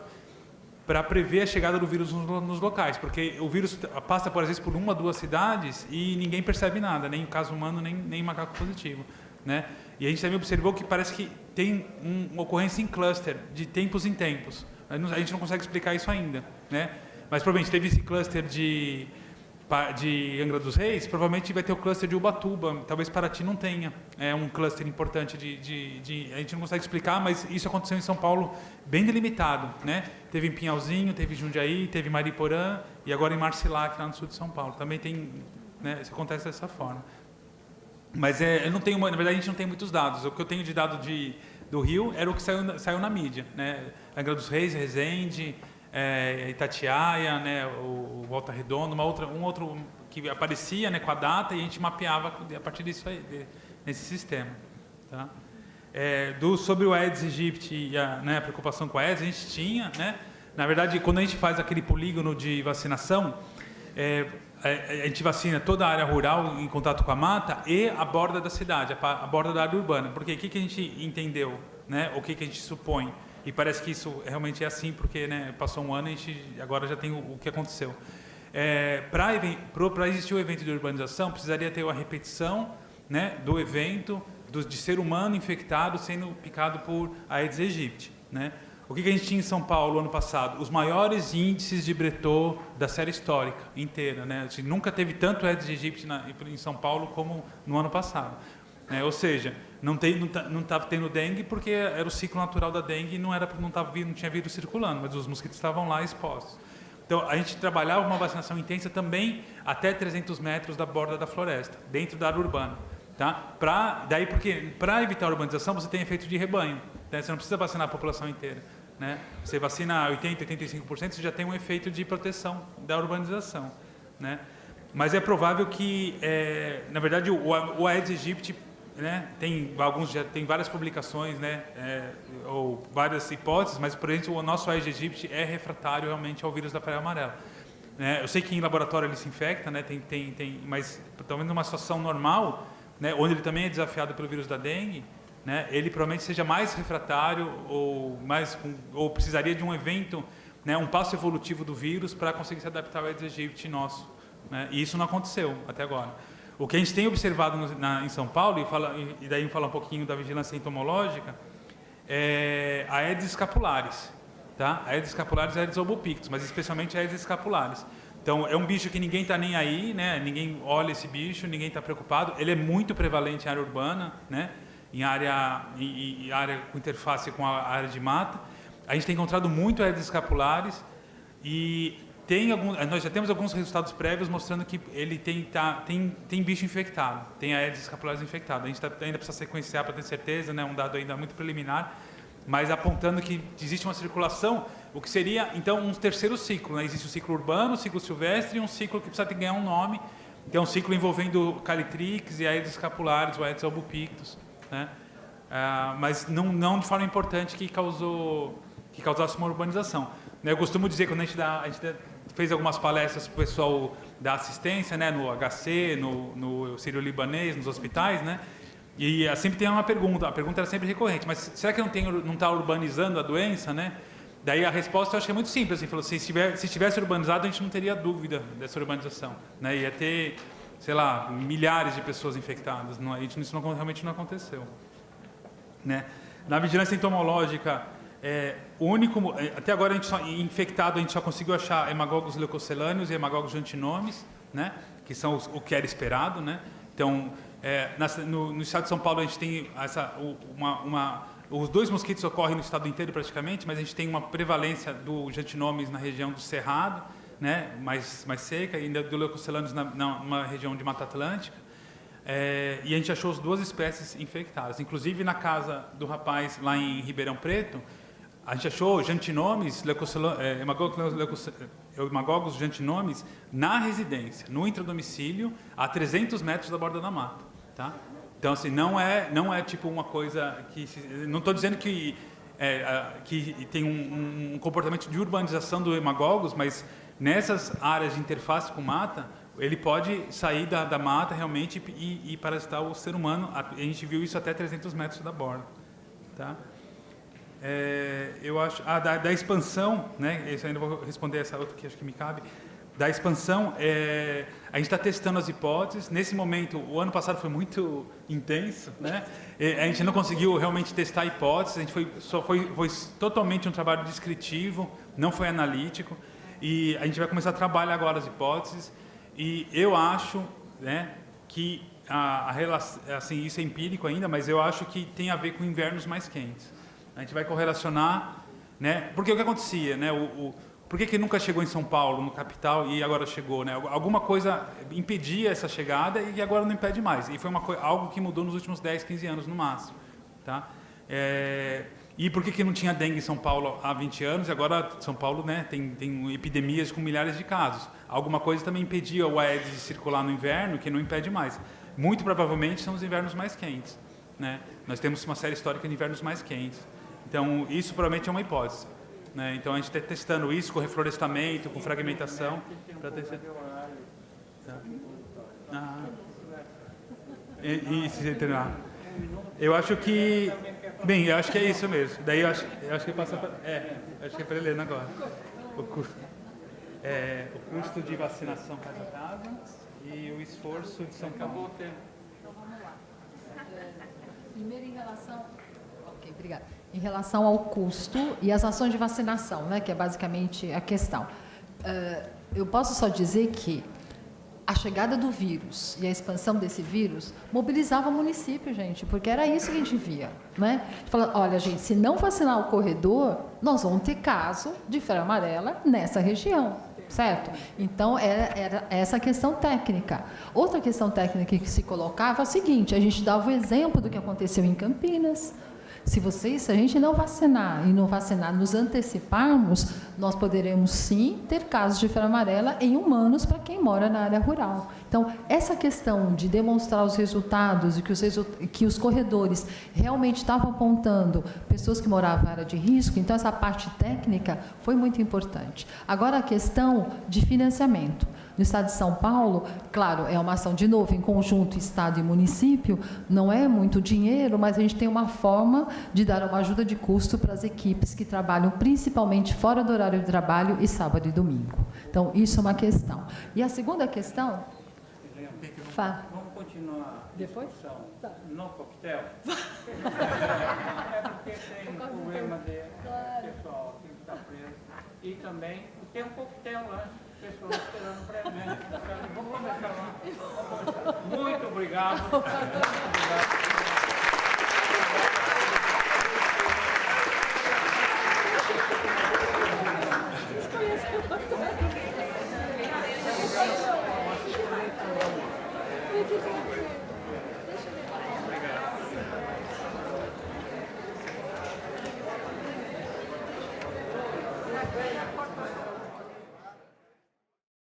prever a chegada do vírus nos locais, porque o vírus passa, por vezes, por uma ou duas cidades e ninguém percebe nada, nem o caso humano, nem macaco positivo, né? E a gente também observou que parece que tem uma ocorrência em cluster, de tempos em tempos. A gente não consegue explicar isso ainda, né? Mas provavelmente teve esse cluster de Angra dos Reis, provavelmente vai ter o cluster de Ubatuba. Talvez Paraty não tenha. É um cluster importante a gente não consegue explicar, mas isso aconteceu em São Paulo bem delimitado, né? Teve em Pinhalzinho, teve em Jundiaí, teve em Mariporã e agora em Marcilac, lá no sul de São Paulo. Também tem, né? Isso acontece dessa forma. Mas eu não tenho, na verdade, a gente não tem muitos dados. O que eu tenho de dado do Rio era o que saiu na mídia, né? Angra dos Reis, Resende, Itatiaia, né, o Volta Redonda, um outro que aparecia, né, com a data, e a gente mapeava a partir disso aí, nesse sistema. Tá? Sobre o Aedes aegypti e a preocupação com a Aedes, a gente tinha, né, na verdade, quando a gente faz aquele polígono de vacinação, a gente vacina toda a área rural em contato com a mata e a borda da cidade, a borda da área urbana. Porque o que a gente entendeu, né, o que a gente supõe? E parece que isso realmente é assim, porque, né, passou um ano e a gente agora já tem o que aconteceu. Para existir o evento de urbanização, precisaria ter uma repetição, né, do evento de ser humano infectado sendo picado por Aedes aegypti. Né? O que a gente tinha em São Paulo ano passado? Os maiores índices de Bretô da série histórica inteira. Né? Assim, nunca teve tanto Aedes aegypti em São Paulo como no ano passado. Ou seja, não estava tendo dengue porque era o ciclo natural da dengue e não tinha vírus circulando, mas os mosquitos estavam lá expostos. Então, a gente trabalhava uma vacinação intensa também até 300 metros da borda da floresta, dentro da área urbana. Tá? Porque para evitar a urbanização, você tem efeito de rebanho. Né? Você não precisa vacinar a população inteira. Né? Você vacina 80%, 85%, você já tem um efeito de proteção da urbanização. Né? Mas é provável que, na verdade, o Aedes aegypti, né, tem várias publicações, né, ou várias hipóteses, mas, por exemplo, o nosso Aedes aegypti é refratário realmente ao vírus da febre amarela. Eu sei que em laboratório ele se infecta, né, mas talvez numa situação normal, né, onde ele também é desafiado pelo vírus da dengue, né, ele provavelmente seja mais refratário ou precisaria de um evento, né, um passo evolutivo do vírus para conseguir se adaptar ao Aedes aegypti nosso. Né, e isso não aconteceu até agora. O que a gente tem observado em São Paulo, e daí falar um pouquinho da vigilância entomológica, é a Aedes escapulares. Tá? Aedes escapulares e Aedes albopictus, mas especialmente Aedes escapulares. Então, é um bicho que ninguém está nem aí, né? Ninguém olha esse bicho, ninguém está preocupado. Ele é muito prevalente em área urbana, né? Em área com interface com a área de mata. A gente tem encontrado muito Aedes escapulares e nós já temos alguns resultados prévios mostrando que ele tem bicho infectado, tem Aedes escapulares infectado. A gente ainda precisa sequenciar para ter certeza, né? Um dado ainda muito preliminar, mas apontando que existe uma circulação, o que seria, então, um terceiro ciclo. Né? Existe o ciclo urbano, o ciclo silvestre e um ciclo que precisa ganhar um nome, que é um ciclo envolvendo Calitrix e Aedes escapulares, ou Aedes albopictus. Né? Mas não de forma importante que causasse uma urbanização. Eu costumo dizer, quando a gente fez algumas palestras para o pessoal da assistência, né, no HC, no Sírio-Libanês, nos hospitais, né, e sempre tem uma pergunta, a pergunta era sempre recorrente, mas será que não está urbanizando a doença? Né? Daí a resposta eu acho que é muito simples, assim, falou, se estivesse urbanizado, a gente não teria dúvida dessa urbanização. Né? Ia ter, sei lá, milhares de pessoas infectadas, isso realmente não aconteceu. Né? Na vigilância entomológica, até agora infectado a gente só conseguiu achar hemagogos leucocelâneos e hemagogos jantinomes, né, que são o que era esperado, né. Então, no estado de São Paulo a gente tem os dois mosquitos ocorrem no estado inteiro praticamente, mas a gente tem uma prevalência do jantinomes na região do Cerrado, né, mais seca, e do leucocelâneos numa região de Mata Atlântica. E a gente achou as duas espécies infectadas. Inclusive na casa do rapaz lá em Ribeirão Preto, a gente achou jantinomes, hemagogos jantinomes na residência, no intradomicílio, a 300 metros da borda da mata. Tá? Então, assim, não é tipo uma coisa que... Não estou dizendo que tem um comportamento de urbanização do hemagogos, mas nessas áreas de interface com mata, ele pode sair da mata realmente e parasitar o ser humano. A gente viu isso até 300 metros da borda. Tá? Eu acho da expansão, né? Isso ainda vou responder essa outra que acho que me cabe. Da expansão, a gente está testando as hipóteses. Nesse momento, o ano passado foi muito intenso, né? A gente não conseguiu realmente testar hipóteses. A gente foi totalmente um trabalho descritivo, não foi analítico. E a gente vai começar a trabalhar agora as hipóteses. E eu acho, né, que a relação, assim, isso é empírico ainda, mas eu acho que tem a ver com invernos mais quentes. A gente vai correlacionar, né? Porque o que acontecia, né? Por que nunca chegou em São Paulo, no capital, e agora chegou, né? Alguma coisa impedia essa chegada e agora não impede mais. E foi algo que mudou nos últimos 10, 15 anos no máximo, tá? E por que não tinha dengue em São Paulo há 20 anos e agora São Paulo, né, tem epidemias com milhares de casos? Alguma coisa também impedia o Aedes de circular no inverno, que não impede mais. Muito provavelmente são os invernos mais quentes, né? Nós temos uma série histórica de invernos mais quentes. Então, isso provavelmente é uma hipótese, né? Então, a gente está testando isso com reflorestamento, com fragmentação. Para testar. Tá. Eu acho que... Bem, eu acho que é isso mesmo. Daí eu acho que passa para... acho que é para Helena agora. O custo de vacinação casa a casa e o esforço de São Paulo. Então, vamos lá. Primeiro, em relação... Ok, obrigada. Em relação ao custo e as ações de vacinação, né, que é basicamente a questão. Eu posso só dizer que a chegada do vírus e a expansão desse vírus mobilizava o município, gente, porque era isso que a gente via, né? Falando, olha, gente, se não vacinar o corredor, nós vamos ter caso de febre amarela nessa região, certo? Então, era essa questão técnica. Outra questão técnica que se colocava é o seguinte, a gente dava o exemplo do que aconteceu em Campinas. Se a gente não vacinar e não vacinar, nos anteciparmos, nós poderemos sim ter casos de febre amarela em humanos para quem mora na área rural. Então, essa questão de demonstrar os resultados e que os corredores realmente estavam apontando pessoas que moravam na área de risco, então essa parte técnica foi muito importante. Agora, a questão de financiamento. No Estado de São Paulo, claro, é uma ação, de novo, em conjunto, Estado e município, não é muito dinheiro, mas a gente tem uma forma de dar uma ajuda de custo para as equipes que trabalham principalmente fora do horário de trabalho e sábado e domingo. Então, isso é uma questão. E a segunda questão... Vamos continuar a discussão no coquetel? É porque tem um problema de pessoal que está preso. E também tem um coquetel lá. Pessoas esperando para mim. Vamos começar lá. Muito obrigado. Obrigado.